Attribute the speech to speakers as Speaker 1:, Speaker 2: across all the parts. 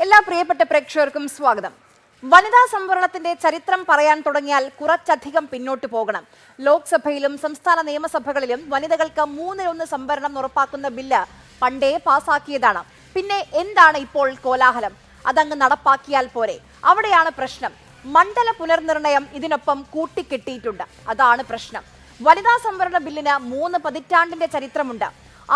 Speaker 1: എല്ലാ പ്രിയപ്പെട്ട പ്രേക്ഷകർക്കും സ്വാഗതം. വനിതാ സംവരണത്തിന്റെ ചരിത്രം പറയാൻ തുടങ്ങിയാൽ കുറച്ചധികം പിന്നോട്ട് പോകണം. ലോക്സഭയിലും സംസ്ഥാന നിയമസഭകളിലും വനിതകൾക്ക് 3/1 സംവരണം ഉറപ്പാക്കുന്ന ബില്ല് പണ്ടേ പാസാക്കിയതാണ്. പിന്നെ എന്താണ് ഇപ്പോൾ കോലാഹലം? അതങ്ങ് നടപ്പാക്കിയാൽ പോരെ? അവിടെയാണ് പ്രശ്നം. മണ്ഡല പുനർനിർണയം ഇതിനൊപ്പം കൂട്ടിക്കെട്ടിയിട്ടുണ്ട്. അതാണ് പ്രശ്നം. വനിതാ സംവരണ ബില്ലിന് 3 പതിറ്റാണ്ടിന്റെ ചരിത്രമുണ്ട്.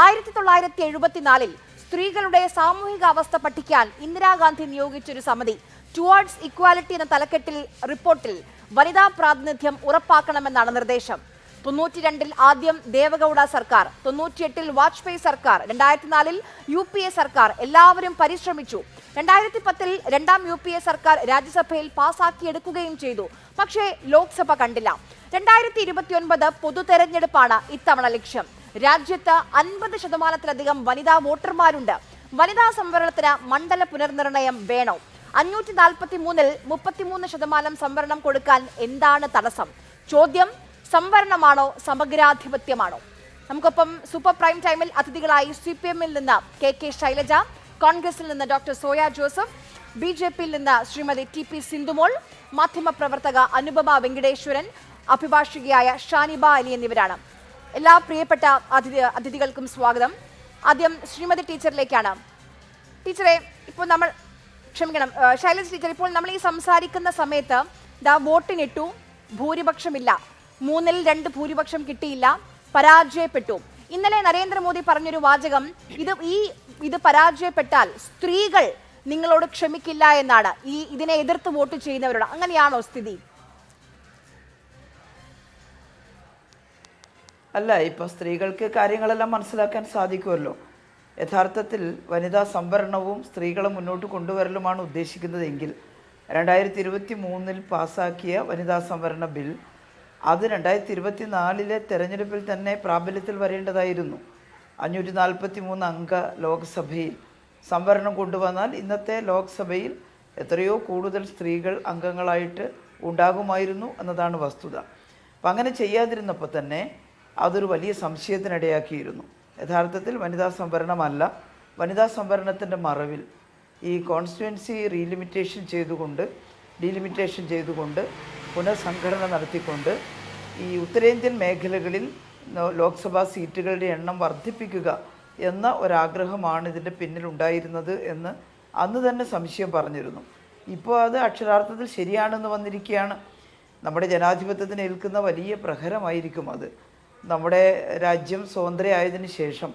Speaker 1: 1974 സ്ത്രീകളുടെ സാമൂഹിക അവസ്ഥ പഠിക്കാൻ ഇന്ദിരാഗാന്ധി നിയോഗിച്ചൊരു സമിതി ടുവാർഡ്സ് ഇക്വാലിറ്റി എന്ന തലക്കെട്ടിൽ റിപ്പോർട്ടിൽ വനിതാ പ്രാതിനിധ്യം ഉറപ്പാക്കണമെന്നാണ് നിർദ്ദേശം. 92-ൽ ആദ്യം ദേവഗൌഡ സർക്കാർ, 98-ൽ വാജ്പേയി സർക്കാർ, 2004-ൽ UPA സർക്കാർ എല്ലാവരും പരിശ്രമിച്ചു. 2010-ൽ രണ്ടാം UPA സർക്കാർ രാജ്യസഭയിൽ പാസാക്കിയെടുക്കുകയും ചെയ്തു. പക്ഷേ ലോക്സഭ കണ്ടില്ല. 2029 പൊതു തെരഞ്ഞെടുപ്പാണ് ഇത്തവണ ലക്ഷ്യം. രാജ്യത്ത് 50%-ലധികം വനിതാ വോട്ടർമാരുണ്ട്. വനിതാ സംവരണത്തിന് മണ്ഡല പുനർനിർണയം വേണോ? 543-ൽ 33% സംവരണം കൊടുക്കാൻ എന്താണ് തടസ്സം? ചോദ്യം സംവരണമാണോ സമഗ്രാധിപത്യമാണോ? നമുക്കൊപ്പം സൂപ്പർ പ്രൈം ടൈമിൽ അതിഥികളായി CPM-ൽ നിന്ന് KK ശൈലജ, കോൺഗ്രസിൽ നിന്ന് ഡോക്ടർ സോയ ജോസഫ്, BJP-ൽ നിന്ന് ശ്രീമതി TP സിന്ധുമോൾ, മാധ്യമപ്രവർത്തക അനുപമ വെങ്കടേശ്വരൻ, അഭിഭാഷകയായ ഷാനിബ അലി എന്നിവരാണ്. എല്ലാ പ്രിയപ്പെട്ട അതിഥികൾക്കും സ്വാഗതം. ആദ്യം ശ്രീമതി ടീച്ചറിലേക്കാണ്. ടീച്ചറെ, ഇപ്പോൾ നമ്മൾ ശൈലജ ടീച്ചർ, ഇപ്പോൾ നമ്മൾ ഈ സംസാരിക്കുന്ന സമയത്ത് വോട്ടിനിട്ടു, ഭൂരിപക്ഷമില്ല, 3-ൽ 2 ഭൂരിപക്ഷം കിട്ടിയില്ല, പരാജയപ്പെട്ടു. ഇന്നലെ നരേന്ദ്രമോദി പറഞ്ഞൊരു വാചകം, ഇത് പരാജയപ്പെട്ടാൽ സ്ത്രീകൾ നിങ്ങളോട് ക്ഷമിക്കില്ല എന്നാണ്. ഇതിനെ എതിർത്ത് വോട്ട് ചെയ്യുന്നവരോട്. അങ്ങനെയാണോ സ്ഥിതി?
Speaker 2: അല്ല, ഇപ്പോൾ സ്ത്രീകൾക്ക് കാര്യങ്ങളെല്ലാം മനസ്സിലാക്കാൻ സാധിക്കുമല്ലോ. യഥാർത്ഥത്തിൽ വനിതാ സംവരണവും സ്ത്രീകളെ മുന്നോട്ട് കൊണ്ടുവരലുമാണ് ഉദ്ദേശിക്കുന്നതെങ്കിൽ 2023-ൽ പാസാക്കിയ വനിതാ സംവരണ ബിൽ അത് 2024-ലെ തെരഞ്ഞെടുപ്പിൽ തന്നെ പ്രാബല്യത്തിൽ വരേണ്ടതായിരുന്നു. 543 അംഗ ലോക്സഭയിൽ സംവരണം കൊണ്ടുവന്നാൽ ഇന്നത്തെ ലോക്സഭയിൽ എത്രയോ കൂടുതൽ സ്ത്രീകൾ അംഗങ്ങളായിട്ട് ഉണ്ടാകുമായിരുന്നു എന്നതാണ് വസ്തുത. അപ്പം അങ്ങനെ ചെയ്യാതിരുന്നപ്പോൾ തന്നെ അതൊരു വലിയ സംശയത്തിനിടയാക്കിയിരുന്നു. യഥാർത്ഥത്തിൽ വനിതാ സംവരണമല്ല, വനിതാ സംവരണത്തിൻ്റെ മറവിൽ ഈ കോൺസ്റ്റിറ്റ്യുവൻസി ഡീലിമിറ്റേഷൻ ചെയ്തുകൊണ്ട് പുനഃസംഘടന നടത്തിക്കൊണ്ട് ഈ ഉത്തരേന്ത്യൻ മേഖലകളിൽ ലോക്സഭാ സീറ്റുകളുടെ എണ്ണം വർദ്ധിപ്പിക്കുക എന്ന ഒരാഗ്രഹമാണ് ഇതിൻ്റെ പിന്നിലുണ്ടായിരുന്നത് എന്ന് അന്ന് തന്നെ സംശയം പറഞ്ഞിരുന്നു. ഇപ്പോൾ അത് അക്ഷരാർത്ഥത്തിൽ ശരിയാണെന്ന് വന്നിരിക്കുകയാണ്. നമ്മുടെ ജനാധിപത്യത്തിന് ഏൽക്കുന്ന വലിയ പ്രഹരമായിരിക്കും അത്. നമ്മുടെ രാജ്യം സ്വതന്ത്രമായതിനു ശേഷം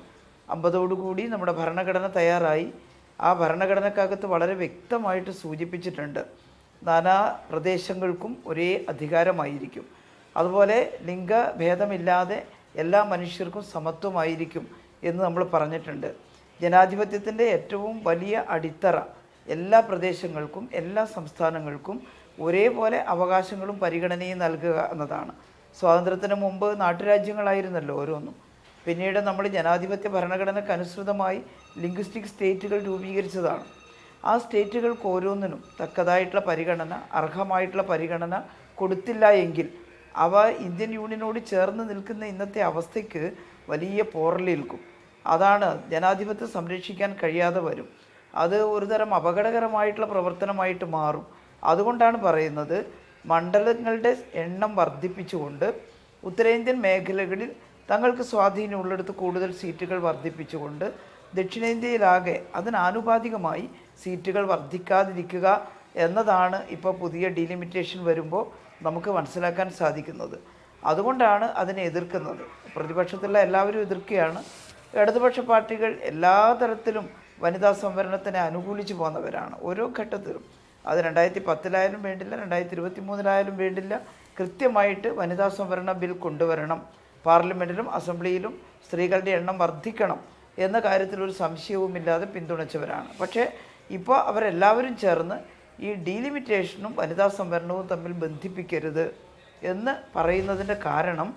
Speaker 2: 50ഓടുകൂടി നമ്മുടെ ഭരണഘടന തയ്യാറായി. ആ ഭരണഘടനക്കകത്ത് വളരെ വ്യക്തമായിട്ട് സൂചിപ്പിച്ചിട്ടുണ്ട്, നാനാ പ്രദേശങ്ങൾക്കും ഒരേ അധികാരമായിരിക്കും, അതുപോലെ ലിംഗഭേദമില്ലാതെ എല്ലാ മനുഷ്യർക്കും സമത്വമായിരിക്കും എന്ന് നമ്മൾ പറഞ്ഞിട്ടുണ്ട്. ജനാധിപത്യത്തിൻ്റെ ഏറ്റവും വലിയ അടിത്തറ എല്ലാ പ്രദേശങ്ങൾക്കും എല്ലാ സംസ്ഥാനങ്ങൾക്കും ഒരേപോലെ അവകാശങ്ങളും പരിഗണനയും നൽകുക എന്നതാണ്. സ്വാതന്ത്ര്യത്തിന് മുമ്പ് നാട്ടുരാജ്യങ്ങളായിരുന്നല്ലോ ഓരോന്നും. പിന്നീട് നമ്മൾ ജനാധിപത്യ ഭരണഘടനയ്ക്ക് അനുസൃതമായി ലിംഗ്വിസ്റ്റിക് സ്റ്റേറ്റുകൾ രൂപീകരിച്ചതാണ്. ആ സ്റ്റേറ്റുകൾക്ക് ഓരോന്നിനും തക്കതായിട്ടുള്ള പരിഗണന, അർഹമായിട്ടുള്ള പരിഗണന കൊടുത്തില്ല എങ്കിൽ അവ ഇന്ത്യൻ യൂണിയനോട് ചേർന്ന് നിൽക്കുന്ന ഇന്നത്തെ അവസ്ഥയ്ക്ക് വലിയ പോറലേൽക്കും. അതാണ് ജനാധിപത്യം സംരക്ഷിക്കാൻ കഴിയാതെ വരും. അത് ഒരുതരം അപകടകരമായിട്ടുള്ള പ്രവർത്തനമായിട്ട് മാറും. അതുകൊണ്ടാണ് പറയുന്നത്, മണ്ഡലങ്ങളുടെ എണ്ണം വർദ്ധിപ്പിച്ചുകൊണ്ട് ഉത്തരേന്ത്യൻ മേഖലകളിൽ തങ്ങൾക്ക് സ്വാധീനമുള്ളിടത്ത് കൂടുതൽ സീറ്റുകൾ വർദ്ധിപ്പിച്ചുകൊണ്ട് ദക്ഷിണേന്ത്യയിലാകെ അതിനാനുപാതികമായി സീറ്റുകൾ വർദ്ധിക്കാതിരിക്കുക എന്നതാണ് ഇപ്പോൾ പുതിയ ഡീലിമിറ്റേഷൻ വരുമ്പോൾ നമുക്ക് മനസ്സിലാക്കാൻ സാധിക്കുന്നത്. അതുകൊണ്ടാണ് അതിനെ എതിർക്കുന്നത്. പ്രതിപക്ഷത്തുള്ള എല്ലാവരും എതിർക്കുകയാണ്. ഇടതുപക്ഷ പാർട്ടികൾ എല്ലാ തരത്തിലും വനിതാ സംവരണത്തിനെ അനുകൂലിച്ച് പോകുന്നവരാണ് ഓരോ ഘട്ടത്തിലും. അത് 2010-ലായാലും വേണ്ടില്ല, 2023-ലായാലും വേണ്ടില്ല, കൃത്യമായിട്ട് വനിതാ സംവരണ ബിൽ കൊണ്ടുവരണം, പാർലമെൻറ്റിലും അസംബ്ലിയിലും സ്ത്രീകളുടെ എണ്ണം വർദ്ധിക്കണം എന്ന കാര്യത്തിലൊരു സംശയവുമില്ലാതെ പിന്തുണച്ചവരാണ്. പക്ഷേ ഇപ്പോൾ അവരെല്ലാവരും ചേർന്ന് ഈ ഡീലിമിറ്റേഷനും വനിതാ സംവരണവും തമ്മിൽ ബന്ധിപ്പിക്കരുത് എന്ന് പറയുന്നതിൻ്റെ കാരണം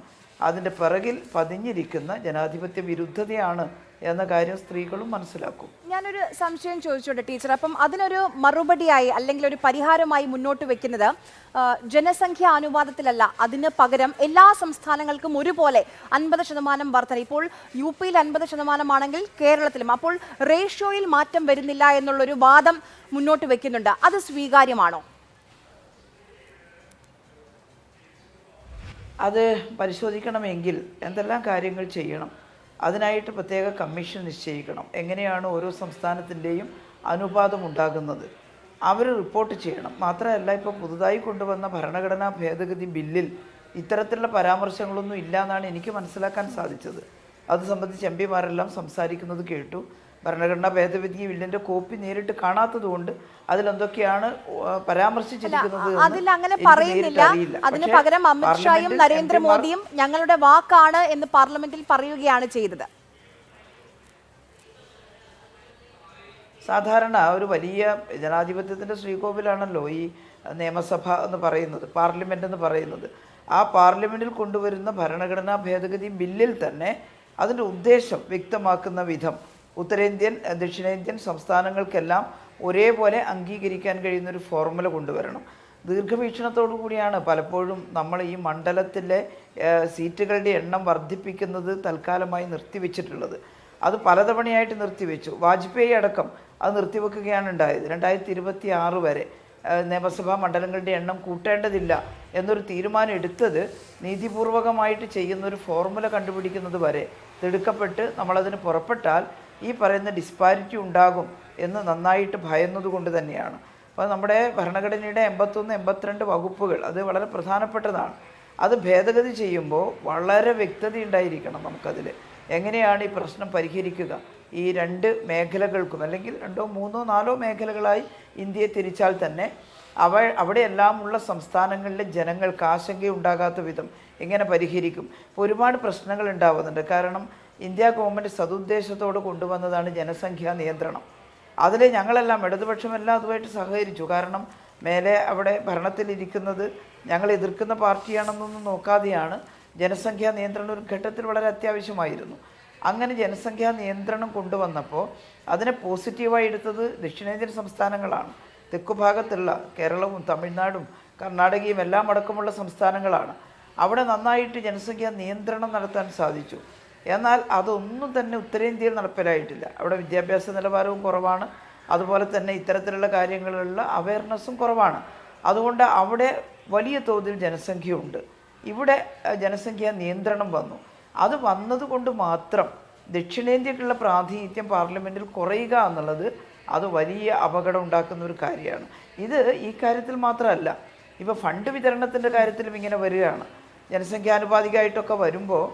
Speaker 2: അതിൻ്റെ പിറകിൽ പതിഞ്ഞിരിക്കുന്ന ജനാധിപത്യ വിരുദ്ധതയാണ് എന്ന കാര്യം സ്ത്രീകളും മനസ്സിലാക്കും.
Speaker 1: ഞാനൊരു സംശയം ചോദിച്ചോട്ടെ ടീച്ചർ, അപ്പം അതിനൊരു മറുപടിയായി അല്ലെങ്കിൽ ഒരു പരിഹാരമായി മുന്നോട്ട് വെക്കുന്നത് ജനസംഖ്യാ അനുപാതത്തിലല്ല, അതിന് പകരം എല്ലാ സംസ്ഥാനങ്ങൾക്കും ഒരുപോലെ 50% വർധന. ഇപ്പോൾ യു പിയിൽ 50% കേരളത്തിലും, അപ്പോൾ റേഷ്യോയിൽ മാറ്റം വരുന്നില്ല എന്നുള്ളൊരു വാദം മുന്നോട്ട് വെക്കുന്നുണ്ട്. അത് സ്വീകാര്യമാണോ?
Speaker 2: അത് പരിശോധിക്കണമെങ്കിൽ എന്തെല്ലാം കാര്യങ്ങൾ ചെയ്യണം? അതിനായിട്ട് പ്രത്യേക കമ്മീഷൻ നിശ്ചയിക്കണം. എങ്ങനെയാണ് ഓരോ സംസ്ഥാനത്തിൻ്റെയും അനുപാതം ഉണ്ടാകുന്നത് അവർ റിപ്പോർട്ട് ചെയ്യണം. മാത്രമല്ല, ഇപ്പോൾ പുതുതായി കൊണ്ടുവന്ന ഭരണഘടനാ ഭേദഗതി ബില്ലിൽ ഇത്തരത്തിലുള്ള പരാമർശങ്ങളൊന്നും ഇല്ല എന്നാണ് എനിക്ക് മനസ്സിലാക്കാൻ സാധിച്ചത്. അത് സംബന്ധിച്ച് എം പിമാരെല്ലാം സംസാരിക്കുന്നത് കേട്ടു. ഭരണഘടനാ ഭേദഗതി ബില്ലിൻ്റെ കോപ്പി നേരിട്ട് കാണാത്തതുകൊണ്ട് അതിലെന്തൊക്കെയാണ് പരാമർശിച്ചിരിക്കുന്നത്
Speaker 1: അതിൽ അങ്ങനെ പറയുന്നില്ല. അതിന് പകരം അമിത്ഷായും നരേന്ദ്രമോദിയും ഞങ്ങളുടെ വാക്കാണ് എന്ന് പാർലമെന്റിൽ പറയുകയാണ് ചെയ്തത്.
Speaker 2: സാധാരണ ഒരു വലിയ ജനാധിപത്യത്തിൻ്റെ ശ്രീകോവിലാണല്ലോ ഈ നിയമസഭ എന്ന് പറയുന്നത്, പാർലമെൻ്റ് എന്ന് പറയുന്നത്. ആ പാർലമെൻറ്റിൽ കൊണ്ടുവരുന്ന ഭരണഘടനാ ഭേദഗതി ബില്ലിൽ തന്നെ അതിൻ്റെ ഉദ്ദേശം വ്യക്തമാക്കുന്ന വിധം ഉത്തരേന്ത്യൻ ദക്ഷിണേന്ത്യൻ സംസ്ഥാനങ്ങൾക്കെല്ലാം ഒരേപോലെ അംഗീകരിക്കാൻ കഴിയുന്നൊരു ഫോർമുല കൊണ്ടുവരണം. ദീർഘവീക്ഷണത്തോടു കൂടിയാണ് പലപ്പോഴും നമ്മൾ ഈ മണ്ഡലത്തിലെ സീറ്റുകളുടെ എണ്ണം വർദ്ധിപ്പിക്കുന്നത് തൽക്കാലമായി നിർത്തിവെച്ചിട്ടുള്ളത്. അത് പലതവണയായിട്ട് നിർത്തിവെച്ചു. വാജ്പേയി അടക്കം അത് നിർത്തിവെക്കുകയാണ് ഉണ്ടായത്. 2026 വരെ നിയമസഭാ മണ്ഡലങ്ങളുടെ എണ്ണം കൂട്ടേണ്ടതില്ല എന്നൊരു തീരുമാനം എടുത്തത് നീതിപൂർവകമായിട്ട് ചെയ്യുന്നൊരു ഫോർമുല കണ്ടുപിടിക്കുന്നത് വരെ തിടുക്കപ്പെട്ട് നമ്മളതിന് പുറപ്പെട്ടാൽ ഈ പറയുന്ന ഡിസ്പാരിറ്റി ഉണ്ടാകും എന്ന് നന്നായിട്ട് ഭയന്നതുകൊണ്ട് തന്നെയാണ്. അപ്പോൾ നമ്മുടെ ഭരണഘടനയുടെ 81, 82 വകുപ്പുകൾ അത് വളരെ പ്രധാനപ്പെട്ടതാണ്. അത് ഭേദഗതി ചെയ്യുമ്പോൾ വളരെ വ്യക്തത ഉണ്ടായിരിക്കണം നമുക്കതിൽ. എങ്ങനെയാണ് ഈ പ്രശ്നം പരിഹരിക്കുക? ഈ 2 മേഖലകൾക്കും, അല്ലെങ്കിൽ 2, 3, 4 മേഖലകളായി ഇന്ത്യയെ തിരിച്ചാൽ തന്നെ അവിടെയെല്ലാം ഉള്ള സംസ്ഥാനങ്ങളിലെ ജനങ്ങൾക്ക് ആശങ്കയുണ്ടാകാത്ത വിധം എങ്ങനെ പരിഹരിക്കും? ഇപ്പോൾ ഒരുപാട് പ്രശ്നങ്ങൾ ഉണ്ടാവുന്നുണ്ട്. കാരണം ഇന്ത്യ ഗവൺമെൻറ് സതുദ്ദേശത്തോട് കൊണ്ടുവന്നതാണ് ജനസംഖ്യാ നിയന്ത്രണം. അതിൽ ഞങ്ങളെല്ലാം ഇടതുപക്ഷമെല്ലാം അതുമായിട്ട് സഹകരിച്ചു. കാരണം മേലെ അവിടെ ഭരണത്തിലിരിക്കുന്നത് ഞങ്ങൾ എതിർക്കുന്ന പാർട്ടിയാണെന്നൊന്നും നോക്കാതെയാണ് ജനസംഖ്യാ നിയന്ത്രണം ഒരു ഘട്ടത്തിൽ വളരെ അത്യാവശ്യമായിരുന്നു. അങ്ങനെ ജനസംഖ്യാ നിയന്ത്രണം കൊണ്ടുവന്നപ്പോൾ അതിനെ പോസിറ്റീവായി എടുത്തത് ദക്ഷിണേന്ത്യൻ സംസ്ഥാനങ്ങളാണ്. തെക്കുഭാഗത്തുള്ള കേരളവും തമിഴ്നാടും കർണാടകയും എല്ലാം അടക്കമുള്ള സംസ്ഥാനങ്ങളാണ്. അവിടെ നന്നായിട്ട് ജനസംഖ്യാ നിയന്ത്രണം നടത്താൻ സാധിച്ചു. എന്നാൽ അതൊന്നും തന്നെ ഉത്തരേന്ത്യയിൽ നടപ്പിലായിട്ടില്ല. അവിടെ വിദ്യാഭ്യാസ നിലവാരവും കുറവാണ്. അതുപോലെ തന്നെ ഇത്തരത്തിലുള്ള കാര്യങ്ങളിലുള്ള അവയർനെസ്സും കുറവാണ്. അതുകൊണ്ട് അവിടെ വലിയ തോതിൽ ജനസംഖ്യയുണ്ട്. ഇവിടെ ജനസംഖ്യാ നിയന്ത്രണം വന്നു. അത് വന്നതുകൊണ്ട് മാത്രം ദക്ഷിണേന്ത്യക്കുള്ള പ്രാതിനിധ്യം പാർലമെൻറ്റിൽ കുറയുക എന്നുള്ളത് അത് വലിയ അപകടം ഉണ്ടാക്കുന്ന ഒരു കാര്യമാണ്. ഇത് ഈ കാര്യത്തിൽ മാത്രമല്ല, ഇപ്പോൾ ഫണ്ട് വിതരണത്തിൻ്റെ കാര്യത്തിലും ഇങ്ങനെ വരികയാണ്. ജനസംഖ്യാനുപാതികമായിട്ടൊക്കെ വരുമ്പോൾ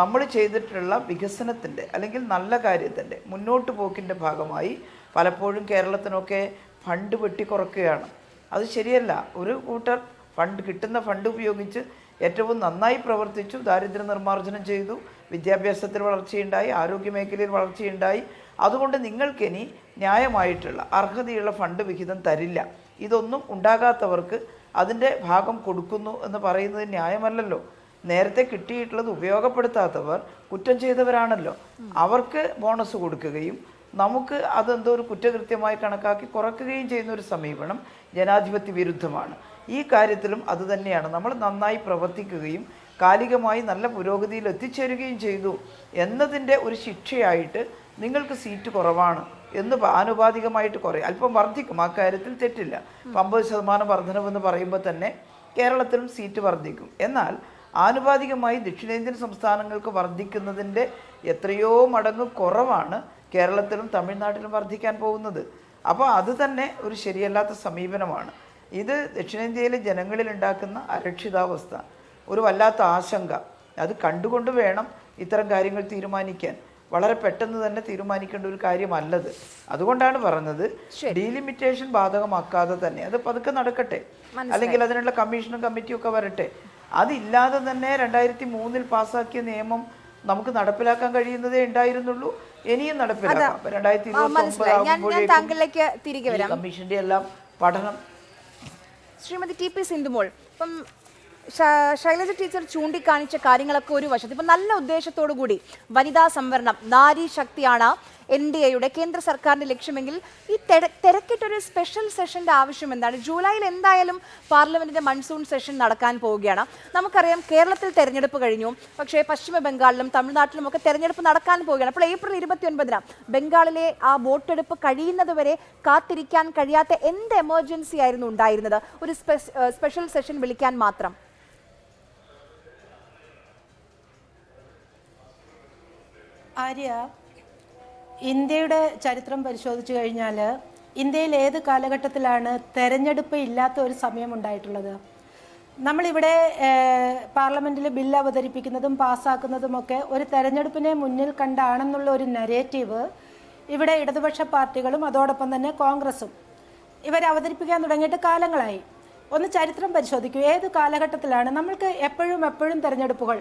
Speaker 2: നമ്മൾ ചെയ്തിട്ടുള്ള വികസനത്തിൻ്റെ അല്ലെങ്കിൽ നല്ല കാര്യത്തിൻ്റെ മുന്നോട്ട് പോക്കിൻ്റെ ഭാഗമായി പലപ്പോഴും കേരളത്തിനൊക്കെ ഫണ്ട് വെട്ടിക്കുറക്കുകയാണ്. അത് ശരിയല്ല. ഒരു കൂട്ടർ കിട്ടുന്ന ഫണ്ട് ഉപയോഗിച്ച് ഏറ്റവും നന്നായി പ്രവർത്തിച്ചു, ദാരിദ്ര്യ നിർമ്മാർജ്ജനം ചെയ്തു, വിദ്യാഭ്യാസത്തിൽ വളർച്ചയുണ്ടായി, ആരോഗ്യമേഖലയിൽ വളർച്ചയുണ്ടായി. അതുകൊണ്ട് നിങ്ങൾക്കിനി ന്യായമായിട്ടുള്ള അർഹതയുള്ള ഫണ്ട് വിഹിതം തരില്ല. ഇതൊന്നും ഉണ്ടാകാത്തവർക്ക് അതിൻ്റെ ഭാഗം കൊടുക്കുന്നു എന്ന് പറയുന്നത് ന്യായമല്ലല്ലോ. നേരത്തെ കിട്ടിയിട്ടുള്ളത് ഉപയോഗപ്പെടുത്താത്തവർ കുറ്റം ചെയ്തവരാണല്ലോ. അവർക്ക് ബോണസ് കൊടുക്കുകയും നമുക്ക് അതെന്തോ ഒരു കുറ്റകൃത്യമായി കണക്കാക്കി കുറയ്ക്കുകയും ചെയ്യുന്ന ഒരു സമീപനം ജനാധിപത്യ വിരുദ്ധമാണ്. ഈ കാര്യത്തിലും അതുതന്നെയാണ്. നമ്മൾ നന്നായി പ്രവർത്തിക്കുകയും കാലികമായി നല്ല പുരോഗതിയിൽ എത്തിച്ചേരുകയും ചെയ്തു എന്നതിൻ്റെ ഒരു ശിക്ഷയായിട്ട് നിങ്ങൾക്ക് സീറ്റ് കുറവാണ് എന്ന് ആനുപാതികമായിട്ട് കുറയും, അല്പം വർദ്ധിക്കും. ആ കാര്യത്തിൽ തെറ്റില്ല. 50% വർധനവെന്ന് പറയുമ്പോൾ തന്നെ കേരളത്തിലും സീറ്റ് വർദ്ധിക്കും. എന്നാൽ ആനുപാതികമായി ദക്ഷിണേന്ത്യൻ സംസ്ഥാനങ്ങൾക്ക് വർദ്ധിക്കുന്നതിൻ്റെ എത്രയോ മടങ്ങ് കുറവാണ് കേരളത്തിലും തമിഴ്നാട്ടിലും വർദ്ധിക്കാൻ പോകുന്നത്. അപ്പോൾ അത് തന്നെ ഒരു ശരിയല്ലാത്ത സമീപനമാണ്. ഇത് ദക്ഷിണേന്ത്യയിലെ ജനങ്ങളിൽ ഉണ്ടാക്കുന്ന അരക്ഷിതാവസ്ഥ, ഒരു വല്ലാത്ത ആശങ്ക, അത് കണ്ടുകൊണ്ട് വേണം ഇത്തരം കാര്യങ്ങൾ തീരുമാനിക്കാൻ. വളരെ പെട്ടെന്ന് തന്നെ തീരുമാനിക്കേണ്ട ഒരു കാര്യമല്ലത്. അതുകൊണ്ടാണ് പറഞ്ഞത് ഡീലിമിറ്റേഷൻ ബാധകമാക്കാതെ തന്നെ അത് പതുക്കെ നടക്കട്ടെ, അല്ലെങ്കിൽ അതിനുള്ള കമ്മീഷനും കമ്മിറ്റിയും ഒക്കെ വരട്ടെ. അതില്ലാതെ തന്നെ 2003 പാസ്സാക്കിയ നിയമം നമുക്ക് നടപ്പിലാക്കാൻ കഴിയുന്നതേ ഉണ്ടായിരുന്നുള്ളൂ. ഇനിയും നടപ്പിലാക്കാം.
Speaker 1: 2029
Speaker 2: കമ്മീഷന്റെ എല്ലാം പഠനം.
Speaker 1: ശ്രീമതി ടി പി സിന്ധുമോൾ, ഇപ്പം ശൈലജ ടീച്ചർ ചൂണ്ടിക്കാണിച്ച കാര്യങ്ങളൊക്കെ ഒരു വശത്ത് ഇപ്പം നല്ല ഉദ്ദേശത്തോടു കൂടി വനിതാ സംവരണം, നാരി ശക്തിയാണ് NDAയുടെ കേന്ദ്ര സർക്കാരിന്റെ ലക്ഷ്യമെങ്കിൽ ഈ തിരക്കിട്ടൊരു സ്പെഷ്യൽ സെഷന്റെ ആവശ്യം എന്താണ്? ജൂലൈയിൽ എന്തായാലും പാർലമെന്റിന്റെ മൺസൂൺ സെഷൻ നടക്കാൻ പോവുകയാണ്. നമുക്കറിയാം കേരളത്തിൽ തെരഞ്ഞെടുപ്പ് കഴിഞ്ഞു, പക്ഷേ പശ്ചിമ ബംഗാളിലും തമിഴ്നാട്ടിലും ഒക്കെ തെരഞ്ഞെടുപ്പ് നടക്കാൻ പോവുകയാണ്. അപ്പോൾ ഏപ്രിൽ 29 ബംഗാളിലെ ആ വോട്ടെടുപ്പ് കഴിയുന്നതുവരെ കാത്തിരിക്കാൻ കഴിയാത്ത എന്ത് എമർജൻസി ആയിരുന്നു ഉണ്ടായിരുന്നത് ഒരു സ്പെഷ്യൽ സെഷൻ വിളിക്കാൻ മാത്രം?
Speaker 3: ആര്യ, ഇന്ത്യയുടെ ചരിത്രം പരിശോധിച്ചു കഴിഞ്ഞാൽ ഇന്ത്യയിൽ ഏത് കാലഘട്ടത്തിലാണ് തെരഞ്ഞെടുപ്പ് ഇല്ലാത്ത ഒരു സമയമുണ്ടായിട്ടുള്ളത്? നമ്മളിവിടെ പാർലമെൻറ്റിൽ ബില്ല് അവതരിപ്പിക്കുന്നതും പാസ്സാക്കുന്നതുമൊക്കെ ഒരു തെരഞ്ഞെടുപ്പിനെ മുന്നിൽ കണ്ടാണെന്നുള്ള ഒരു നരേറ്റീവ് ഇവിടെ ഇടതുപക്ഷ പാർട്ടികളും അതോടൊപ്പം തന്നെ കോൺഗ്രസും ഇവർ അവതരിപ്പിക്കാൻ തുടങ്ങിയിട്ട് കാലങ്ങളായി. ഒന്ന് ചരിത്രം പരിശോധിക്കൂ. ഏത് കാലഘട്ടത്തിലാണ് നമ്മൾക്ക് എപ്പോഴും തെരഞ്ഞെടുപ്പുകൾ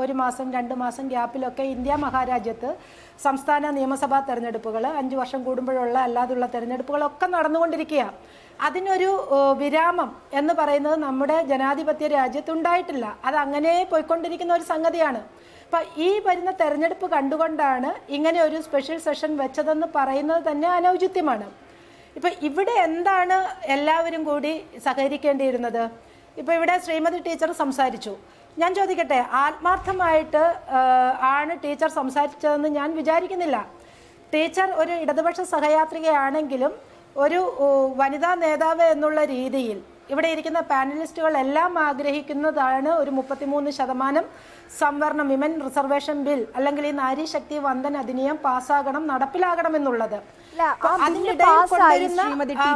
Speaker 3: ഒരു മാസം 2 മാസം ഗ്യാപ്പിലൊക്കെ ഇന്ത്യ മഹാരാജ്യത്ത് സംസ്ഥാന നിയമസഭാ തെരഞ്ഞെടുപ്പുകൾ 5 വർഷം കൂടുമ്പോഴുള്ള അല്ലാതുള്ള തെരഞ്ഞെടുപ്പുകളൊക്കെ നടന്നുകൊണ്ടിരിക്കുക. അതിനൊരു വിരാമം എന്ന് പറയുന്നത് നമ്മുടെ ജനാധിപത്യ രാജ്യത്തുണ്ടായിട്ടില്ല. അത് അങ്ങനെ പോയിക്കൊണ്ടിരിക്കുന്ന ഒരു സംഗതിയാണ്. അപ്പം ഈ വരുന്ന തെരഞ്ഞെടുപ്പ് കണ്ടുകൊണ്ടാണ് ഇങ്ങനെ ഒരു സ്പെഷ്യൽ സെഷൻ വെച്ചതെന്ന് പറയുന്നത് തന്നെ അനൗചിത്യമാണ്. ഇപ്പം ഇവിടെ എന്താണ് എല്ലാവരും കൂടി സഹകരിക്കേണ്ടിയിരുന്നത്? ഇപ്പോൾ ഇവിടെ ശ്രീമതി ടീച്ചർ സംസാരിച്ചു. ഞാൻ ചോദിക്കട്ടെ, ആത്മാർത്ഥമായിട്ട് ആണ് ടീച്ചർ സംസാരിച്ചതെന്ന് ഞാൻ വിചാരിക്കുന്നില്ല. ടീച്ചർ ഒരു ഇടതുപക്ഷ സഹയാത്രികയാണെങ്കിലും ഒരു വനിതാ നേതാവ് എന്നുള്ള രീതിയിൽ ഇവിടെ ഇരിക്കുന്ന പാനലിസ്റ്റുകളെല്ലാം ആഗ്രഹിക്കുന്നതാണ് ഒരു 33% സംവരണം, വിമൻ റിസർവേഷൻ ബിൽ അല്ലെങ്കിൽ ഈ നാരി ശക്തി വന്ദൻ അധിനിയം പാസ്സാകണം, നടപ്പിലാകണം എന്നുള്ളത്.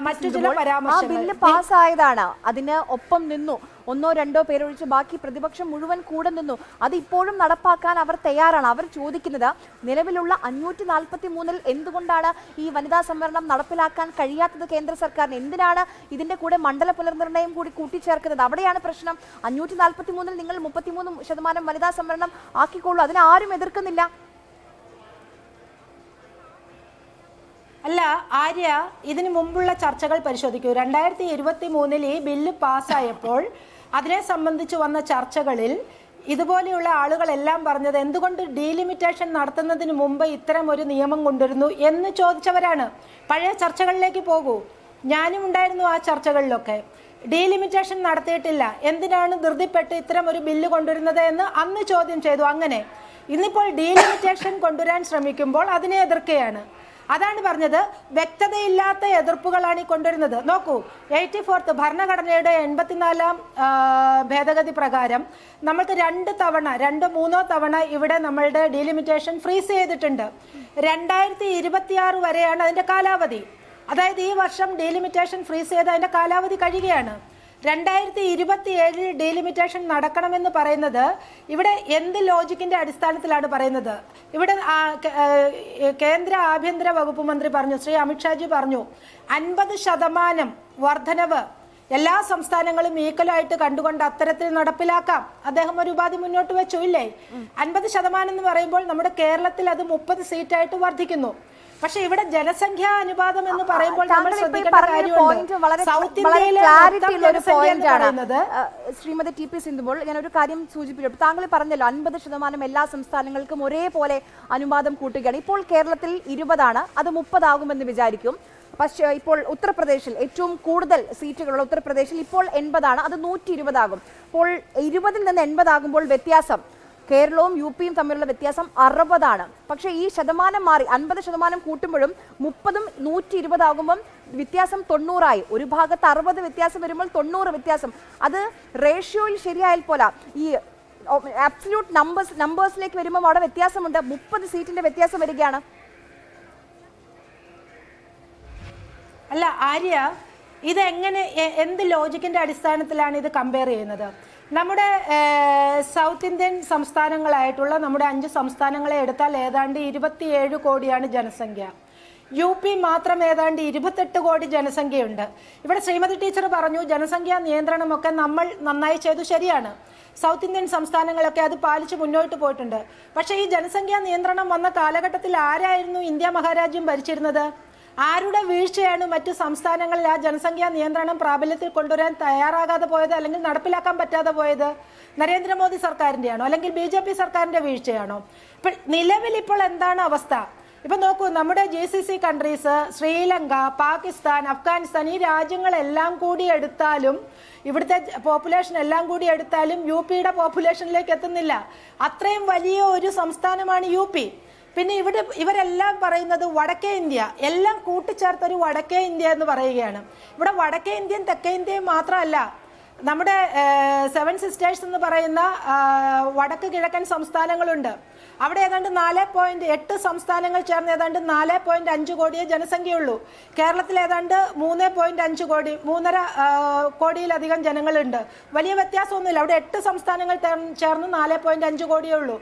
Speaker 1: മറ്റു ചില പരാമർശങ്ങൾ പാസ്സായതാണ്, അതിന് ഒപ്പം നിന്നു, 1-2 പേരൊഴിച്ച് ബാക്കി പ്രതിപക്ഷം മുഴുവൻ കൂടെ നിന്നു. അത് ഇപ്പോഴും നടപ്പാക്കാൻ അവർ തയ്യാറാണ്. അവർ ചോദിക്കുന്നത് നിലവിലുള്ള 543 എന്തുകൊണ്ടാണ് ഈ വനിതാ സംവരണം നടപ്പിലാക്കാൻ കഴിയാത്തത് കേന്ദ്ര സർക്കാരിന്? എന്തിനാണ് ഇതിന്റെ കൂടെ മണ്ഡല പുനർനിർണ്ണയം കൂടി കൂട്ടിച്ചേർക്കുന്നത്? അവിടെയാണ് പ്രശ്നം. 543 നിങ്ങൾ 33% വനിതാ സംവരണം ആക്കിക്കൊള്ളൂ, അതിനെ ആരും എതിർക്കുന്നില്ല.
Speaker 3: അല്ല ആര്യ, ഇതിനു മുമ്പുള്ള ചർച്ചകൾ പരിശോധിക്കൂ. 2023 ഈ ബില്ല് പാസ്സായപ്പോൾ അതിനെ സംബന്ധിച്ച് വന്ന ചർച്ചകളിൽ ഇതുപോലെയുള്ള ആളുകളെല്ലാം പറഞ്ഞത് എന്തുകൊണ്ട് ഡീലിമിറ്റേഷൻ നടത്തുന്നതിന് മുമ്പ് ഇത്തരം ഒരു നിയമം കൊണ്ടുവരുന്നു എന്ന് ചോദിച്ചവരാണ്. പഴയ ചർച്ചകളിലേക്ക് പോകൂ, ഞാനും ഉണ്ടായിരുന്നു ആ ചർച്ചകളിലൊക്കെ. ഡീലിമിറ്റേഷൻ നടത്തിയിട്ടില്ല, എന്തിനാണ് ധൃതിപ്പെട്ട് ഇത്തരം ഒരു ബില്ല് കൊണ്ടുവരുന്നത് എന്ന് അന്ന് ചോദ്യം ചെയ്തു. അങ്ങനെ ഇന്നിപ്പോൾ ഡീലിമിറ്റേഷൻ കൊണ്ടുവരാൻ ശ്രമിക്കുമ്പോൾ അതിനെ എതിർക്കുകയാണ്. അതാണ് പറഞ്ഞത്, വ്യക്തതയില്ലാത്ത എതിർപ്പുകളാണ് ഈ കൊണ്ടുവരുന്നത്. നോക്കൂ, 84th ഭരണഘടനയുടെ 84ാം ഭേദഗതി പ്രകാരം നമ്മൾക്ക് 2-3 തവണ ഇവിടെ നമ്മളുടെ ഡീലിമിറ്റേഷൻ ഫ്രീസ് ചെയ്തിട്ടുണ്ട്. 2026 വരെയാണ് അതിൻ്റെ കാലാവധി. അതായത് ഈ വർഷം ഡീലിമിറ്റേഷൻ ഫ്രീസ് ചെയ്ത് അതിൻ്റെ കാലാവധി കഴിയുകയാണ്. 2027 ഡീലിമിറ്റേഷൻ നടക്കണമെന്ന് പറയുന്നത് ഇവിടെ എന്ത് ലോജിക്കിന്റെ അടിസ്ഥാനത്തിലാണ് പറയുന്നത്? ഇവിടെ കേന്ദ്ര ആഭ്യന്തര വകുപ്പ് മന്ത്രി പറഞ്ഞു, ശ്രീ അമിത്ഷാജി പറഞ്ഞു 50% വർധനവ് എല്ലാ സംസ്ഥാനങ്ങളും ഈക്വലായിട്ട് കണ്ടുകൊണ്ട് അത്തരത്തിൽ നടപ്പിലാക്കാം. അദ്ദേഹം ഒരു ഉപാധി മുന്നോട്ട് വെച്ചു, ഇല്ലേ? 50% എന്ന് പറയുമ്പോൾ നമ്മുടെ കേരളത്തിൽ അത് 30 സീറ്റായിട്ട് വർദ്ധിക്കുന്നു. പക്ഷെ ഇവിടെ ജനസംഖ്യാ അനുപാതം എന്ന് പറയുമ്പോൾ നമ്മൾ ശ്രദ്ധിക്കേണ്ട കാര്യമുണ്ട്. സൗത്ത് ഇന്ത്യയിലെ
Speaker 1: ശ്രീമതി TP സിന്ധുപോൾ, ഞാൻ ഒരു കാര്യം സൂചിപ്പിച്ചു. താങ്കൾ പറഞ്ഞല്ലോ 50% എല്ലാ സംസ്ഥാനങ്ങൾക്കും ഒരേപോലെ അനുപാതം കൂട്ടുകയാണ്. ഇപ്പോൾ കേരളത്തിൽ 20 അത് 30 ആകുമെന്ന് വിചാരിക്കും. പക്ഷേ ഇപ്പോൾ ഉത്തർപ്രദേശിൽ ഏറ്റവും കൂടുതൽ സീറ്റുകളുള്ള ഉത്തർപ്രദേശിൽ ഇപ്പോൾ 80 അത് 120 ആകും. അപ്പോൾ 20 നിന്ന് 80 ആകുമ്പോൾ വ്യത്യാസം കേരളവും UPയും തമ്മിലുള്ള വ്യത്യാസം 60 പക്ഷേ ഈ ശതമാനം മാറി 50% കൂട്ടുമ്പോഴും 30ഉം 120 ആകുമ്പം വ്യത്യാസം 90 ഒരു ഭാഗത്ത് 60 വ്യത്യാസം വരുമ്പോൾ 90 വ്യത്യാസം. അത് റേഷ്യോയിൽ ശരിയായാൽ പോലെ ഈ അബ്സല്യൂട്ട് നമ്പേഴ്സിലേക്ക് വരുമ്പോൾ അവിടെ വ്യത്യാസമുണ്ട്. 30 സീറ്റിന്റെ വ്യത്യാസം വരികയാണ്.
Speaker 3: അല്ല ആര്യ, ഇതെങ്ങനെ എന്ത് ലോജിക്കിന്റെ അടിസ്ഥാനത്തിലാണ് ഇത് കമ്പയർ ചെയ്യുന്നത്? നമ്മുടെ സൗത്ത് ഇന്ത്യൻ സംസ്ഥാനങ്ങളായിട്ടുള്ള നമ്മുടെ 5 സംസ്ഥാനങ്ങളെ എടുത്താൽ ഏതാണ്ട് 27 കോടിയാണ് ജനസംഖ്യ. UP മാത്രം ഏതാണ്ട് 28 കോടി ജനസംഖ്യയുണ്ട്. ഇവിടെ ശ്രീമതി ടീച്ചർ പറഞ്ഞു ജനസംഖ്യാ നിയന്ത്രണമൊക്കെ നമ്മൾ നന്നായി ചെയ്തു, ശരിയാണ്. സൗത്ത് ഇന്ത്യൻ സംസ്ഥാനങ്ങളൊക്കെ അത് പാലിച്ച് മുന്നോട്ട് പോയിട്ടുണ്ട്. പക്ഷേ ഈ ജനസംഖ്യാ നിയന്ത്രണം വന്ന കാലഘട്ടത്തിൽ ആരായിരുന്നു ഇന്ത്യ മഹാരാജ്യം ഭരിച്ചിരുന്നത്? ആരുടെ വീഴ്ചയാണ് മറ്റു സംസ്ഥാനങ്ങളിൽ ആ ജനസംഖ്യാ നിയന്ത്രണം പ്രാബല്യത്തിൽ കൊണ്ടുവരാൻ തയ്യാറാകാതെ പോയത്, അല്ലെങ്കിൽ നടപ്പിലാക്കാൻ പറ്റാതെ പോയത്? നരേന്ദ്രമോദി സർക്കാരിൻ്റെയാണോ അല്ലെങ്കിൽ BJP സർക്കാരിൻ്റെ വീഴ്ചയാണോ? ഇപ്പം നിലവിൽ ഇപ്പോൾ എന്താണ് അവസ്ഥ? ഇപ്പം നോക്കൂ, നമ്മുടെ GCC കൺട്രീസ്, ശ്രീലങ്ക, പാകിസ്ഥാൻ, അഫ്ഗാനിസ്ഥാൻ, ഈ രാജ്യങ്ങളെല്ലാം കൂടി എടുത്താലും, ഇവിടുത്തെ പോപ്പുലേഷൻ എല്ലാം കൂടി എടുത്താലും UPയുടെ പോപ്പുലേഷനിലേക്ക് എത്തുന്നില്ല. അത്രയും വലിയ ഒരു സംസ്ഥാനമാണ് UP. പിന്നെ ഇവരെല്ലാം പറയുന്നത് വടക്കേ ഇന്ത്യ, എല്ലാം കൂട്ടിച്ചേർത്തൊരു വടക്കേ ഇന്ത്യ എന്ന് പറയുകയാണ്. ഇവിടെ വടക്കേ ഇന്ത്യയും തെക്കേ ഇന്ത്യയും മാത്രമല്ല, നമ്മുടെ 7 സിസ്റ്റേഴ്സ് എന്ന് പറയുന്ന വടക്ക് കിഴക്കൻ സംസ്ഥാനങ്ങളുണ്ട്. അവിടെ ഏതാണ്ട് 4.8 സംസ്ഥാനങ്ങൾ ചേർന്ന് ഏതാണ്ട് 4.5 കോടിയെ ജനസംഖ്യയുള്ളൂ. കേരളത്തിൽ ഏതാണ്ട് 3.5 കോടി, 3.5 കോടിയിലധികം ജനങ്ങളുണ്ട്. വലിയ വ്യത്യാസമൊന്നുമില്ല. അവിടെ 8 സംസ്ഥാനങ്ങൾ ചേർന്ന് 4.5 കോടിയേ ഉള്ളൂ.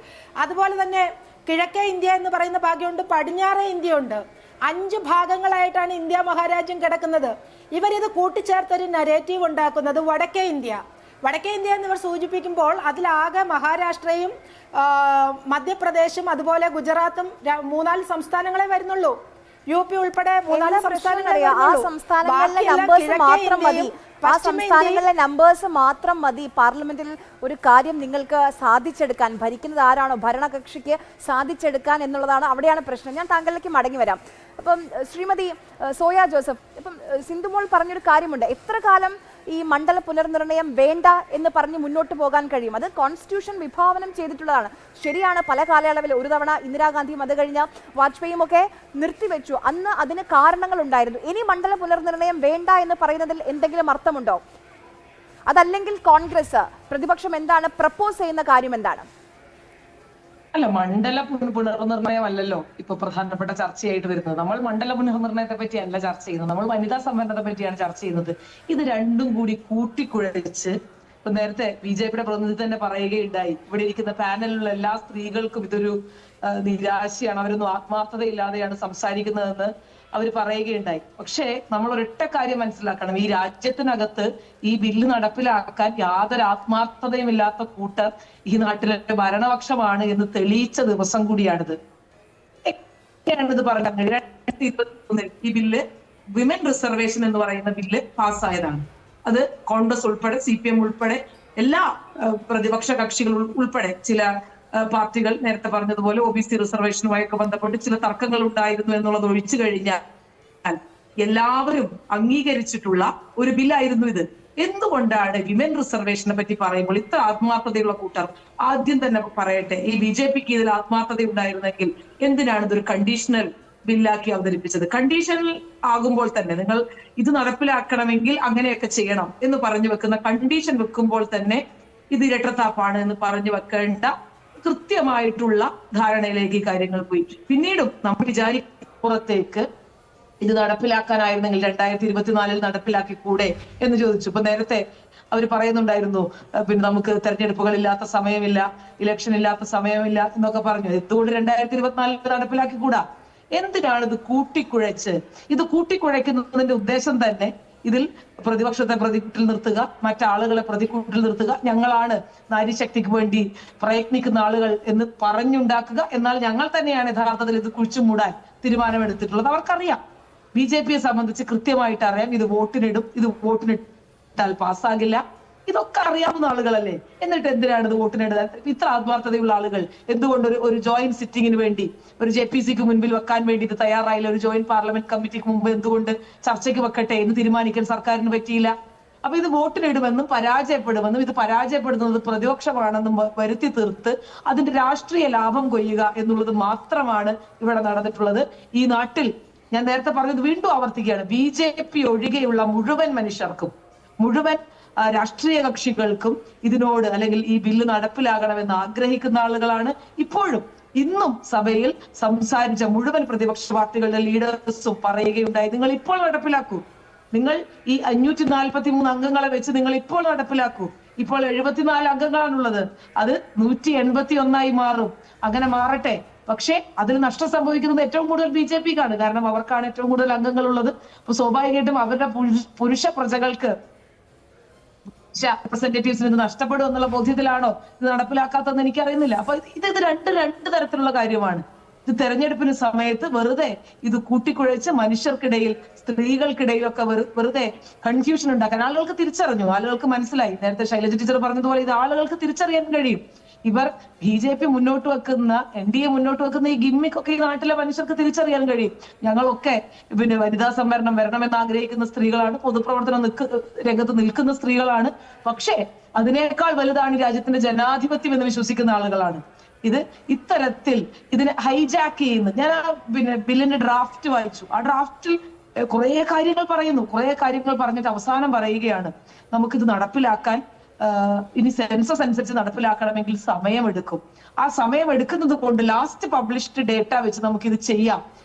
Speaker 3: അതുപോലെ തന്നെ കിഴക്കേ ഇന്ത്യ എന്ന് പറയുന്ന ഭാഗമുണ്ട്, പടിഞ്ഞാറേ ഇന്ത്യ ഉണ്ട്. 5 ഭാഗങ്ങളായിട്ടാണ് ഇന്ത്യ മഹാരാജ്യം കിടക്കുന്നത്. ഇവരിത് കൂട്ടിച്ചേർത്തൊരു നരേറ്റീവ് ഉണ്ടാക്കുന്നത് വടക്കേ ഇന്ത്യ. വടക്കേ ഇന്ത്യ എന്നിവർ സൂചിപ്പിക്കുമ്പോൾ അതിലാകെ മഹാരാഷ്ട്രയും മധ്യപ്രദേശും അതുപോലെ ഗുജറാത്തും 3-4 സംസ്ഥാനങ്ങളെ വരുന്നുള്ളൂ. UP ഉൾപ്പെടെ 3-4 സംസ്ഥാനങ്ങളിലെ
Speaker 1: നമ്പേഴ്സ് മാത്രം മതി പാർലമെന്റിൽ ഒരു കാര്യം നിങ്ങൾക്ക് സാധിച്ചെടുക്കാൻ. ഭരിക്കുന്നത് ആരാണോ, ഭരണകക്ഷിക്ക് സാധിച്ചെടുക്കാൻ എന്നുള്ളതാണ്, അവിടെയാണ് പ്രശ്നം. ഞാൻ താങ്കളിലേക്ക് മടങ്ങി വരാം. അപ്പം ശ്രീമതി സോയ ജോസഫ്, ഇപ്പം സിന്ധുമോൾ പറഞ്ഞൊരു കാര്യമുണ്ട്, എത്ര കാലം ഈ മണ്ഡല പുനർനിർണയം വേണ്ട എന്ന് പറഞ്ഞ് മുന്നോട്ട് പോകാൻ കഴിയും? അത് കോൺസ്റ്റിറ്റ്യൂഷൻ വിഭാവനം ചെയ്തിട്ടുള്ളതാണ്. ശരിയാണ്, പല കാലയളവിൽ ഒരു തവണ ഇന്ദിരാഗാന്ധിയും അത് കഴിഞ്ഞ വാജ്പേയിയും ഒക്കെ നിർത്തിവെച്ചു. അന്ന് അതിന് കാരണങ്ങൾ ഉണ്ടായിരുന്നു. ഇനി മണ്ഡല പുനർനിർണയം വേണ്ട എന്ന് പറയുന്നതിൽ എന്തെങ്കിലും അർത്ഥമുണ്ടോ? അതല്ലെങ്കിൽ കോൺഗ്രസ്, പ്രതിപക്ഷം എന്താണ് പ്രപ്പോസ് ചെയ്യുന്ന കാര്യം എന്താണ്?
Speaker 4: അല്ല, മണ്ഡല പുനർനിർണയം അല്ലല്ലോ ഇപ്പൊ പ്രധാനപ്പെട്ട ചർച്ചയായിട്ട് വരുന്നത്. നമ്മൾ മണ്ഡല പുനർനിർണയത്തെ പറ്റിയല്ല ചർച്ച ചെയ്യുന്നത്, നമ്മൾ വനിതാ സംവരണത്തെ പറ്റിയാണ് ചർച്ച ചെയ്യുന്നത്. ഇത് രണ്ടും കൂടി കൂട്ടിക്കുഴച്ച്, ഇപ്പൊ നേരത്തെ BJPയുടെ പ്രതിനിധി തന്നെ പറയുകയുണ്ടായി, ഇവിടെ ഇരിക്കുന്ന പാനലിലുള്ള എല്ലാ സ്ത്രീകൾക്കും ഇതൊരു നിരാശയാണ്, അവരൊന്നും ആത്മാർത്ഥതയില്ലാതെയാണ് സംസാരിക്കുന്നതെന്ന് അവർ പറയുകയുണ്ടായി. പക്ഷേ നമ്മൾ ഒരൊറ്റ കാര്യം മനസ്സിലാക്കണം, ഈ രാജ്യത്തിനകത്ത് ഈ ബില്ല് നടപ്പിലാക്കാൻ യാതൊരു ആത്മാർത്ഥതയുമില്ലാത്ത കൂട്ടർ ഈ നാട്ടിലെ ഭരണപക്ഷമാണ് എന്ന് തെളിയിച്ച ദിവസം കൂടിയാണിത്. ഇത് പറഞ്ഞത് 2023 ഈ ബില്ല് വിമൻ റിസർവേഷൻ എന്ന് പറയുന്ന ബില്ല് പാസ്സായതാണ്. അത് കോൺഗ്രസ് ഉൾപ്പെടെ CPM ഉൾപ്പെടെ എല്ലാ പ്രതിപക്ഷ കക്ഷികൾ ഉൾപ്പെടെ ചില പാർട്ടികൾ നേരത്തെ പറഞ്ഞതുപോലെ OBC റിസർവേഷനുമായൊക്കെ ബന്ധപ്പെട്ട് ചില തർക്കങ്ങൾ ഉണ്ടായിരുന്നു എന്നുള്ളത് ഒഴിച്ചു കഴിഞ്ഞാൽ എല്ലാവരും അംഗീകരിച്ചിട്ടുള്ള ഒരു ബില്ലായിരുന്നു ഇത്. എന്തുകൊണ്ടാണ് വിമൻ റിസർവേഷനെ പറ്റി പറയുമ്പോൾ ഇത്ര ആത്മാർത്ഥതയുള്ള കൂട്ടർ? ആദ്യം തന്നെ പറയട്ടെ, ഈ BJPക്ക് ഇതിൽ ആത്മാർത്ഥത ഉണ്ടായിരുന്നെങ്കിൽ എന്തിനാണ് ഇതൊരു കണ്ടീഷണൽ ബില്ലാക്കി അവതരിപ്പിച്ചത്? കണ്ടീഷണൽ ആകുമ്പോൾ തന്നെ നിങ്ങൾ ഇത് നടപ്പിലാക്കണമെങ്കിൽ അങ്ങനെയൊക്കെ ചെയ്യണം എന്ന് പറഞ്ഞു വെക്കുന്ന കണ്ടീഷൻ വെക്കുമ്പോൾ തന്നെ ഇത് ഇരട്ടത്താപ്പാണ് എന്ന് പറഞ്ഞു വെക്കേണ്ട കൃത്യമായിട്ടുള്ള ധാരണയിലേക്ക് ഈ കാര്യങ്ങൾ പോയി. പിന്നീടും നമ്മൾ വിചാരിപ്പുറത്തേക്ക് ഇത് നടപ്പിലാക്കാനായിരുന്നെങ്കിൽ 2024 നടപ്പിലാക്കി കൂടെ എന്ന് ചോദിച്ചു. ഇപ്പൊ നേരത്തെ അവർ പറയുന്നുണ്ടായിരുന്നു, പിന്നെ നമുക്ക് തെരഞ്ഞെടുപ്പുകൾ ഇല്ലാത്ത സമയമില്ല, ഇലക്ഷൻ ഇല്ലാത്ത സമയമില്ല എന്നൊക്കെ പറഞ്ഞു. എന്തുകൊണ്ട് 2024 നടപ്പിലാക്കി കൂടാ? എന്തിനാണ് ഇത് കൂട്ടിക്കുഴച്ച്? ഇത് കൂട്ടിക്കുഴയ്ക്കുന്നതിന്റെ ഉദ്ദേശം തന്നെ ഇതിൽ പ്രതിപക്ഷത്തെ പ്രതിക്കൂട്ടിൽ നിർത്തുക, മറ്റാളുകളെ പ്രതിക്കൂട്ടിൽ നിർത്തുക, ഞങ്ങളാണ് നാരീശക്തിക്ക് വേണ്ടി പ്രയത്നിക്കുന്ന ആളുകൾ എന്ന് പറഞ്ഞുണ്ടാക്കുക. എന്നാൽ ഞങ്ങൾ തന്നെയാണ് യഥാർത്ഥത്തിൽ ഇത് കുഴിച്ചു മൂടാൻ തീരുമാനമെടുത്തിട്ടുള്ളത്. അവർക്കറിയാം, BJPയെ സംബന്ധിച്ച് കൃത്യമായിട്ട് അറിയാം, ഇത് വോട്ടിനിടും, ഇത് വോട്ടിനിട്ടാൽ പാസ്സാകില്ല. ഇതൊക്കെ അറിയാവുന്ന ആളുകളല്ലേ. എന്നിട്ട് എന്തിനാണ് ഇത് വോട്ടിനിടുക? ഇത്ര ആത്മാർത്ഥതയുള്ള ആളുകൾ എന്തുകൊണ്ട് ഒരു ജോയിന്റ് സിറ്റിങ്ങിന് വേണ്ടി, ഒരു JPCക്ക് മുൻപിൽ വെക്കാൻ വേണ്ടി ഇത് തയ്യാറായില്ല? ഒരു ജോയിന്റ് പാർലമെന്റ് കമ്മിറ്റിക്ക് മുമ്പ് എന്തുകൊണ്ട് ചർച്ചയ്ക്ക് വെക്കട്ടെ എന്ന് തീരുമാനിക്കാൻ സർക്കാരിന് പറ്റിയില്ല? അപ്പൊ ഇത് വോട്ടിനിടുമെന്നും പരാജയപ്പെടുമെന്നും ഇത് പരാജയപ്പെടുന്നത് പ്രതിപക്ഷമാണെന്നും വരുത്തി തീർത്ത് അതിന്റെ രാഷ്ട്രീയ ലാഭം കൊയ്യുക എന്നുള്ളത് മാത്രമാണ് ഇവിടെ നടന്നിട്ടുള്ളത്. ഈ നാട്ടിൽ ഞാൻ നേരത്തെ പറഞ്ഞത് വീണ്ടും ആവർത്തിക്കുകയാണ്, BJP ഒഴികെയുള്ള മുഴുവൻ മനുഷ്യർക്കും, മുഴുവൻ രാഷ്ട്രീയ കക്ഷികൾക്കും ഇതിനോട്, അല്ലെങ്കിൽ ഈ ബില്ല് നടപ്പിലാകണമെന്ന് ആഗ്രഹിക്കുന്ന ആളുകളാണ്. ഇപ്പോഴും ഇന്നും സഭയിൽ സംസാരിച്ച മുഴുവൻ പ്രതിപക്ഷ പാർട്ടികളുടെ ലീഡേഴ്സും പറയുകയുണ്ടായി, നിങ്ങൾ ഇപ്പോൾ നടപ്പിലാക്കൂ, നിങ്ങൾ ഈ 543 അംഗങ്ങളെ വെച്ച് നിങ്ങൾ ഇപ്പോൾ നടപ്പിലാക്കൂ. ഇപ്പോൾ 74 അംഗങ്ങളാണുള്ളത്, അത് 181 മാറും. അങ്ങനെ മാറട്ടെ. പക്ഷേ അതിൽ നഷ്ടം സംഭവിക്കുന്നത് ഏറ്റവും കൂടുതൽ BJPക്കാണ്. കാരണം അവർക്കാണ് ഏറ്റവും കൂടുതൽ അംഗങ്ങൾ ഉള്ളത്. അപ്പൊ സ്വാഭാവികമായിട്ടും അവരുടെ പുരുഷ പ്രജകൾക്ക്, റെപ്രസെന്റേറ്റീവ്സിന് ഇത് നഷ്ടപ്പെടും എന്നുള്ള ബോധ്യത്തിലാണോ ഇത് നടപ്പിലാക്കാത്തതെന്ന് എനിക്കറിയുന്നില്ല. അപ്പൊ ഇത് രണ്ട് തരത്തിലുള്ള കാര്യമാണ്. ഇത് തെരഞ്ഞെടുപ്പിന് സമയത്ത് വെറുതെ ഇത് കൂട്ടിക്കുഴച്ച് മനുഷ്യർക്കിടയിൽ സ്ത്രീകൾക്കിടയിലൊക്കെ വെറുതെ കൺഫ്യൂഷൻ ഉണ്ടാക്കാൻ ആളുകൾക്ക് തിരിച്ചറിഞ്ഞു, ആളുകൾക്ക് മനസ്സിലായി. നേരത്തെ ശൈലജ ടീച്ചർ പറഞ്ഞതുപോലെ ഇത് ആളുകൾക്ക് തിരിച്ചറിയാൻ കഴിയും. ഇവർ BJP മുന്നോട്ട് വെക്കുന്ന NDA മുന്നോട്ട് വെക്കുന്ന ഈ ഗിമ്മിക്കൊക്കെ ഈ നാട്ടിലെ മനുഷ്യർക്ക് തിരിച്ചറിയാൻ കഴിയും. ഞങ്ങളൊക്കെ പിന്നെ വനിതാ സംവരണം വരണമെന്ന് ആഗ്രഹിക്കുന്ന സ്ത്രീകളാണ്, പൊതുപ്രവർത്തനം രംഗത്ത് നിൽക്കുന്ന സ്ത്രീകളാണ്. പക്ഷേ അതിനേക്കാൾ വലുതാണ് ഈ രാജ്യത്തിന്റെ ജനാധിപത്യം എന്ന് വിശ്വസിക്കുന്ന ആളുകളാണ്. ഇത് ഇത്തരത്തിൽ ഇതിനെ ഹൈജാക്ക് ചെയ്യുന്നു. ഞാൻ ആ ബില്ലിന്റെ ഡ്രാഫ്റ്റ് വായിച്ചു. ആ ഡ്രാഫ്റ്റിൽ കുറെ കാര്യങ്ങൾ പറയുന്നു. കുറെ കാര്യങ്ങൾ പറഞ്ഞിട്ട് അവസാനം പറയുകയാണ്, നമുക്കിത് നടപ്പിലാക്കാൻ ഇനി സെൻസസ് അനുസരിച്ച് നടപ്പിലാക്കണമെങ്കിൽ സമയമെടുക്കും. ആ സമയം എടുക്കുന്നത് കൊണ്ട് ലാസ്റ്റ് പബ്ലിഷ്ഡ് ഡേറ്റ വെച്ച് നമുക്കിത് ചെയ്യാം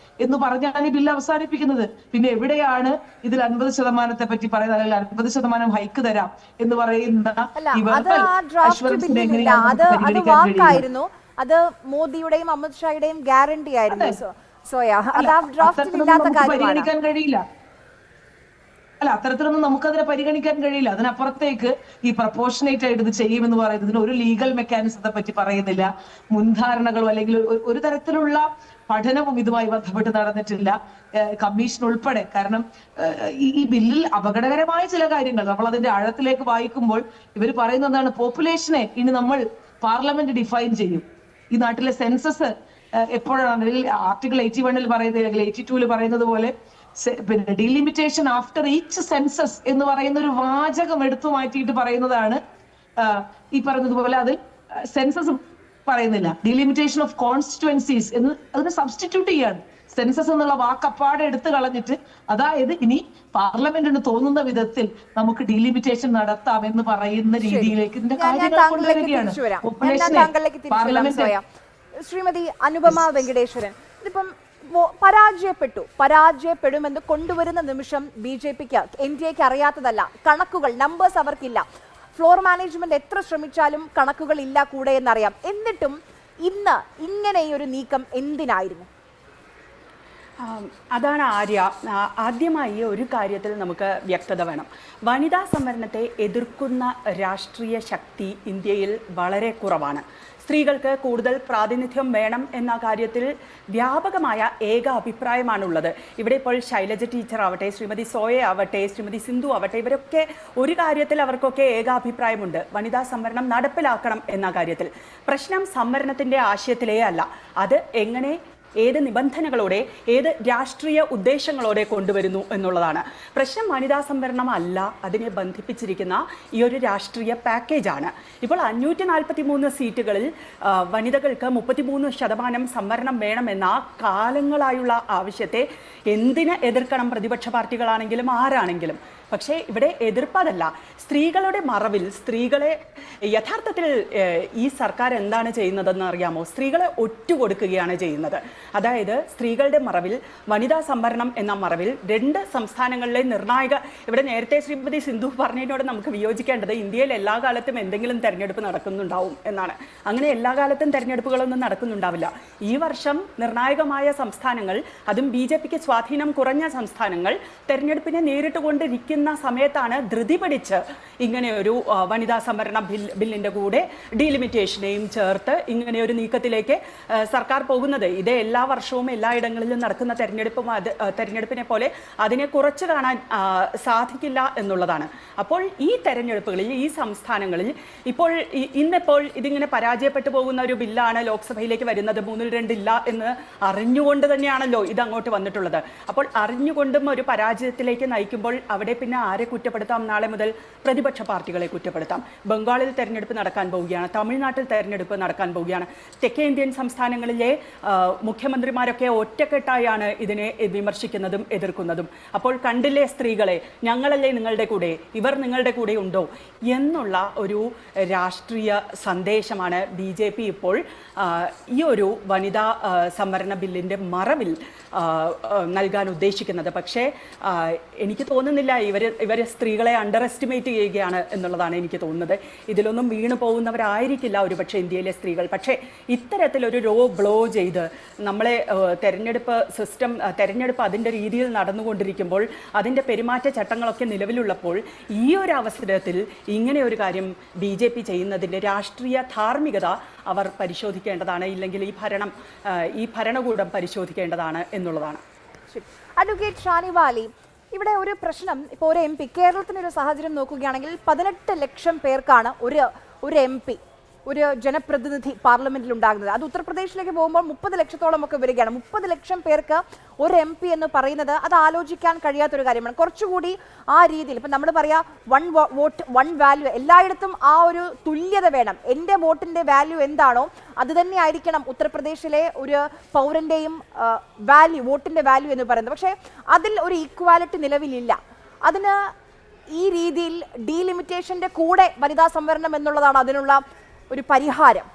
Speaker 4: എന്ന് പറഞ്ഞാണ് ഈ ബില്ല് അവസാനിപ്പിക്കുന്നത്. പിന്നെ എവിടെയാണ് ഇതിൽ 50% പറ്റി പറയുന്നത്, അല്ലെങ്കിൽ 50% ഹൈക്ക് തരാം എന്ന് പറയുന്ന
Speaker 1: അത് മോദിയുടെയും അമിത്ഷായുടെയും ഗ്യാരണ്ടി ആയിരുന്നു. സോയ അത് ആ ഡ്രാഫ്റ്റിൽ ഇല്ലാത്ത
Speaker 4: പരിഗണിക്കാൻ കഴിയില്ല. അല്ല, അത്തരത്തിലൊന്നും നമുക്കതിനെ പരിഗണിക്കാൻ കഴിയില്ല. അതിനപ്പുറത്തേക്ക് ഈ പ്രപ്പോർഷനേറ്റ് ആയിട്ട് ഇത് ചെയ്യുമെന്ന് പറയുന്നതിന് ഒരു ലീഗൽ മെക്കാനിസത്തെ പറ്റി പറയുന്നില്ല. മുൻധാരണകളോ അല്ലെങ്കിൽ ഒരു തരത്തിലുള്ള പഠനവും ഇതുമായി ബന്ധപ്പെട്ട് നടന്നിട്ടില്ല, കമ്മീഷൻ ഉൾപ്പെടെ. കാരണം ഈ ബില്ലിൽ അപകടകരമായ ചില കാര്യങ്ങൾ നമ്മൾ അതിന്റെ ആഴത്തിലേക്ക് വായിക്കുമ്പോൾ ഇവർ പറയുന്നത് എന്താണ്, പോപ്പുലേഷനെ ഇനി നമ്മൾ പാർലമെന്റ് ഡിഫൈൻ ചെയ്യും. ഈ നാട്ടിലെ സെൻസസ് എപ്പോഴാണ് ആർട്ടിക്കിൾ 81 പറയുന്നത്, അല്ലെങ്കിൽ 82 പറയുന്നത് പോലെ പിന്നെ ഡീലിമിറ്റേഷൻ ആഫ്റ്റർ ഈച്ച് സെൻസസ് എന്ന് പറയുന്ന ഒരു വാചകം എടുത്തു മാറ്റിയിട്ട് പറയുന്നതാണ്. ഈ പറയുന്നതുപോലെ അത് സെൻസസ് പറയുന്നില്ല, ഡീലിമിറ്റേഷൻ ഓഫ് കോൺസ്റ്റിറ്റുവൻസീസ് എന്ന് അതിനെ സബ്സ്റ്റിറ്റ്യൂട്ട് ചെയ്യാണ്. സെൻസസ് എന്നുള്ള വാക്കപ്പാടെ എടുത്തു കളഞ്ഞിട്ട്, അതായത് ഇനി പാർലമെന്റിന് തോന്നുന്ന വിധത്തിൽ നമുക്ക് ഡീലിമിറ്റേഷൻ നടത്താം എന്ന് പറയുന്ന രീതിയിലേക്ക് ഇതിന്റെ കാര്യങ്ങൾ കൊണ്ടുവരികയാണ്.
Speaker 1: ശ്രീമതി അനുപമ വെങ്കടേശ്വരൻ, ഇതിപ്പം പരാജയപ്പെടുമെന്ന് കൊണ്ടുവരുന്ന നിമിഷം BJPക്ക് NDAക്ക് അറിയാത്തതല്ല, കണക്കുകൾ നമ്പേഴ്സ് അവർക്കില്ല. ഫ്ലോർ മാനേജ്മെന്റ് എത്ര ശ്രമിച്ചാലും കണക്കുകൾ ഇല്ല കൂടെ എന്നറിയാം. എന്നിട്ടും ഇന്ന് ഇങ്ങനെയൊരു നീക്കം എന്തിനായിരുന്നു?
Speaker 5: അതാണ് ആര്യ. ആദ്യമായി ഒരു കാര്യത്തിൽ നമുക്ക് വ്യക്തത വേണം. വനിതാ സംവരണത്തെ എതിർക്കുന്ന രാഷ്ട്രീയ ശക്തി ഇന്ത്യയിൽ വളരെ കുറവാണ്. സ്ത്രീകൾക്ക് കൂടുതൽ പ്രാതിനിധ്യം വേണം എന്ന കാര്യത്തിൽ വ്യാപകമായ ഏക അഭിപ്രായമാണുള്ളത്. ഇവിടെ ഇപ്പോൾ ശൈലജ ടീച്ചർ ആവട്ടെ, ശ്രീമതി സോയ ആവട്ടെ, ശ്രീമതി സിന്ധു ആവട്ടെ, ഇവരൊക്കെ ഒരു കാര്യത്തിൽ അവർക്കൊക്കെ ഏകാഭിപ്രായമുണ്ട്, വനിതാ സംവരണം നടപ്പിലാക്കണം എന്ന കാര്യത്തിൽ. പ്രശ്നം സംവരണത്തിൻ്റെ ആശയത്തിലേ അല്ല, അത് എങ്ങനെ ഏത് നിബന്ധനകളോടെ ഏത് രാഷ്ട്രീയ ഉദ്ദേശങ്ങളോടെ കൊണ്ടുവരുന്നു എന്നുള്ളതാണ് പ്രശ്നം. വനിതാ സംവരണം അല്ല അതിനെ ബന്ധിപ്പിച്ചിരിക്കുന്ന ഈ ഒരു രാഷ്ട്രീയ പാക്കേജാണ്. ഇപ്പോൾ 543 സീറ്റുകളിൽ വനിതകൾക്ക് 33% സംവരണം വേണമെന്ന കാലങ്ങളായുള്ള ആവശ്യത്തെ എന്തിന് എതിർക്കണം പ്രതിപക്ഷ പാർട്ടികളാണെങ്കിലും ആരാണെങ്കിലും? പക്ഷേ ഇവിടെ എതിർപ്പതല്ല, സ്ത്രീകളുടെ മറവിൽ സ്ത്രീകളെ യഥാർത്ഥത്തിൽ ഈ സർക്കാർ എന്താണ് ചെയ്യുന്നതെന്ന് അറിയാമോ? സ്ത്രീകളെ ഒറ്റുകൊടുക്കുകയാണ് ചെയ്യുന്നത്. അതായത് സ്ത്രീകളുടെ മറവിൽ, വനിതാ സംവരണം എന്ന മറവിൽ 2 സംസ്ഥാനങ്ങളിലെ നിർണായക, ഇവിടെ നേരത്തെ ശ്രീമതി സിന്ധു പറഞ്ഞതിനോട് നമുക്ക് വിയോജിക്കേണ്ടത് ഇന്ത്യയിൽ എല്ലാ കാലത്തും എന്തെങ്കിലും തെരഞ്ഞെടുപ്പ് നടക്കുന്നുണ്ടാവും എന്നാണ്. അങ്ങനെ എല്ലാ കാലത്തും തെരഞ്ഞെടുപ്പുകളൊന്നും നടക്കുന്നുണ്ടാവില്ല. ഈ വർഷം നിർണായകമായ സംസ്ഥാനങ്ങൾ, അതും BJPക്ക് സ്വാധീനം കുറഞ്ഞ സംസ്ഥാനങ്ങൾ തെരഞ്ഞെടുപ്പിനെ നേരിട്ട് കൊണ്ടിരിക്കുന്ന സമയത്താണ് ധൃതി പിടിച്ച് ഇങ്ങനെ ഒരു വനിതാ സംവരണ ബില്ലിന്റെ കൂടെ ഡീലിമിറ്റേഷനെയും ചേർത്ത് ഇങ്ങനെ ഒരു നീക്കത്തിലേക്ക് സർക്കാർ പോകുന്നത്. ഇത് എല്ലാ വർഷവും എല്ലായിടങ്ങളിലും നടക്കുന്ന തെരഞ്ഞെടുപ്പിനെ പോലെ അതിനെ കുറച്ച് കാണാൻ സാധിക്കില്ല എന്നുള്ളതാണ്. അപ്പോൾ ഈ തെരഞ്ഞെടുപ്പുകളിൽ, ഈ സംസ്ഥാനങ്ങളിൽ ഇപ്പോൾ ഇന്നിപ്പോൾ ഇതിങ്ങനെ പരാജയപ്പെട്ടു പോകുന്ന ഒരു ബില്ലാണ് ലോക്സഭയിലേക്ക് വരുന്നത്. 3-2 ഇല്ല എന്ന് അറിഞ്ഞുകൊണ്ട് തന്നെയാണല്ലോ ഇത് അങ്ങോട്ട് വന്നിട്ടുള്ളത്. അപ്പോൾ അറിഞ്ഞുകൊണ്ടും ഒരു പരാജയത്തിലേക്ക് നയിക്കുമ്പോൾ അവിടെ പിന്നെ ആരെ കുറ്റപ്പെടുത്താം? നാളെ മുതൽ പ്രതിപക്ഷ പാർട്ടികളെ കുറ്റപ്പെടുത്താം. ബംഗാളിൽ തെരഞ്ഞെടുപ്പ് നടക്കാൻ പോവുകയാണ്, തമിഴ്നാട്ടിൽ തെരഞ്ഞെടുപ്പ് നടക്കാൻ പോവുകയാണ്. തെക്കേ ഇന്ത്യൻ സംസ്ഥാനങ്ങളിലെ മുഖ്യമന്ത്രിമാരൊക്കെ ഒറ്റക്കെട്ടായാണ് ഇതിനെ വിമർശിക്കുന്നതും എതിർക്കുന്നതും. അപ്പോൾ കണ്ടില്ലേ സ്ത്രീകളെ, ഞങ്ങളല്ലേ നിങ്ങളുടെ കൂടെ, ഇവർ നിങ്ങളുടെ കൂടെ ഉണ്ടോ എന്നുള്ള ഒരു രാഷ്ട്രീയ സന്ദേശമാണ് BJP ഇപ്പോൾ ഈ ഒരു വനിതാ സംവരണ ബില്ലിൻ്റെ മറവിൽ നൽകാൻ ഉദ്ദേശിക്കുന്നത്. പക്ഷേ എനിക്ക് തോന്നുന്നില്ല ഇവർ ഇവർ സ്ത്രീകളെ അണ്ടർ എസ്റ്റിമേറ്റ് ചെയ്യുകയാണ് എന്നുള്ളതാണ് എനിക്ക് തോന്നുന്നത്. ഇതിലൊന്നും വീണു പോകുന്നവരായിരിക്കില്ല ഒരുപക്ഷെ ഇന്ത്യയിലെ സ്ത്രീകൾ. പക്ഷേ ഇത്തരത്തിലൊരു ബ്ലോ ചെയ്ത് നമ്മളെ തെരഞ്ഞെടുപ്പ് അതിൻ്റെ രീതിയിൽ നടന്നുകൊണ്ടിരിക്കുമ്പോൾ, അതിൻ്റെ പെരുമാറ്റച്ചട്ടങ്ങളൊക്കെ നിലവിലുള്ളപ്പോൾ, ഈ ഒരു അവസരത്തിൽ ഇങ്ങനെ ഒരു കാര്യം BJP ചെയ്യുന്നതിൻ്റെ രാഷ്ട്രീയ ധാർമ്മികത അവർ പരിശോധിക്കേണ്ടതാണ്, ഇല്ലെങ്കിൽ ഈ ഭരണകൂടം പരിശോധിക്കേണ്ടതാണ് എന്നുള്ളതാണ്.
Speaker 1: അഡ്വക്കേറ്റ് ഷാനിവാലി, ഇവിടെ ഒരു പ്രശ്നം, ഇപ്പോൾ ഒരു MP, കേരളത്തിനൊരു സാഹചര്യം നോക്കുകയാണെങ്കിൽ 18 ലക്ഷം പേർക്കാണ് ഒരു MP, ഒരു ജനപ്രതിനിധി പാർലമെന്റിൽ ഉണ്ടാകുന്നത്. അത് ഉത്തർപ്രദേശിലേക്ക് പോകുമ്പോൾ 30 ലക്ഷത്തോളം ഒക്കെ വരികയാണ്. 30 ലക്ഷം പേർക്ക് ഒരു MP എന്ന് പറയുന്നത് അത് ആലോചിക്കാൻ കഴിയാത്തൊരു കാര്യമാണ്. കുറച്ചുകൂടി ആ രീതിയിൽ ഇപ്പം നമ്മൾ പറയാ 1 വോട്ട് 1 വാല്യൂ, എല്ലായിടത്തും ആ ഒരു തുല്യത വേണം. എൻ്റെ വോട്ടിൻ്റെ വാല്യൂ എന്താണോ അത് തന്നെ ആയിരിക്കണം ഉത്തർപ്രദേശിലെ ഒരു പൗരൻ്റെയും വാല്യൂ, വോട്ടിൻ്റെ വാല്യൂ എന്ന് പറയുന്നത്. പക്ഷേ അതിൽ ഒരു ഈക്വാലിറ്റി നിലവിലില്ല. അതിന് ഈ രീതിയിൽ ഡീലിമിറ്റേഷൻ്റെ കൂടെ വനിതാ സംവരണം എന്നുള്ളതാണ് അതിനുള്ള ഒരു പരിഹാരം.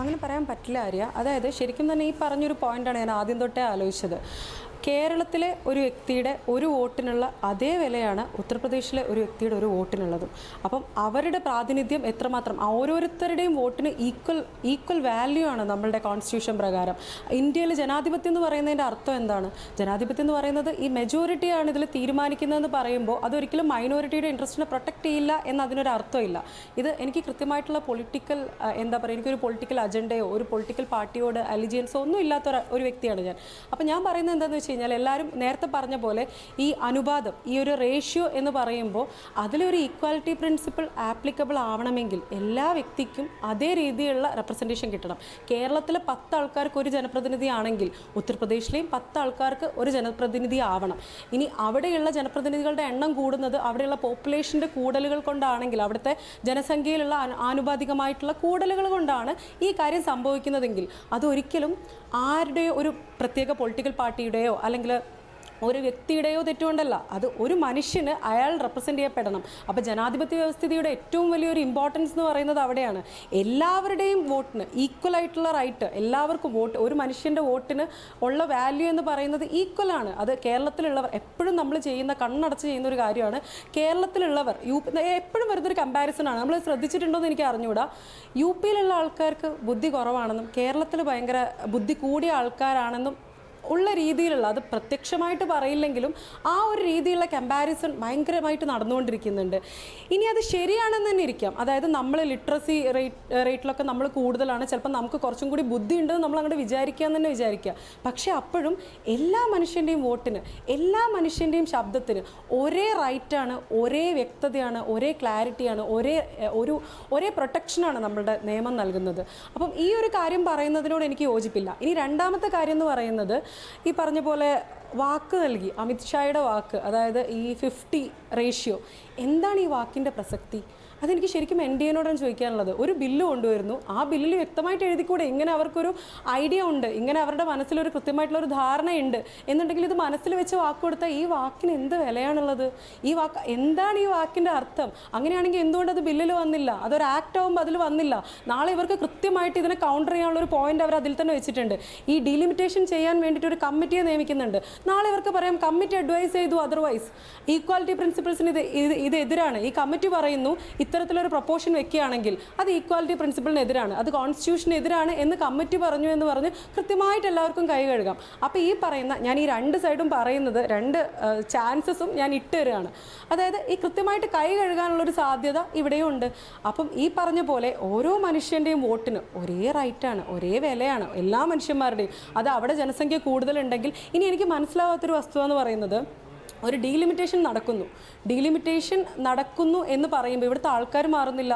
Speaker 6: അങ്ങനെ പറയാൻ പറ്റില്ല ആര്യ. അതായത് ശരിക്കും തന്നെ ഈ പറഞ്ഞൊരു പോയിന്റാണ് ഞാൻ ആദ്യം തൊട്ടേ ആലോചിച്ചത്. കേരളത്തിലെ ഒരു വ്യക്തിയുടെ ഒരു വോട്ടിനുള്ള അതേ വിലയാണ് ഉത്തർപ്രദേശിലെ ഒരു വ്യക്തിയുടെ ഒരു വോട്ടിനുള്ളതും. അപ്പം അവരുടെ പ്രാതിനിധ്യം എത്രമാത്രം, ഓരോരുത്തരുടെയും വോട്ടിന് ഈക്വൽ വാല്യൂ ആണ് നമ്മളുടെ കോൺസ്റ്റിറ്റ്യൂഷൻ പ്രകാരം. ഇന്ത്യയിൽ ജനാധിപത്യം എന്ന് പറയുന്നതിൻ്റെ അർത്ഥം എന്താണ്? ജനാധിപത്യം എന്ന് പറയുന്നത് ഈ മെജോറിറ്റിയാണ് ഇതിൽ തീരുമാനിക്കുന്നതെന്ന് പറയുമ്പോൾ അതൊരിക്കലും മൈനോറിറ്റിയുടെ ഇൻട്രസ്റ്റിനെ പ്രൊട്ടക്റ്റ് ചെയ്യില്ല എന്നതിനൊരു അർത്ഥമില്ല. ഇത് എനിക്ക് കൃത്യമായിട്ടുള്ള പൊളിറ്റിക്കൽ എനിക്കൊരു പൊളിറ്റിക്കൽ അജണ്ടയോ ഒരു പൊളിറ്റിക്കൽ പാർട്ടിയോട് അലിജിയൻസോ ഒന്നും ഇല്ലാത്ത ഒരു വ്യക്തിയാണ് ഞാൻ. അപ്പം ഞാൻ പറയുന്നത് എന്താണെന്ന് വെച്ച് കഴിഞ്ഞാൽ, എല്ലാവരും നേരത്തെ പറഞ്ഞ പോലെ ഈ അനുപാതം, ഈ ഒരു റേഷ്യോ എന്ന് പറയുമ്പോൾ അതിലൊരു ഈക്വാലിറ്റി പ്രിൻസിപ്പിൾ ആപ്ലിക്കബിൾ ആവണമെങ്കിൽ എല്ലാ വ്യക്തിക്കും അതേ രീതിയിലുള്ള റെപ്രസെൻറ്റേഷൻ കിട്ടണം. കേരളത്തിലെ 10 ആൾക്കാർക്ക് ഒരു ജനപ്രതിനിധി ആണെങ്കിൽ ഉത്തർപ്രദേശിലെയും 10 ആൾക്കാർക്ക് ഒരു ജനപ്രതിനിധി ആവണം. ഇനി അവിടെയുള്ള ജനപ്രതിനിധികളുടെ എണ്ണം കൂടുന്നത് അവിടെയുള്ള പോപ്പുലേഷൻ്റെ കൂടലുകൾ കൊണ്ടാണെങ്കിൽ, അവിടുത്തെ ജനസംഖ്യയിലുള്ള ആനുപാതികമായിട്ടുള്ള കൂടലുകൾ കൊണ്ടാണ് ഈ കാര്യം സംഭവിക്കുന്നതെങ്കിൽ അതൊരിക്കലും ആരുടെയോ ഒരു പ്രത്യേക പൊളിറ്റിക്കൽ പാർട്ടിയുടെയോ അല്ലെങ്കിൽ ഒരു വ്യക്തിയുടെയോ തെറ്റുകൊണ്ടല്ല, അത് ഒരു മനുഷ്യന് അയാൾ റെപ്രസെൻ്റ് ചെയ്യപ്പെടണം. അപ്പോൾ ജനാധിപത്യ വ്യവസ്ഥിതിയുടെ ഏറ്റവും വലിയൊരു ഇമ്പോർട്ടൻസ് എന്ന് പറയുന്നത് അവിടെയാണ്. എല്ലാവരുടെയും വോട്ടിന് ഈക്വൽ ആയിട്ടുള്ള റൈറ്റ്, എല്ലാവർക്കും വോട്ട്, ഒരു മനുഷ്യൻ്റെ വോട്ടിന് ഉള്ള വാല്യൂ എന്ന് പറയുന്നത് ഈക്വലാണ്. അത് കേരളത്തിലുള്ളവർ എപ്പോഴും നമ്മൾ കണ്ണടച്ച് ചെയ്യുന്ന ഒരു കാര്യമാണ്. കേരളത്തിലുള്ളവർ എപ്പോഴും വരുന്നൊരു കമ്പാരിസണാണ്. നമ്മൾ ശ്രദ്ധിച്ചിട്ടുണ്ടോ എന്ന് എനിക്ക് അറിഞ്ഞുകൂടാ. UP യിലുള്ള ആൾക്കാർക്ക് ബുദ്ധി കുറവാണെന്നും കേരളത്തിൽ ഭയങ്കര ബുദ്ധി കൂടിയ ആൾക്കാരാണെന്നും ഉള്ള രീതിയിലുള്ള, അത് പ്രത്യക്ഷമായിട്ട് പറയില്ലെങ്കിലും ആ ഒരു രീതിയിലുള്ള കമ്പാരിസൺ ഭയങ്കരമായിട്ട് നടന്നുകൊണ്ടിരിക്കുന്നുണ്ട്. ഇനി അത് ശരിയാണെന്ന് തന്നെ ഇരിക്കാം. അതായത് നമ്മൾ ലിറ്ററസി റേറ്റിലൊക്കെ നമ്മൾ കൂടുതലാണ്, ചിലപ്പോൾ നമുക്ക് കുറച്ചും കൂടി ബുദ്ധി ഉണ്ടെന്ന് നമ്മൾ അങ്ങോട്ട് വിചാരിക്കാമെന്ന് തന്നെ വിചാരിക്കുക. പക്ഷേ അപ്പോഴും എല്ലാ മനുഷ്യൻ്റെയും വോട്ടിന്, എല്ലാ മനുഷ്യൻ്റെയും ശബ്ദത്തിന് ഒരേ റൈറ്റാണ്, ഒരേ വ്യക്തതയാണ്, ഒരേ ക്ലാരിറ്റിയാണ്, ഒരേ പ്രൊട്ടക്ഷനാണ് നമ്മളുടെ നിയമം നൽകുന്നത്. അപ്പം ഈ ഒരു കാര്യം പറയുന്നതിനോട് എനിക്ക് യോജിപ്പില്ല. ഇനി രണ്ടാമത്തെ കാര്യം എന്ന് പറയുന്നത്, ഈ പറഞ്ഞ പോലെ വാക്ക് നൽകി, അമിത്ഷായുടെ വാക്ക്, അതായത് ഈ 50 റേഷ്യോ, എന്താണ് ഈ വാക്കിൻ്റെ പ്രസക്തി? അതെനിക്ക് ശരിക്കും NDAനോടാണ് ചോദിക്കാനുള്ളത്. ഒരു ബില്ല് കൊണ്ടുവരുന്നു, ആ ബില്ലിൽ വ്യക്തമായിട്ട് എഴുതിക്കൂടെ ഇങ്ങനെ അവർക്കൊരു ഐഡിയ ഉണ്ട്, ഇങ്ങനെ അവരുടെ മനസ്സിലൊരു കൃത്യമായിട്ടുള്ളൊരു ധാരണയുണ്ട് എന്നുണ്ടെങ്കിൽ ഇത് മനസ്സിൽ വെച്ച് വാക്ക് കൊടുത്താൽ ഈ വാക്കിന് എന്ത് വിലയാണുള്ളത്? ഈ വാക്ക് എന്താണ്, ഈ വാക്കിൻ്റെ അർത്ഥം? അങ്ങനെയാണെങ്കിൽ എന്തുകൊണ്ട് അത് ബില്ലിൽ വന്നില്ല? അതൊരു ആക്ട് ആകുമ്പോൾ അതിൽ വന്നില്ല. നാളെ ഇവർക്ക് കൃത്യമായിട്ട് ഇതിനെ കൗണ്ടർ ചെയ്യാനുള്ളൊരു പോയിന്റ് അവർ അതിൽ തന്നെ വെച്ചിട്ടുണ്ട്. ഈ ഡീലിമിറ്റേഷൻ ചെയ്യാൻ വേണ്ടിയിട്ട് ഒരു കമ്മിറ്റിയെ നിയമിക്കുന്നുണ്ട്. നാളെ ഇവർക്ക് പറയാം കമ്മിറ്റി അഡ്വൈസ് ചെയ്തു അതർവൈസ്, ഈക്വാലിറ്റി പ്രിൻസിപ്പിൾസിന് ഇത് എതിരാണ്, ഈ കമ്മിറ്റി പറയുന്നു ഇത്തരത്തിലൊരു പ്രൊപ്പോഷൻ വെക്കുകയാണെങ്കിൽ അത് ഈക്വാലിറ്റി പ്രിൻസിപ്പിളിനെതിരാണ്, അത് കോൺസ്റ്റിറ്റ്യൂഷനെതിരാണ് എന്ന് കമ്മിറ്റി പറഞ്ഞു എന്ന് പറഞ്ഞ് കൃത്യമായിട്ട് എല്ലാവർക്കും കൈ കഴുകാം. അപ്പോൾ ഈ പറയുന്ന, ഞാൻ ഈ രണ്ട് സൈഡും പറയുന്നത്, രണ്ട് ചാൻസസും ഞാൻ ഇട്ട് തരികയാണ്. അതായത് ഈ കൃത്യമായിട്ട് കൈ കഴുകാനുള്ളൊരു സാധ്യത ഇവിടെയും ഉണ്ട്. അപ്പം ഈ പറഞ്ഞ പോലെ ഓരോ മനുഷ്യൻ്റെയും വോട്ടിന് ഒരേ റൈറ്റാണ്, ഒരേ വിലയാണ് എല്ലാ മനുഷ്യന്മാരുടെയും. അത് അവിടെ ജനസംഖ്യ കൂടുതലുണ്ടെങ്കിൽ, ഇനി എനിക്ക് മനസ്സിലാവാത്തൊരു വസ്തുത എന്ന് പറയുന്നത്, ഒരു ഡീലിമിറ്റേഷൻ നടക്കുന്നു എന്ന് പറയുമ്പോൾ ഇവിടുത്തെ ആൾക്കാർ മാറുന്നില്ല.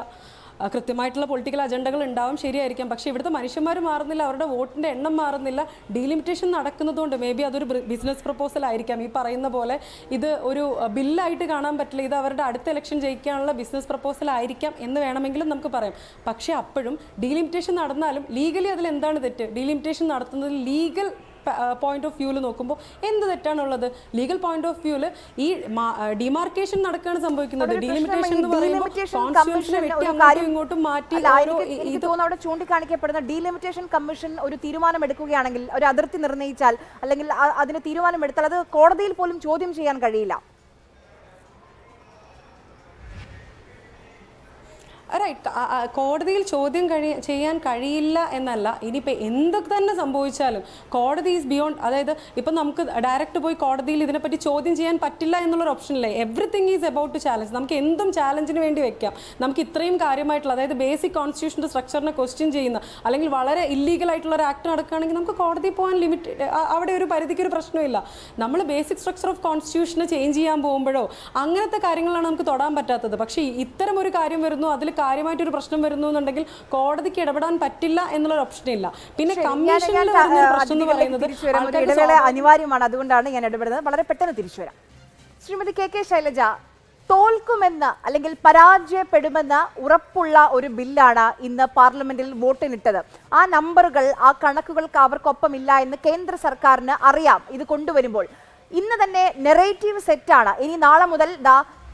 Speaker 6: കൃത്യമായിട്ടുള്ള പൊളിറ്റിക്കൽ അജണ്ടകൾ ഉണ്ടാവും, ശരിയായിരിക്കാം, പക്ഷേ ഇവിടുത്തെ മനുഷ്യന്മാർ മാറുന്നില്ല, അവരുടെ വോട്ടിൻ്റെ എണ്ണം മാറുന്നില്ല. ഡീലിമിറ്റേഷൻ നടക്കുന്നതുകൊണ്ട് മേ ബി അതൊരു ബിസിനസ് പ്രപ്പോസൽ ആയിരിക്കാം. ഈ പറയുന്ന പോലെ ഇത് ഒരു ബില്ലായിട്ട് കാണാൻ പറ്റില്ല, ഇത് അവരുടെ അടുത്ത ഇലക്ഷൻ ജയിക്കാനുള്ള ബിസിനസ് പ്രപ്പോസൽ ആയിരിക്കാം എന്ന് വേണമെങ്കിലും നമുക്ക് പറയാം. പക്ഷേ അപ്പോഴും ഡീലിമിറ്റേഷൻ നടന്നാലും ലീഗലി അതിൽ എന്താണ് തെറ്റ്? ഡീലിമിറ്റേഷൻ നടത്തുന്നത് ലീഗൽ പോയിന്റ് ഓഫ് വ്യൂവിൽ നോക്കുമ്പോൾ എന്ത് തെറ്റാണുള്ളത്? ലീഗൽ പോയിന്റ് ഓഫ് വ്യൂവിൽ ഈ ഡിമാർക്കേഷൻ നടക്കുകയാണ് സംഭവിക്കുന്നത്. ഡീലിമിറ്റേഷൻ എന്ന് പറയുമ്പോൾ കോൺസ്റ്റിറ്റ്യൂഷനെ വെട്ടി അങ്ങോട്ടും ഇങ്ങോട്ടും മാറ്റി
Speaker 1: എനിക്ക് തോന്നുന്നു അവിടെ ചൂണ്ടിക്കാണിക്കപ്പെടുന്ന ഡീലിമിറ്റേഷൻ കമ്മീഷൻ ഒരു തീരുമാനം എടുക്കുകയാണെങ്കിൽ, ഒരു അതിർത്തി നിർണ്ണയിച്ചാൽ അല്ലെങ്കിൽ അതിന് തീരുമാനമെടുത്താൽ അത് കോടതിയിൽ പോലും ചോദ്യം ചെയ്യാൻ കഴിയില്ല.
Speaker 6: റൈറ്റ്, കോടതിയിൽ ചോദ്യം ചെയ്യാൻ കഴിയില്ല എന്നല്ല, ഇനിയിപ്പോൾ എന്തൊക്കെ തന്നെ സംഭവിച്ചാലും കോടതി ഈസ് ബിയോണ്ട്. അതായത് ഇപ്പം നമുക്ക് ഡയറക്റ്റ് പോയി കോടതിയിൽ ഇതിനെപ്പറ്റി ചോദ്യം ചെയ്യാൻ പറ്റില്ല എന്നുള്ളൊരു ഓപ്ഷനില്ലേ. Everything is about to challenge. നമുക്ക് എന്തും ചാലഞ്ചിന് വേണ്ടി വെക്കാം. നമുക്ക് ഇത്രയും കാര്യമായിട്ടുള്ള, അതായത് ബേസിക് കോൺസ്റ്റിറ്റ്യൂഷൻ്റെ സ്ട്രക്ചറിനെ ക്വസ്റ്റ്യൻ ചെയ്യുന്ന അല്ലെങ്കിൽ വളരെ ഇല്ലീഗൽ ആയിട്ടുള്ള ഒരു ആക്ട് നടക്കുകയാണെങ്കിൽ നമുക്ക് കോടതി പോകാൻ ലിമിറ്റ്, അവിടെ ഒരു പരിധിക്ക് ഒരു പ്രശ്നമില്ല. നമ്മൾ ബേസിക് സ്ട്രക്ചർ ഓഫ് കോൺസ്റ്റിറ്റ്യൂഷനെ ചേഞ്ച് ചെയ്യാൻ പോകുമ്പോഴോ അങ്ങനത്തെ കാര്യങ്ങളാണ് നമുക്ക് തൊടാൻ പറ്റാത്തത്. പക്ഷേ ഇത്തരം ഒരു കാര്യം വരുന്നു, അതിൽ കാര്യമായിട്ടൊരു പ്രശ്നം വരുന്നു എന്നുണ്ടെങ്കിൽ കോടതിക്ക് ഇടപെടാൻ പറ്റില്ല എന്നുള്ളൊരു ഓപ്ഷൻ ഇല്ല. പിന്നെ കമ്മീഷനിൽ പ്രശ്നം എന്ന് പറയുന്നത്
Speaker 1: അനിവാര്യമാണ്, അതുകൊണ്ടാണ് ഞാൻ ഇടപെടുന്നത്. വളരെ പെട്ടെന്ന് തിരിച്ചു വരാം. ശ്രീമതി കെ ശൈലജ, തോൽക്കുമെന്ന് അല്ലെങ്കിൽ പരാജയപ്പെടുമെന്ന് ഉറപ്പുള്ള ഒരു ബില്ലാണ് ഇന്ന് പാർലമെന്റിൽ വോട്ടിനിട്ടത്. ആ നമ്പറുകൾ, ആ കണക്കുകൾക്ക് അവർക്കൊപ്പമില്ല എന്ന് കേന്ദ്ര സർക്കാരിന് അറിയാം. ഇത് കൊണ്ടുവരുമ്പോൾ ഇന്ന് തന്നെ നെറേറ്റീവ് സെറ്റാണ്. ഇനി നാളെ മുതൽ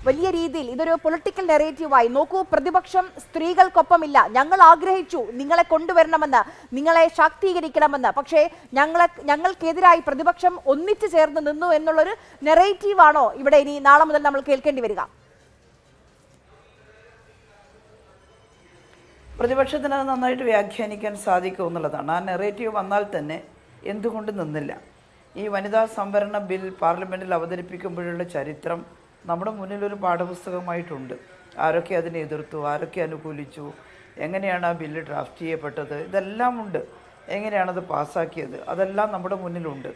Speaker 1: വലിയ രീതിയിൽ ഇതൊരു പൊളിറ്റിക്കൽ നെറേറ്റീവായി നോക്കൂ. പ്രതിപക്ഷം സ്ത്രീകൾക്കൊപ്പമില്ല, ഞങ്ങൾ ആഗ്രഹിച്ചു നിങ്ങളെ കൊണ്ടുവരണമെന്ന്, നിങ്ങളെ ശാക്തീകരിക്കണമെന്ന്, പക്ഷേ ഞങ്ങൾക്കെതിരായി പ്രതിപക്ഷം ഒന്നിച്ചു ചേർന്ന് നിന്നു എന്നുള്ളൊരു നെറേറ്റീവാണോ ഇവിടെ ഇനി നാളെ മുതൽ നമ്മൾ കേൾക്കേണ്ടി വരിക?
Speaker 2: പ്രതിപക്ഷത്തിന് അത് നന്നായിട്ട് വ്യാഖ്യാനിക്കാൻ സാധിക്കും എന്നുള്ളതാണ്. ആ നെറേറ്റീവ് വന്നാൽ തന്നെ എന്തുകൊണ്ട് നിന്നില്ല? ഈ വനിതാ സംവരണ ബിൽ പാർലമെൻറ്റിൽ അവതരിപ്പിക്കുമ്പോഴുള്ള ചരിത്രം നമ്മുടെ മുന്നിലൊരു പാഠപുസ്തകമായിട്ടുണ്ട്. ആരൊക്കെ അതിനെ എതിർത്തു, ആരൊക്കെ അനുകൂലിച്ചു, എങ്ങനെയാണ് ആ ബില്ല് ഡ്രാഫ്റ്റ് ചെയ്യപ്പെട്ടത്, ഇതെല്ലാം ഉണ്ട്. എങ്ങനെയാണത് പാസ്സാക്കിയത്, അതെല്ലാം നമ്മുടെ മുന്നിലുണ്ട്.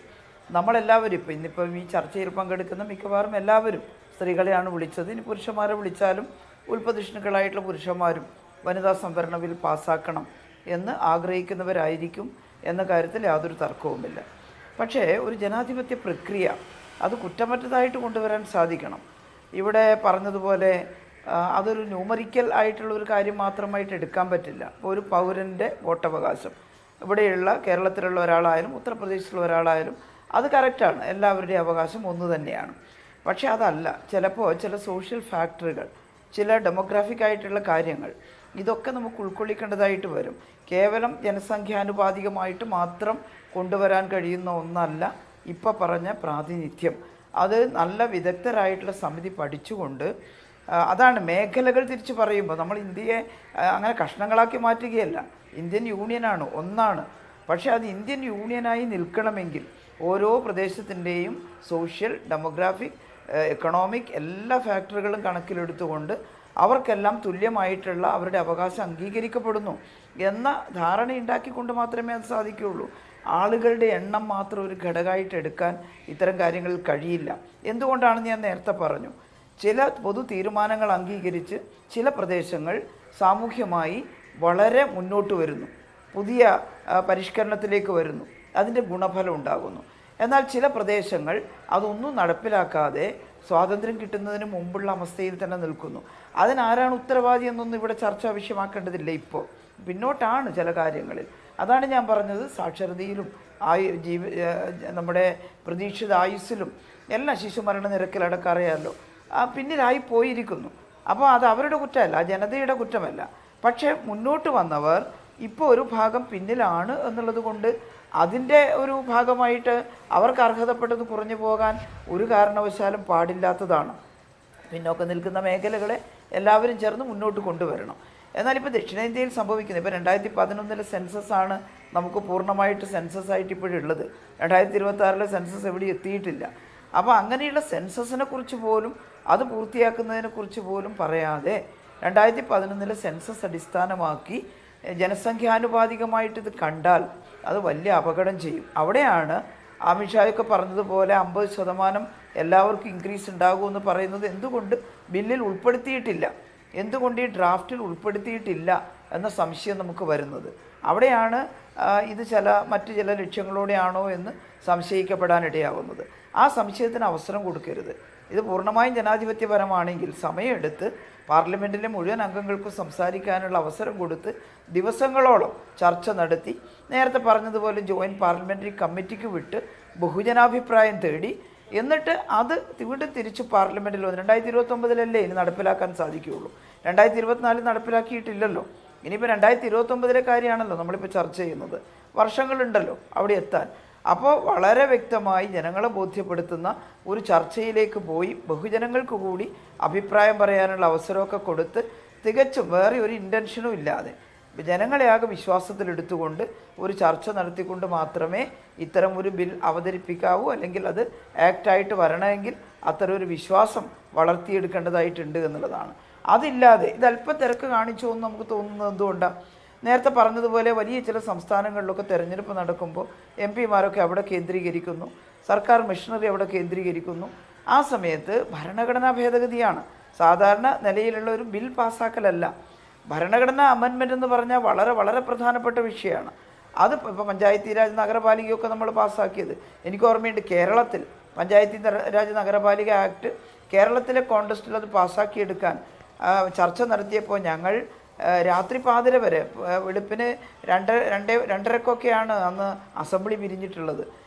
Speaker 2: നമ്മളെല്ലാവരും ഇന്നിപ്പം ഈ ചർച്ചയിൽ പങ്കെടുക്കുന്ന മിക്കവാറും എല്ലാവരും സ്ത്രീകളെയാണ് വിളിച്ചത്. ഇനി പുരുഷന്മാരെ വിളിച്ചാലും ഉൽപ്പതിഷ്ണുക്കളായിട്ടുള്ള പുരുഷന്മാരും വനിതാ സംവരണ ബിൽ പാസ്സാക്കണം എന്ന് ആഗ്രഹിക്കുന്നവരായിരിക്കും എന്ന കാര്യത്തിൽ യാതൊരു തർക്കവുമില്ല. പക്ഷേ ഒരു ജനാധിപത്യ പ്രക്രിയ അത് കുറ്റമറ്റതായിട്ട് കൊണ്ടുവരാൻ സാധിക്കണം. ഇവിടെ പറഞ്ഞതുപോലെ അതൊരു ന്യൂമറിക്കൽ ആയിട്ടുള്ള ഒരു കാര്യം മാത്രമായിട്ട് എടുക്കാൻ പറ്റില്ല. ഇപ്പോൾ ഒരു പൗരൻ്റെ വോട്ടവകാശം, ഇവിടെയുള്ള കേരളത്തിലുള്ള ഒരാളായാലും ഉത്തർപ്രദേശിലുള്ള ഒരാളായാലും അത് കറക്റ്റാണ്, എല്ലാവരുടെയും അവകാശം ഒന്ന് തന്നെയാണ്. പക്ഷേ അതല്ല, ചിലപ്പോൾ ചില സോഷ്യൽ ഫാക്ടറുകൾ, ചില ഡെമോഗ്രാഫിക് ആയിട്ടുള്ള കാര്യങ്ങൾ, ഇതൊക്കെ നമുക്ക് ഉൾക്കൊള്ളിക്കേണ്ടതായിട്ട് വരും. കേവലം ജനസംഖ്യാനുപാതികമായിട്ട് മാത്രം കൊണ്ടുവരാൻ കഴിയുന്ന ഒന്നല്ല ഇപ്പോൾ പറഞ്ഞ പ്രാതിനിധ്യം. അത് നല്ല വിദഗ്ധരായിട്ടുള്ള സമിതി പഠിച്ചുകൊണ്ട്, അതാണ് മേഖലകൾ തിരിച്ച് പറയുമ്പോൾ നമ്മൾ ഇന്ത്യയെ അങ്ങനെ കഷ്ണങ്ങളാക്കി മാറ്റുകയല്ല. ഇന്ത്യൻ യൂണിയനാണ്, ഒന്നാണ്. പക്ഷേ അത് ഇന്ത്യൻ യൂണിയനായി നിൽക്കണമെങ്കിൽ ഓരോ പ്രദേശത്തിൻ്റെയും സോഷ്യൽ, ഡെമോഗ്രാഫിക്, എക്കണോമിക് എല്ലാ ഫാക്ടറുകളും കണക്കിലെടുത്തുകൊണ്ട് അവർക്കെല്ലാം തുല്യമായിട്ടുള്ള അവരുടെ അവകാശം അംഗീകരിക്കപ്പെടുന്നു എന്ന ധാരണയുണ്ടാക്കിക്കൊണ്ട് മാത്രമേ അത് സാധിക്കുകയുള്ളൂ. ആളുകളുടെ എണ്ണം മാത്രം ഒരു ഘടകമായിട്ട് എടുക്കാൻ ഇത്തരം കാര്യങ്ങളിൽ കഴിയില്ല. എന്തുകൊണ്ടാണെന്ന് ഞാൻ നേരത്തെ പറഞ്ഞു. ചില പൊതു തീരുമാനങ്ങൾ അംഗീകരിച്ച് ചില പ്രദേശങ്ങൾ സാമൂഹ്യമായി വളരെ മുന്നോട്ട് വരുന്നു, പുതിയ പരിഷ്കരണത്തിലേക്ക് വരുന്നു, അതിൻ്റെ ഗുണഫലം ഉണ്ടാകുന്നു. എന്നാൽ ചില പ്രദേശങ്ങൾ അതൊന്നും നടപ്പിലാക്കാതെ സ്വാതന്ത്ര്യം കിട്ടുന്നതിന് മുമ്പുള്ള അവസ്ഥയിൽ തന്നെ നിൽക്കുന്നു. അതിനാരാണ് ഉത്തരവാദി എന്നൊന്നും ഇവിടെ ചർച്ചാ വിഷയമാക്കേണ്ടതില്ല. ഇപ്പോൾ പിന്നോട്ടാണ് ചില കാര്യങ്ങളിൽ. അതാണ് ഞാൻ പറഞ്ഞത്, സാക്ഷരതയിലും നമ്മുടെ പ്രതീക്ഷിത ആയുസ്സിലും എല്ലാം ശിശുമരണ നിരക്കിലടക്കം അറിയാമല്ലോ പിന്നിലായി പോയിരിക്കുന്നു. അപ്പോൾ അത് അവരുടെ കുറ്റമല്ല, ജനതയുടെ കുറ്റമല്ല. പക്ഷേ മുന്നോട്ട് വന്നവർ ഇപ്പോൾ ഒരു ഭാഗം പിന്നിലാണ് എന്നുള്ളത് കൊണ്ട് അതിൻ്റെ ഒരു ഭാഗമായിട്ട് അവർക്ക് അർഹതപ്പെട്ടത് കുറഞ്ഞു പോകാൻ ഒരു കാരണവശാലും പാടില്ലാത്തതാണ്. പിന്നോക്കം നിൽക്കുന്ന മേഖലകളെ എല്ലാവരും ചേർന്ന് മുന്നോട്ട് കൊണ്ടുവരണം. എന്നാലിപ്പോൾ ദക്ഷിണേന്ത്യയിൽ സംഭവിക്കുന്നത്, ഇപ്പോൾ 2011 സെൻസസാണ് നമുക്ക് പൂർണ്ണമായിട്ട് സെൻസസായിട്ട് ഇപ്പോഴുള്ളത്. 2026 സെൻസസ് എവിടെ എത്തിയിട്ടില്ല. അപ്പോൾ അങ്ങനെയുള്ള സെൻസസിനെ കുറിച്ച് പോലും, അത് പൂർത്തിയാക്കുന്നതിനെ കുറിച്ച് പോലും പറയാതെ 2011 സെൻസസ് അടിസ്ഥാനമാക്കി ജനസംഖ്യാനുപാതികമായിട്ട് ഇത് കണ്ടാൽ അത് വലിയ അപകടം ചെയ്യും. അവിടെയാണ് അമിത്ഷായൊക്കെ പറഞ്ഞതുപോലെ 50% എല്ലാവർക്കും ഇൻക്രീസ് ഉണ്ടാകുമെന്ന് പറയുന്നത് എന്തുകൊണ്ട് ബില്ലിൽ ഉൾപ്പെടുത്തിയിട്ടില്ല, എന്തുകൊണ്ട് ഈ ഡ്രാഫ്റ്റിൽ ഉൾപ്പെടുത്തിയിട്ടില്ല എന്ന സംശയം നമുക്ക് വരുന്നത്. അവിടെയാണ് ഇത് മറ്റു ചില ലക്ഷ്യങ്ങളോടെയാണോ എന്ന് സംശയിക്കപ്പെടാനിടയാവുന്നത്. ആ സംശയത്തിന് അവസരം കൊടുക്കരുത്. ഇത് പൂർണ്ണമായും ജനാധിപത്യപരമാണെങ്കിൽ സമയമെടുത്ത് പാർലമെൻറ്റിലെ മുഴുവൻ അംഗങ്ങൾക്കും സംസാരിക്കാനുള്ള അവസരം കൊടുത്ത് ദിവസങ്ങളോളം ചർച്ച നടത്തി, നേരത്തെ പറഞ്ഞതുപോലെ ജോയിൻറ്റ് പാർലമെൻ്ററി കമ്മിറ്റിക്ക് വിട്ട് ബഹുജനാഭിപ്രായം തേടി, എന്നിട്ട് അത് വീണ്ടും തിരിച്ച് പാർലമെൻറ്റിൽ വന്ന് 2029 ഇനി നടപ്പിലാക്കാൻ സാധിക്കുകയുള്ളൂ. 2024 നടപ്പിലാക്കിയിട്ടില്ലല്ലോ. ഇനിയിപ്പോൾ 2029 കാര്യമാണല്ലോ നമ്മളിപ്പോൾ ചർച്ച ചെയ്യുന്നത്. വർഷങ്ങളുണ്ടല്ലോ അവിടെ എത്താൻ. അപ്പോൾ വളരെ വ്യക്തമായി ജനങ്ങളെ ബോധ്യപ്പെടുത്തുന്ന ഒരു ചർച്ചയിലേക്ക് പോയി ബഹുജനങ്ങൾക്ക് കൂടി അഭിപ്രായം പറയാനുള്ള അവസരമൊക്കെ കൊടുത്ത്, തികച്ചും വേറെ ഒരു ഇൻറ്റൻഷനും ഇല്ലാതെ ജനങ്ങളെയാകെ വിശ്വാസത്തിലെടുത്തുകൊണ്ട് ഒരു ചർച്ച നടത്തിക്കൊണ്ട് മാത്രമേ ഇത്തരം ഒരു ബിൽ അവതരിപ്പിക്കാവൂ. അല്ലെങ്കിൽ അത് ആക്റ്റായിട്ട് വരണമെങ്കിൽ അത്തരം ഒരു വിശ്വാസം വളർത്തിയെടുക്കേണ്ടതായിട്ടുണ്ട് എന്നുള്ളതാണ്. അതില്ലാതെ ഇത് അല്പം തിരക്ക് കാണിച്ചു എന്ന് നമുക്ക് തോന്നുന്നത് എന്തുകൊണ്ടാണ്? നേരത്തെ പറഞ്ഞതുപോലെ വലിയ ചില സംസ്ഥാനങ്ങളിലൊക്കെ തെരഞ്ഞെടുപ്പ് നടക്കുമ്പോൾ MP-മാരൊക്കെ അവിടെ കേന്ദ്രീകരിക്കുന്നു, സർക്കാർ മെഷീനറി അവിടെ കേന്ദ്രീകരിക്കുന്നു. ആ സമയത്ത് ഭരണഘടനാ ഭേദഗതിയാണ്, സാധാരണ നിലയിലുള്ള ഒരു ബിൽ പാസ്സാക്കലല്ല. ഭരണഘടനാ അമെൻമെൻ്റ് എന്ന് പറഞ്ഞാൽ വളരെ വളരെ പ്രധാനപ്പെട്ട വിഷയമാണ്. അത് ഇപ്പോൾ പഞ്ചായത്തി രാജ് നഗരപാലികയൊക്കെ നമ്മൾ പാസ്സാക്കിയത് എനിക്ക് ഓർമ്മയുണ്ട്. കേരളത്തിൽ പഞ്ചായത്തി രാജ് നഗരപാലിക ആക്ട് കേരളത്തിലെ കോൺടെസ്റ്റിൽ അത് പാസ്സാക്കിയെടുക്കാൻ ചർച്ച നടത്തിയപ്പോൾ ഞങ്ങൾ രാത്രി പാതിര വരെ, വെളുപ്പിന് 2:30 അന്ന് അസംബ്ലി പിരിഞ്ഞിട്ടുള്ളത്.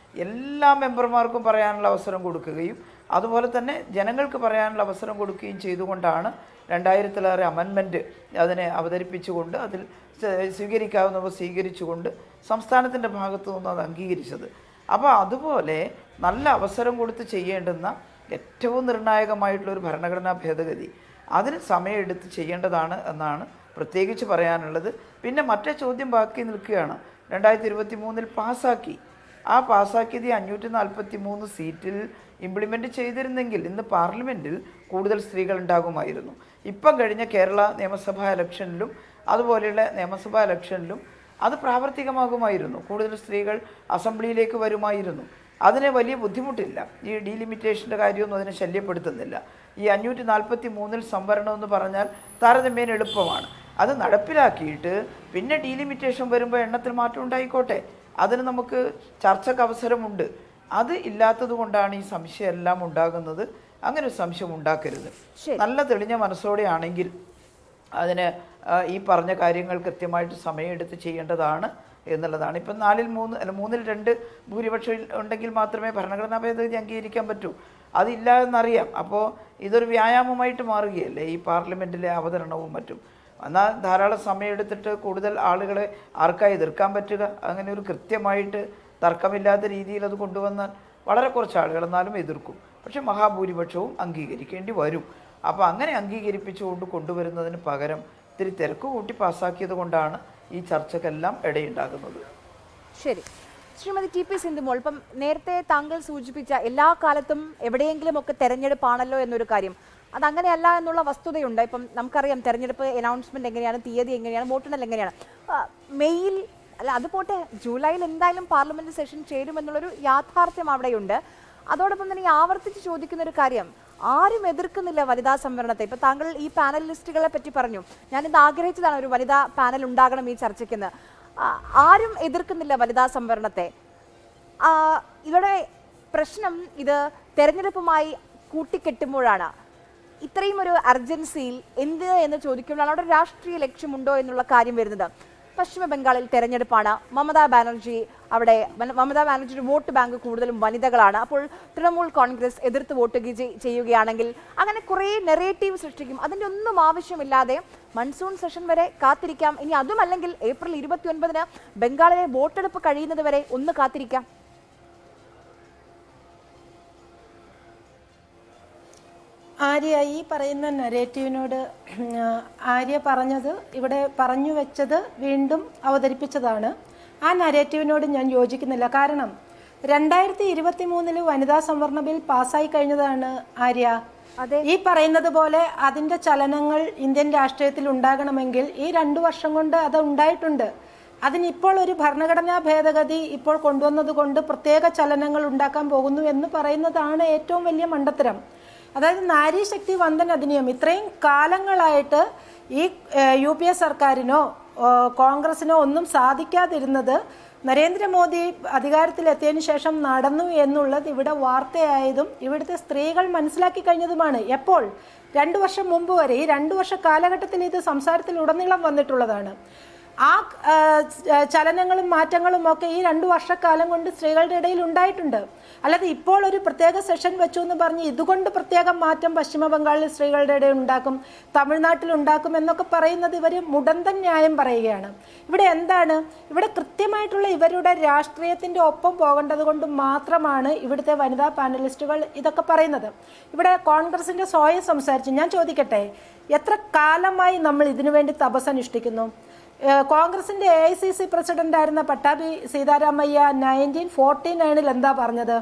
Speaker 2: എല്ലാ മെമ്പർമാർക്കും പറയാനുള്ള അവസരം കൊടുക്കുകയും അതുപോലെ തന്നെ ജനങ്ങൾക്ക് പറയാനുള്ള അവസരം കൊടുക്കുകയും ചെയ്തുകൊണ്ടാണ് 2000-ലേറെ അമെൻമെൻറ്റ് അതിനെ അവതരിപ്പിച്ചുകൊണ്ട് അതിൽ സ്വീകരിക്കാവുന്നവ സ്വീകരിച്ചുകൊണ്ട് സംസ്ഥാനത്തിൻ്റെ ഭാഗത്തു നിന്ന് അത് അംഗീകരിച്ചത്. അപ്പോൾ അതുപോലെ നല്ല അവസരം കൊടുത്ത് ചെയ്യേണ്ടുന്ന ഏറ്റവും നിർണായകമായിട്ടുള്ളൊരു ഭരണഘടനാ ഭേദഗതി അതിന് സമയമെടുത്ത് ചെയ്യേണ്ടതാണ് എന്നാണ് പ്രത്യേകിച്ച് പറയാനുള്ളത്. പിന്നെ മറ്റേ ചോദ്യം ബാക്കി നിൽക്കുകയാണ്. 2023 പാസ്സാക്കി. ആ പാസ്സാക്കിയത് 543 സീറ്റിൽ ഇംപ്ലിമെൻ്റ് ചെയ്തിരുന്നെങ്കിൽ ഇന്ന് പാർലമെൻറ്റിൽ കൂടുതൽ സ്ത്രീകൾ ഉണ്ടാകുമായിരുന്നു. ഇപ്പം കഴിഞ്ഞ കേരള നിയമസഭാ ഇലക്ഷനിലും അതുപോലെയുള്ള നിയമസഭാ ഇലക്ഷനിലും അത് പ്രാവർത്തികമാകുമായിരുന്നു. കൂടുതൽ സ്ത്രീകൾ അസംബ്ലിയിലേക്ക് വരുമായിരുന്നു. അതിന് വലിയ ബുദ്ധിമുട്ടില്ല. ഈ ഡീലിമിറ്റേഷൻ്റെ കാര്യമൊന്നും അതിനെ ശല്യപ്പെടുത്തുന്നില്ല. ഈ 543 സംവരണം എന്ന് പറഞ്ഞാൽ താരതമ്യേന എളുപ്പമാണ്. അത് നടപ്പിലാക്കിയിട്ട് പിന്നെ ഡീലിമിറ്റേഷൻ വരുമ്പോൾ എണ്ണത്തിൽ മാറ്റം ഉണ്ടായിക്കോട്ടെ, അതിന് നമുക്ക് ചർച്ചയ്ക്ക് അവസരമുണ്ട്. അത് ഇല്ലാത്തത് കൊണ്ടാണ് ഈ സംശയം എല്ലാം ഉണ്ടാകുന്നത്. അങ്ങനെ ഒരു സംശയം ഉണ്ടാക്കരുത്. നല്ല തെളിഞ്ഞ മനസ്സോടെയാണെങ്കിൽ അതിന് ഈ പറഞ്ഞ കാര്യങ്ങൾ കൃത്യമായിട്ട് സമയമെടുത്ത് ചെയ്യേണ്ടതാണ് എന്നുള്ളതാണ്. ഇപ്പം 3-2 ഭൂരിപക്ഷം ഉണ്ടെങ്കിൽ മാത്രമേ ഭരണഘടനാ ഭേദഗതി അംഗീകരിക്കാൻ പറ്റൂ. അതില്ല എന്നറിയാം. അപ്പോൾ ഇതൊരു വ്യായാമമായിട്ട് മാറുകയല്ലേ ഈ പാർലമെൻറ്റിലെ അവതരണവും മറ്റും. എന്നാൽ ധാരാളം സമയമെടുത്തിട്ട് കൂടുതൽ ആളുകളെ ആർക്കായി എതിർക്കാൻ പറ്റുക? അങ്ങനെ ഒരു കൃത്യമായിട്ട് തർക്കമില്ലാത്ത രീതിയിൽ അത് കൊണ്ടുവന്നാൽ വളരെ കുറച്ച് ആളുകൾ എന്നാലും എതിർക്കും. പക്ഷെ മഹാഭൂരിപക്ഷവും അംഗീകരിക്കേണ്ടി വരും. അപ്പോൾ അങ്ങനെ അംഗീകരിപ്പിച്ചുകൊണ്ട് കൊണ്ടുവരുന്നതിന് പകരം ഇത്തിരി തിരക്ക് കൂട്ടി പാസ്സാക്കിയത് കൊണ്ടാണ് ഈ ചർച്ചക്കെല്ലാം ഇടയുണ്ടാകുന്നത്.
Speaker 1: ശരി, ശ്രീമതി TP സിന്ധുമോൾ, ഇപ്പം നേരത്തെ താങ്കൾ സൂചിപ്പിച്ച എല്ലാ കാലത്തും എവിടെയെങ്കിലുമൊക്കെ തെരഞ്ഞെടുപ്പാണല്ലോ എന്നൊരു കാര്യം, അതങ്ങനെയല്ല എന്നുള്ള വസ്തുതയുണ്ട്. ഇപ്പം നമുക്കറിയാം തെരഞ്ഞെടുപ്പ് അനൗൺസ്മെന്റ് എങ്ങനെയാണ്, തീയതി എങ്ങനെയാണ്, വോട്ടെണ്ണൽ എങ്ങനെയാണ്. മെയ്യിൽ അല്ല, അത് പോട്ടെ, ജൂലൈയിൽ എന്തായാലും പാർലമെന്റ് സെഷൻ ചേരുമെന്നുള്ളൊരു യാഥാർത്ഥ്യം അവിടെയുണ്ട്. അതോടൊപ്പം തന്നെ ഈ ആവർത്തിച്ച് ചോദിക്കുന്ന ഒരു കാര്യം, ആരും എതിർക്കുന്നില്ല വനിതാ സംവരണത്തെ. ഇപ്പം താങ്കൾ ഈ പാനലിസ്റ്റുകളെ പറ്റി പറഞ്ഞു, ഞാനിത് ആഗ്രഹിച്ചതാണ് ഒരു വനിതാ പാനൽ ഉണ്ടാകണം ഈ ചർച്ചയ്ക്കെന്ന്. ആരും എതിർക്കുന്നില്ല വനിതാ സംവരണത്തെ. ഇവിടെ പ്രശ്നം ഇത് തെരഞ്ഞെടുപ്പുമായി കൂട്ടിക്കെട്ടുമ്പോഴാണ്. ഇത്രയും ഒരു അർജൻസിയിൽ എന്ത് എന്ന് ചോദിക്കുമ്പോഴാണ് അവിടെ രാഷ്ട്രീയ ലക്ഷ്യമുണ്ടോ എന്നുള്ള കാര്യം വരുന്നത്. പശ്ചിമ ബംഗാളിൽ തെരഞ്ഞെടുപ്പാണ്. മമതാ ബാനർജിയുടെ വോട്ട് ബാങ്ക് കൂടുതലും വനിതകളാണ്. അപ്പോൾ തൃണമൂൽ കോൺഗ്രസ് എതിർത്ത് വോട്ട് ചെയ്യുകയാണെങ്കിൽ അങ്ങനെ കുറേ നെറേറ്റീവ് സൃഷ്ടിക്കും. അതിൻ്റെ ഒന്നും ആവശ്യമില്ലാതെ മൺസൂൺ സെഷൻ വരെ കാത്തിരിക്കാം. ഇനി അതുമല്ലെങ്കിൽ ഏപ്രിൽ 29 ബംഗാളിലെ വോട്ടെടുപ്പ് കഴിയുന്നത് വരെ ഒന്ന് കാത്തിരിക്കാം.
Speaker 3: ആര്യ ഈ പറയുന്ന നരേറ്റീവിനോട് ആര്യ പറഞ്ഞത്, ഇവിടെ പറഞ്ഞു വെച്ചത് വീണ്ടും അവതരിപ്പിച്ചതാണ്. ആ നരേറ്റീവിനോട് ഞാൻ യോജിക്കുന്നില്ല. കാരണം 2023 വനിതാ സംവരണ ബിൽ പാസ്സായി കഴിഞ്ഞതാണ് ആര്യ. ഈ പറയുന്നത് പോലെ അതിൻ്റെ ചലനങ്ങൾ ഇന്ത്യൻ രാഷ്ട്രീയത്തിൽ ഉണ്ടാകണമെങ്കിൽ ഈ 2 വർഷം കൊണ്ട് അത് ഉണ്ടായിട്ടുണ്ട്. അതിനിപ്പോൾ ഒരു ഭരണഘടനാ ഭേദഗതി ഇപ്പോൾ കൊണ്ടുവന്നത് കൊണ്ട് പ്രത്യേക ചലനങ്ങൾ ഉണ്ടാക്കാൻ പോകുന്നു എന്ന് പറയുന്നതാണ് ഏറ്റവും വലിയ മണ്ടത്തരം. അതായത് നാരീശക്തി വന്ദൻ അധിനിയം ഇത്രയും കാലങ്ങളായിട്ട് ഈ UPA സർക്കാരിനോ കോൺഗ്രസിനോ ഒന്നും സാധിക്കാതിരുന്നത് നരേന്ദ്രമോദി അധികാരത്തിലെത്തിയതിനു ശേഷം നടന്നു എന്നുള്ളത് ഇവിടെ വാർത്തയായതും ഇവിടുത്തെ സ്ത്രീകൾ മനസ്സിലാക്കി കഴിഞ്ഞതുമാണ്. എപ്പോൾ 2 വർഷം മുമ്പ് വരെ ഈ 2 വർഷ കാലഘട്ടത്തിൽ ഇത് സംസാരത്തിലുടനീളം വന്നിട്ടുള്ളതാണ്. ആ ചലനങ്ങളും മാറ്റങ്ങളും ഒക്കെ ഈ 2 വർഷക്കാലം കൊണ്ട് സ്ത്രീകളുടെ ഇടയിൽ ഉണ്ടായിട്ടുണ്ട്. അല്ലാതെ ഇപ്പോൾ ഒരു പ്രത്യേക സെഷൻ വെച്ചു എന്ന് പറഞ്ഞ് ഇതുകൊണ്ട് പ്രത്യേകം മാറ്റം പശ്ചിമ ബംഗാളിൽ സ്ത്രീകളുടെ ഇടയിൽ ഉണ്ടാക്കും, തമിഴ്നാട്ടിൽ ഉണ്ടാക്കും എന്നൊക്കെ പറയുന്നത് ഇവർ മുടന്തൻ ന്യായം പറയുകയാണ്. ഇവിടെ എന്താണ്, ഇവിടെ കൃത്യമായിട്ടുള്ള ഇവരുടെ രാഷ്ട്രീയത്തിൻ്റെ ഒപ്പം പോകേണ്ടത് കൊണ്ട് മാത്രമാണ് ഇവിടുത്തെ വനിതാ പാനലിസ്റ്റുകൾ ഇതൊക്കെ പറയുന്നത്. ഇവിടെ കോൺഗ്രസിൻ്റെ സ്വയം സംസാരിച്ചു. ഞാൻ ചോദിക്കട്ടെ, എത്ര കാലമായി നമ്മൾ ഇതിനു വേണ്ടി തപസ്സനുഷ്ഠിക്കുന്നു? കോൺഗ്രസിന്റെ AICC പ്രസിഡന്റായിരുന്ന പട്ടാഭി സീതാരാമയ്യ 1949 എന്താ പറഞ്ഞത്?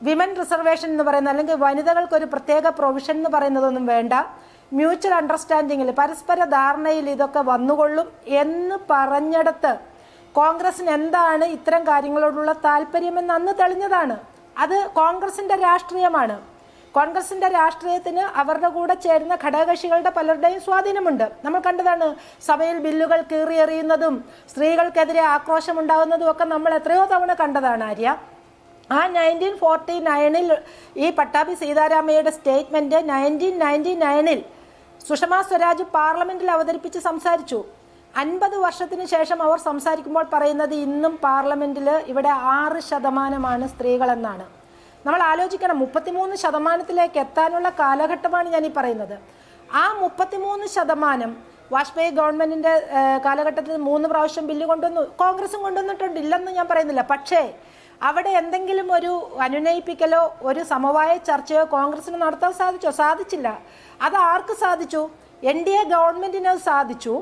Speaker 3: വിമൻ റിസർവേഷൻ എന്ന് പറയുന്നത്, അല്ലെങ്കിൽ വനിതകൾക്കൊരു പ്രത്യേക പ്രൊവിഷൻ എന്ന് പറയുന്നതൊന്നും വേണ്ട, മ്യൂച്വൽ അണ്ടർസ്റ്റാൻഡിങ്ങിൽ പരസ്പര ധാരണയിൽ ഇതൊക്കെ വന്നുകൊള്ളും എന്ന് പറഞ്ഞിടത്ത് കോൺഗ്രസിന് എന്താണ് ഇത്തരം കാര്യങ്ങളോടുള്ള താല്പര്യമെന്ന് അന്ന് തെളിഞ്ഞതാണ്. അത് കോൺഗ്രസിന്റെ രാഷ്ട്രീയമാണ്. കോൺഗ്രസിന്റെ രാഷ്ട്രീയത്തിന് അവരുടെ കൂടെ ചേരുന്ന ഘടകകക്ഷികളുടെ പലരുടെയും സ്വാധീനമുണ്ട്. നമ്മൾ കണ്ടതാണ്, സഭയിൽ ബില്ലുകൾ കീറിയെറിയുന്നതും സ്ത്രീകൾക്കെതിരെ ആക്രോശം ഉണ്ടാകുന്നതും ഒക്കെ നമ്മൾ എത്രയോ തവണ കണ്ടതാണ് ആര്യ. ആ 1949 ഈ പട്ടാഭി സീതാരാമയ്യയുടെ സ്റ്റേറ്റ്മെന്റ് 1999 സുഷമ സ്വരാജ് പാർലമെന്റിൽ അവതരിപ്പിച്ച് സംസാരിച്ചു. 50 വർഷത്തിന് ശേഷം അവർ സംസാരിക്കുമ്പോൾ പറയുന്നത് ഇന്നും പാർലമെന്റിൽ ഇവിടെ 6% സ്ത്രീകളെന്നാണ്. നമ്മൾ ആലോചിക്കണം, 33% എത്താനുള്ള കാലഘട്ടമാണ് ഞാൻ ഈ പറയുന്നത്. ആ 33% വാജ്പേയി ഗവൺമെന്റിന്റെ കാലഘട്ടത്തിൽ 3 പ്രാവശ്യം ബില്ല് കൊണ്ടുവന്നു, കോൺഗ്രസും കൊണ്ടുവന്നിട്ടുണ്ട്, ഇല്ലെന്ന് ഞാൻ പറയുന്നില്ല. പക്ഷേ അവിടെ എന്തെങ്കിലും ഒരു അനുനയിപ്പിക്കലോ ഒരു സമവായ ചർച്ചയോ കോൺഗ്രസിന് നടത്താൻ സാധിച്ചോ? സാധിച്ചില്ല. അത് ആർക്ക് സാധിച്ചു? NDA ഗവൺമെന്റിന് സാധിച്ചു.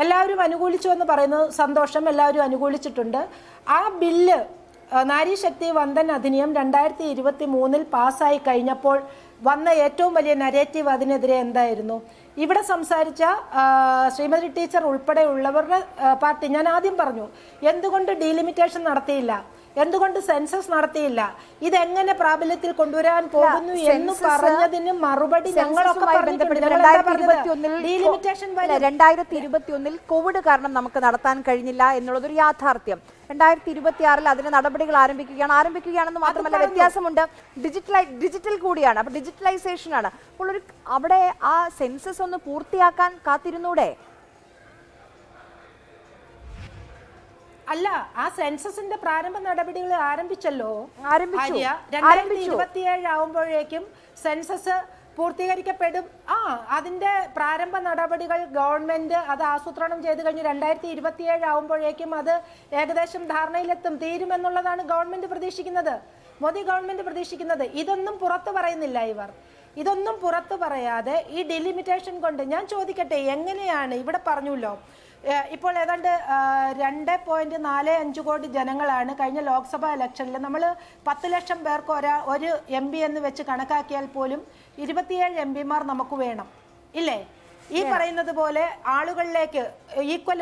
Speaker 3: എല്ലാവരും അനുകൂലിച്ചു എന്ന് പറയുന്നത് സന്തോഷം, എല്ലാവരും അനുകൂലിച്ചിട്ടുണ്ട്. ആ ബില്ല് നാരീശക്തി വന്ദൻ അധിനിയം 2023 പാസ്സായി കഴിഞ്ഞപ്പോൾ വന്ന ഏറ്റവും വലിയ നരേറ്റീവ് അതിനെതിരെ എന്തായിരുന്നു? ഇവിടെ സംസാരിച്ച ശ്രീമതി ടീച്ചർ ഉൾപ്പെടെയുള്ളവരുടെ പാർട്ടി, ഞാൻ ആദ്യം പറഞ്ഞു, എന്തുകൊണ്ട് ഡീലിമിറ്റേഷൻ നടത്തിയില്ല, എന്തുകൊണ്ട് സെൻസസ് നടത്തിയില്ല, ഇതെങ്ങനെ പ്രാബല്യത്തിൽ കൊണ്ടുവരാൻ പോകുന്നു എന്ന് പറഞ്ഞതിന് മറുപടി ഞങ്ങളൊക്കെ
Speaker 1: 2021 കോവിഡ് കാരണം നമുക്ക് നടത്താൻ കഴിഞ്ഞില്ല എന്നുള്ളതൊരു യാഥാർത്ഥ്യം. 2026 അതിന് നടപടികൾ ആരംഭിക്കുകയാണെന്ന് മാത്രമല്ല, വ്യത്യാസമുണ്ട്, ഡിജിറ്റൽ കൂടിയാണ്. അപ്പൊ ഡിജിറ്റലൈസേഷൻ ആണ്. അപ്പോൾ അവിടെ ആ സെൻസസ് ഒന്ന് പൂർത്തിയാക്കാൻ കാത്തിരുന്നൂടെ?
Speaker 3: അല്ല, ആ സെൻസസിന്റെ പ്രാരംഭ നടപടികൾ ആരംഭിച്ചല്ലോ.
Speaker 1: 2027
Speaker 3: ആവുമ്പോഴേക്കും സെൻസസ് പൂർത്തീകരിക്കപ്പെടും. അതിന്റെ പ്രാരംഭ നടപടികൾ ഗവൺമെന്റ് അത് ആസൂത്രണം ചെയ്ത് കഴിഞ്ഞ് 2027 ആവുമ്പോഴേക്കും അത് ഏകദേശം ധാരണയിലെത്തും, തീരുമെന്നുള്ളതാണ് ഗവൺമെന്റ് പ്രതീക്ഷിക്കുന്നത്, മോദി ഗവൺമെന്റ് പ്രതീക്ഷിക്കുന്നത്. ഇതൊന്നും പുറത്തു പറയുന്നില്ല ഇവർ. ഇതൊന്നും പുറത്തു പറയാതെ ഈ ഡിലിമിറ്റേഷൻ കൊണ്ട് ഞാൻ ചോദിക്കട്ടെ, എങ്ങനെയാണ് ഇവിടെ പറഞ്ഞല്ലോ, ഇപ്പോൾ ഏതാണ്ട് 2.45 കോടി ജനങ്ങളാണ് കഴിഞ്ഞ ലോക്സഭാ ഇലക്ഷനിൽ. നമ്മൾ 10 ലക്ഷം പേർക്ക് ഒരു MP എന്ന് വെച്ച് കണക്കാക്കിയാൽ പോലും 27 MPമാർ നമുക്ക് വേണം, ഇല്ലേ? ഈ പറയുന്നത് പോലെ ആളുകളിലേക്ക് ഈക്വൽ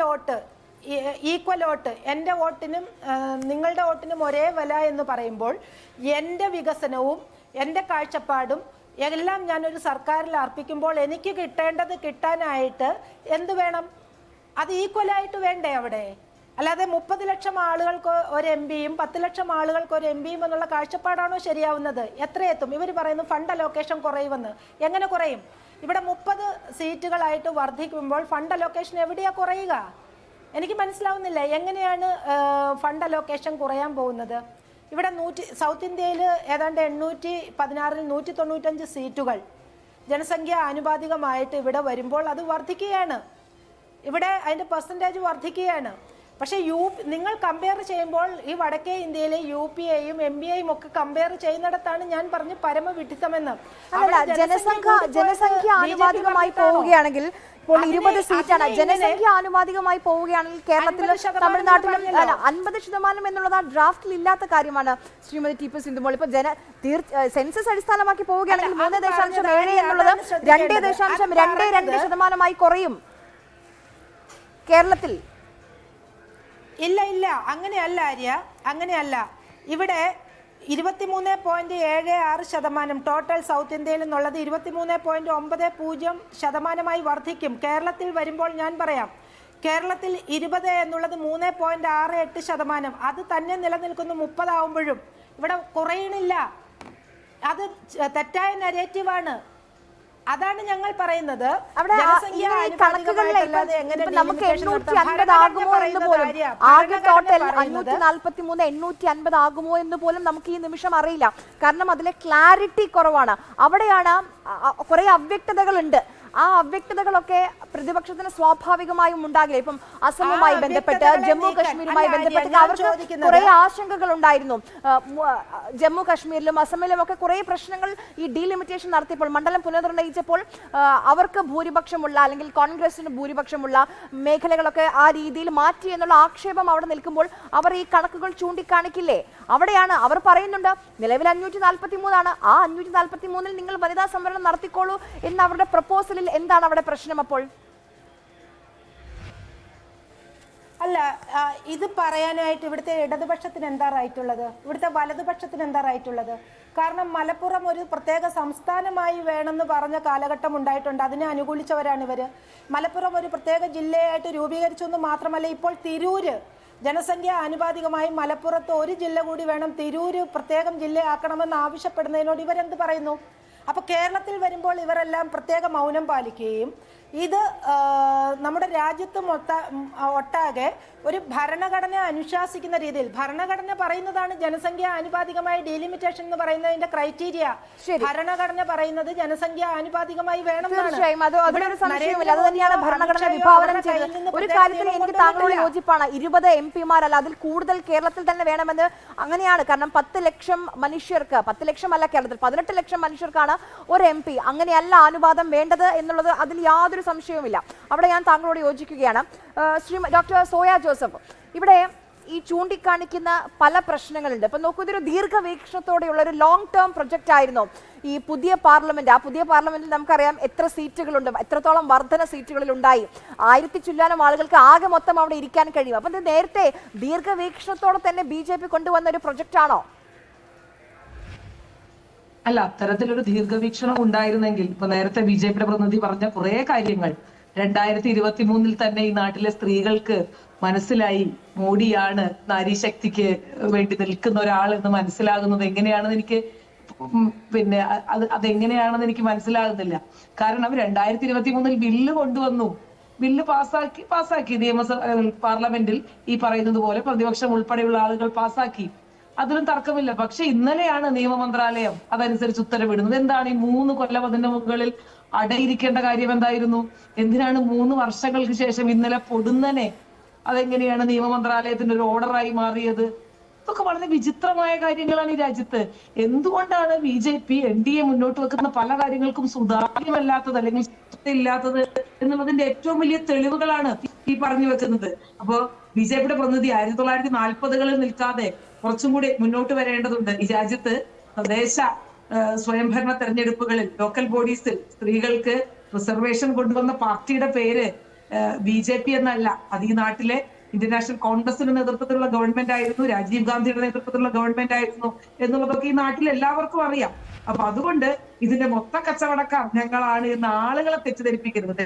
Speaker 3: വോട്ട്, എൻ്റെ വോട്ടിനും നിങ്ങളുടെ വോട്ടിനും ഒരേ വില എന്ന് പറയുമ്പോൾ എൻ്റെ വികസനവും എൻ്റെ കാഴ്ചപ്പാടും എല്ലാം ഞാനൊരു സർക്കാരിൽ അർപ്പിക്കുമ്പോൾ എനിക്ക് കിട്ടേണ്ടത് കിട്ടാനായിട്ട് എന്ത് വേണം? അത് ഈക്വലായിട്ട് വേണ്ടേ അവിടെ? അല്ലാതെ 30 ലക്ഷം ആളുകൾക്ക് ഒരു MPയും 10 ലക്ഷം ആളുകൾക്ക് ഒരു MPയും എന്നുള്ള കാഴ്ചപ്പാടാണോ ശരിയാവുന്നത്? എത്രയെത്തും? ഇവർ പറയുന്നു ഫണ്ട് അലോക്കേഷൻ കുറയുമെന്ന്. എങ്ങനെ കുറയും? ഇവിടെ 30 സീറ്റുകളായിട്ട് വർദ്ധിക്കുമ്പോൾ ഫണ്ട് അലോക്കേഷൻ എവിടെയാ കുറയുക? എനിക്ക് മനസ്സിലാവുന്നില്ല. എങ്ങനെയാണ് ഫണ്ട് അലോക്കേഷൻ കുറയാൻ പോകുന്നത്? ഇവിടെ സൗത്ത് ഇന്ത്യയിൽ ഏതാണ്ട് 816-ൽ 195 സീറ്റുകൾ ജനസംഖ്യ ആനുപാതികമായിട്ട് ഇവിടെ വരുമ്പോൾ അത് വർദ്ധിക്കുകയാണ്. ഇവിടെ അതിൻ്റെ പെർസെൻറ്റേജ് വർദ്ധിക്കുകയാണ്. പക്ഷേ നിങ്ങൾ കമ്പയർ ചെയ്യുമ്പോൾ ഈ വടക്കേ ഇന്ത്യയിലെ UPയെയും MPയെയും ഒക്കെ കമ്പയർ ചെയ്യുന്നിടത്താണ് ഞാൻ പറഞ്ഞു പരമവിഡിത്തമെന്ന്.
Speaker 1: ജനസംഖ്യ ആനുപാതികമായി പോവുകയാണെങ്കിൽ ഇപ്പോൾ 20 സീറ്റാണ്. ജനസംഖ്യ ആനുപാതികമായി പോവുകയാണെങ്കിൽ കേരളത്തിൽ തമിഴ്നാട്ടിലും 50% എന്നുള്ളത് ആ ഡ്രാഫ്റ്റിൽ ഇല്ലാത്ത കാര്യമാണ്. ശ്രീമതി ടി പി സിന്ധുമോൾ, ഇപ്പൊ സെൻസസ് അടിസ്ഥാനമാക്കി പോവുകയാണെങ്കിൽ 3.7 എന്നുള്ളത് 2.22% കുറയും കേരളത്തിൽ.
Speaker 3: ഇല്ല, അങ്ങനെയല്ല ആര്യ, അങ്ങനെയല്ല. ഇവിടെ 23.76% ടോട്ടൽ സൗത്ത് ഇന്ത്യയിൽ നിന്നുള്ളത് 23.90% വർദ്ധിക്കും. കേരളത്തിൽ വരുമ്പോൾ ഞാൻ പറയാം, കേരളത്തിൽ 20 എന്നുള്ളത് 3.68%. അത് തന്നെ നിലനിൽക്കുന്നു 30 ആവുമ്പോഴും. ഇവിടെ കുറയണില്ല. അത് തെറ്റായ നരേറ്റീവാണ്. അതാണ് ഞങ്ങൾ പറയുന്നത്.
Speaker 1: അവിടെ നമുക്ക് 850 ആകുമോ എന്ന് പോലും, ആകെ ടോട്ടൽ 543 850 ആകുമോ എന്ന് പോലും നമുക്ക് ഈ നിമിഷം അറിയില്ല. കാരണം അതിലെ ക്ലാരിറ്റി കുറവാണ്. അവിടെയാണ് കുറെ അവ്യക്തതകളുണ്ട്. ആ അവ്യക്തതകളൊക്കെ പ്രതിപക്ഷത്തിന് സ്വാഭാവികമായും ഉണ്ടാകില്ല. ഇപ്പം അസമുമായി ബന്ധപ്പെട്ട്, ജമ്മു കശ്മീരുമായി ബന്ധപ്പെട്ട് അവർക്ക് കുറെ ആശങ്കകൾ ഉണ്ടായിരുന്നു. ജമ്മു കശ്മീരിലും അസമിലും ഒക്കെ കുറെ പ്രശ്നങ്ങൾ ഈ ഡീലിമിറ്റേഷൻ നടത്തിയപ്പോൾ, മണ്ഡലം പുനർനിർണയിച്ചപ്പോൾ അവർക്ക് ഭൂരിപക്ഷമുള്ള അല്ലെങ്കിൽ കോൺഗ്രസിന് ഭൂരിപക്ഷമുള്ള മേഖലകളൊക്കെ ആ രീതിയിൽ മാറ്റി എന്നുള്ള ആക്ഷേപം അവിടെ നിൽക്കുമ്പോൾ അവർ ഈ കണക്കുകൾ ചൂണ്ടിക്കാണിക്കില്ലേ? അവിടെയാണ് അവർ പറയുന്നുണ്ട് നിലവിൽ 543 ആ 543 നിങ്ങൾ വനിതാ സംവരണം നടത്തിക്കോളൂ എന്ന് അവരുടെ പ്രപ്പോസലിൽ എന്താണ് അവിടെ പ്രശ്നം? അപ്പോൾ
Speaker 3: അല്ല, ഇത് പറയാനായിട്ട് ഇവിടുത്തെ ഇടതുപക്ഷത്തിന് എന്താ റൈറ്റുള്ളത്? ഇവിടുത്തെ വലതുപക്ഷത്തിന് എന്താ റൈറ്റുള്ളത്? കാരണം മലപ്പുറം ഒരു പ്രത്യേക സംസ്ഥാനമായി വേണമെന്ന് പറഞ്ഞ കാലഘട്ടം ഉണ്ടായിട്ടുണ്ട്. അതിനെ അനുകൂലിച്ചവരാണ് ഇവര്. മലപ്പുറം ഒരു പ്രത്യേക ജില്ലയായിട്ട് രൂപീകരിച്ചു എന്ന് മാത്രമല്ല, ഇപ്പോൾ തിരൂര് ജനസംഖ്യ ആനുപാതികമായി മലപ്പുറത്ത് ഒരു ജില്ല കൂടി വേണം, തിരൂര് പ്രത്യേകം ജില്ലയാക്കണമെന്ന് ആവശ്യപ്പെടുന്നതിനോട് ഇവരെന്ത് പറയുന്നു? അപ്പോൾ കേരളത്തിൽ വരുമ്പോൾ ഇവരെല്ലാം പ്രത്യേക മൗനം പാലിക്കുകയും ഇത് നമ്മുടെ രാജ്യത്തും ഒട്ടാകെ ഒരു ഭരണഘടന അനുശാസിക്കുന്ന രീതിയിൽ, ഭരണഘടന പറയുന്നതാണ് ജനസംഖ്യ ആനുപാതികമായി ഡീലിമിറ്റേഷൻ എന്ന് പറയുന്നതിന്റെ ക്രൈറ്റീരിയ. ഭരണഘടന പറയുന്നത് ജനസംഖ്യ ആനുപാതികമായി വേണം.
Speaker 1: തീർച്ചയായും അതിലൊരു സംശയമില്ല. അത് തന്നെയാണ് ഭരണഘടന വിഭാവനം ചെയ്തത്. ഒരു കാര്യത്തിൽ എനിക്ക് താങ്കളോട് യോജിപ്പാണ്. 20 MP-മാരല്ല, അതിൽ കൂടുതൽ കേരളത്തിൽ തന്നെ വേണമെന്ന്. അങ്ങനെയാണ്. കാരണം 10 ലക്ഷം മനുഷ്യർക്ക്, 10 ലക്ഷമല്ല കേരളത്തിൽ 18 ലക്ഷം മനുഷ്യർക്കാണ് ഒരു MP. അങ്ങനെയല്ല അനുപാതം വേണ്ടത് എന്നുള്ളത് അതിൽ യാതൊരു സംശയവുമില്ല. അവിടെ ഞാൻ താങ്കളോട് യോജിക്കുകയാണ്. ഡോക്ടർ സോയ ജോസഫ്, ഇവിടെ ഈ ചൂണ്ടിക്കാണിക്കുന്ന പല പ്രശ്നങ്ങളുണ്ട്. ഇപ്പൊ നോക്കൂ, ഇതൊരു ദീർഘവീക്ഷണത്തോടെയുള്ള ഒരു ലോങ് ടേം പ്രൊജക്റ്റ് ആയിരുന്നു ഈ പുതിയ പാർലമെന്റ്. ആ പുതിയ പാർലമെന്റിൽ നമുക്കറിയാം എത്ര സീറ്റുകളുണ്ട്, എത്രത്തോളം വർധന സീറ്റുകളിൽ ഉണ്ടായി. 1000 ചില്ലാനം ആളുകൾക്ക് ആകെ മൊത്തം അവിടെ ഇരിക്കാൻ കഴിയും. അപ്പൊ ഇത് നേരത്തെ ദീർഘവീക്ഷണത്തോടെ തന്നെ BJP കൊണ്ടുവന്ന ഒരു പ്രൊജക്റ്റ് ആണോ?
Speaker 4: അല്ല, അത്തരത്തിലൊരു ദീർഘവീക്ഷണം ഉണ്ടായിരുന്നെങ്കിൽ ഇപ്പൊ നേരത്തെ BJPയുടെ പ്രതിനിധി പറഞ്ഞ കുറെ കാര്യങ്ങൾ 2023 തന്നെ ഈ നാട്ടിലെ സ്ത്രീകൾക്ക് മനസ്സിലായി മോഡിയാണ് നാരീശക്തിക്ക് വേണ്ടി നിൽക്കുന്ന ഒരാൾ എന്ന് മനസ്സിലാകുന്നത് എങ്ങനെയാണെന്ന് എനിക്ക് പിന്നെ അതെങ്ങനെയാണെന്ന് എനിക്ക് മനസ്സിലാകുന്നില്ല. കാരണം 2023 ബില്ല് കൊണ്ടുവന്നു, ബില്ല് പാസ്സാക്കി നിയമസഭ പാർലമെന്റിൽ ഈ പറയുന്നത് പോലെ പ്രതിപക്ഷം ഉൾപ്പെടെയുള്ള ആളുകൾ പാസ്സാക്കി. അതിലും തർക്കമില്ല. പക്ഷെ ഇന്നലെയാണ് നിയമമന്ത്രാലയം അതനുസരിച്ച് ഉത്തരവിടുന്നത്. എന്താണ് ഈ 3 കൊല്ലം അതിന്റെ മുകളിൽ അടയിരിക്കേണ്ട കാര്യം എന്തായിരുന്നു? എന്തിനാണ് 3 വർഷങ്ങൾക്ക് ശേഷം ഇന്നലെ പൊടുന്നനെ അതെങ്ങനെയാണ് നിയമമന്ത്രാലയത്തിന്റെ ഒരു ഓർഡറായി മാറിയത്? ഇതൊക്കെ വളരെ വിചിത്രമായ കാര്യങ്ങളാണ് ഈ രാജ്യത്ത്. എന്തുകൊണ്ടാണ് BJP NDA മുന്നോട്ട് വെക്കുന്ന പല കാര്യങ്ങൾക്കും സുതാര്യമല്ലാത്തത് അല്ലെങ്കിൽ ഇല്ലാത്തത് എന്നുള്ളതിന്റെ ഏറ്റവും വലിയ തെളിവുകളാണ് ഈ പറഞ്ഞു വെക്കുന്നത്. അപ്പോ BJPയുടെ പ്രതിനിധി 1940-കളിൽ നിൽക്കാതെ കുറച്ചും കൂടി മുന്നോട്ട് വരേണ്ടതുണ്ട്. ഈ രാജ്യത്ത് തദ്ദേശ സ്വയംഭരണ തെരഞ്ഞെടുപ്പുകളിൽ ലോക്കൽ ബോഡീസിൽ സ്ത്രീകൾക്ക് റിസർവേഷൻ കൊണ്ടുവന്ന പാർട്ടിയുടെ പേര് BJP എന്നല്ല. അത് ഈ നാട്ടിലെ ഇന്ത്യൻ നാഷണൽ കോൺഗ്രസിന്റെ നേതൃത്വത്തിലുള്ള ഗവൺമെന്റ് ആയിരുന്നു, രാജീവ് ഗാന്ധിയുടെ നേതൃത്വത്തിലുള്ള ഗവൺമെന്റ് ആയിരുന്നു എന്നുള്ളതൊക്കെ ഈ നാട്ടിൽ എല്ലാവർക്കും അറിയാം. അപ്പൊ അതുകൊണ്ട് ഇതിന്റെ മൊത്ത കച്ചവടക്കാർ ഞങ്ങളാണ് എന്ന് ആളുകളെ തെറ്റിദ്ധരിപ്പിക്കരുത്.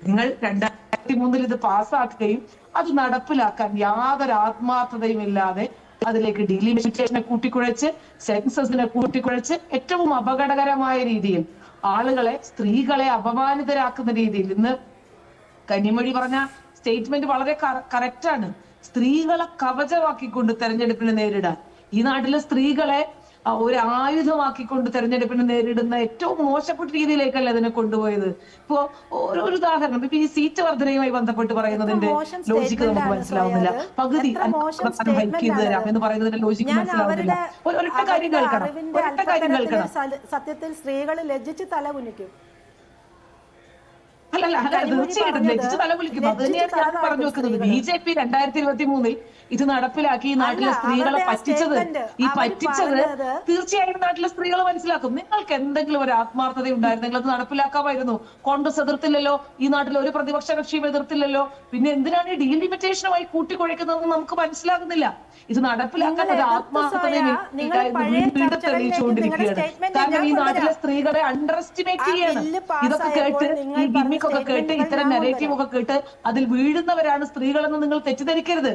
Speaker 4: നിങ്ങൾ 2003 ഇത് പാസ്സാക്കുകയും അത് നടപ്പിലാക്കാൻ യാതൊരു ആത്മാർത്ഥതയും ഇല്ലാതെ അതിലേക്ക് ഡീലിമിറ്റേഷനെ കൂട്ടിക്കുഴച്ച്, സെൻസസിനെ കൂട്ടിക്കുഴച്ച് ഏറ്റവും അപകടകരമായ രീതിയിൽ ആളുകളെ, സ്ത്രീകളെ അപമാനിതരാക്കുന്ന രീതിയിൽ ഇന്ന് കന്നിമൊഴി പറഞ്ഞ സ്റ്റേറ്റ്മെന്റ് വളരെ കറക്റ്റാണ്. സ്ത്രീകളെ കവചമാക്കിക്കൊണ്ട് തെരഞ്ഞെടുപ്പിനെ നേരിടാൻ, ഈ നാട്ടിലെ സ്ത്രീകളെ ഒരു ആയുധമാക്കിക്കൊണ്ട് തെരഞ്ഞെടുപ്പിനെ നേരിടുന്ന ഏറ്റവും മോശപ്പെട്ട രീതിയിലേക്കല്ല ഇതിനെ കൊണ്ടുപോയത്. ഇപ്പോ ഒരു ഉദാഹരണം, ഇപ്പൊ ഈ സീറ്റ് വർധനയുമായി ബന്ധപ്പെട്ട് പറയുന്നതിന്റെ ലോജിക്ക് നമുക്ക് മനസ്സിലാവുന്നില്ല. പകുതി ഹൈക്ക് ചെയ്ത് തരാം എന്ന് പറയുന്നതിന്റെ ലോജിക്ക് മനസ്സിലാവുന്നില്ല. ഒരൊറ്റ കാര്യം കേൾക്കണം.
Speaker 3: സത്യത്തിൽ സ്ത്രീകൾ ലജ്ജിച്ച് തല കുനിക്കും.
Speaker 4: അല്ല തീർച്ചയായിട്ടും ലജ്ജിച്ച് തലകുലിക്കും. അത് തന്നെയാണ് ഞാൻ പറഞ്ഞു വെക്കുന്നത്. BJP 2023 ഇത് നടപ്പിലാക്കി ഈ നാട്ടിലെ സ്ത്രീകളെ
Speaker 3: അവരുടെ ആ
Speaker 4: പറ്റിച്ചത്
Speaker 3: statement,
Speaker 4: ഈ
Speaker 3: അവര്
Speaker 4: പറ്റിച്ചത്
Speaker 3: പറഞ്ഞത്
Speaker 4: തീർച്ചയായും നാട്ടിലെ സ്ത്രീകൾ മനസ്സിലാക്കും. നിങ്ങൾക്ക് എന്തെങ്കിലും ഒരു ആത്മാർത്ഥത ഉണ്ടായിരുന്നെങ്കിൽ അത് നടപ്പിലാക്കാമായിരുന്നു. കോൺഗ്രസ് എതിർത്തില്ലല്ലോ, ഈ നാട്ടിൽ ഒരു പ്രതിപക്ഷ കക്ഷിയും എതിർത്തില്ലല്ലോ, പിന്നെ എന്തിനാണ് ഈ ഡീലിമിറ്റേഷനുമായി കൂട്ടിക്കുഴയ്ക്കുന്നതെന്ന് നമുക്ക് മനസ്സിലാകുന്നില്ല. ഇത് നടപ്പിലാക്കാൻ ഒരു ആത്മാർത്ഥത വീണ്ടും തെളിയിച്ചുകൊണ്ടിരിക്കുകയാണ്. കാരണം ഈ നാട്ടിലെ സ്ത്രീകളെ അണ്ടർ എസ്റ്റിമേറ്റ് ചെയ്യാണ്. ഇതൊക്കെ കേട്ട്, ഈ ഗിമ്മിക്കൊക്കെ കേട്ട്, ഇത്തരം നെറേറ്റീവ് ഒക്കെ കേട്ട് അതിൽ വീഴുന്നവരാണ് സ്ത്രീകളെന്ന് നിങ്ങൾ തെറ്റിദ്ധരിക്കരുത്.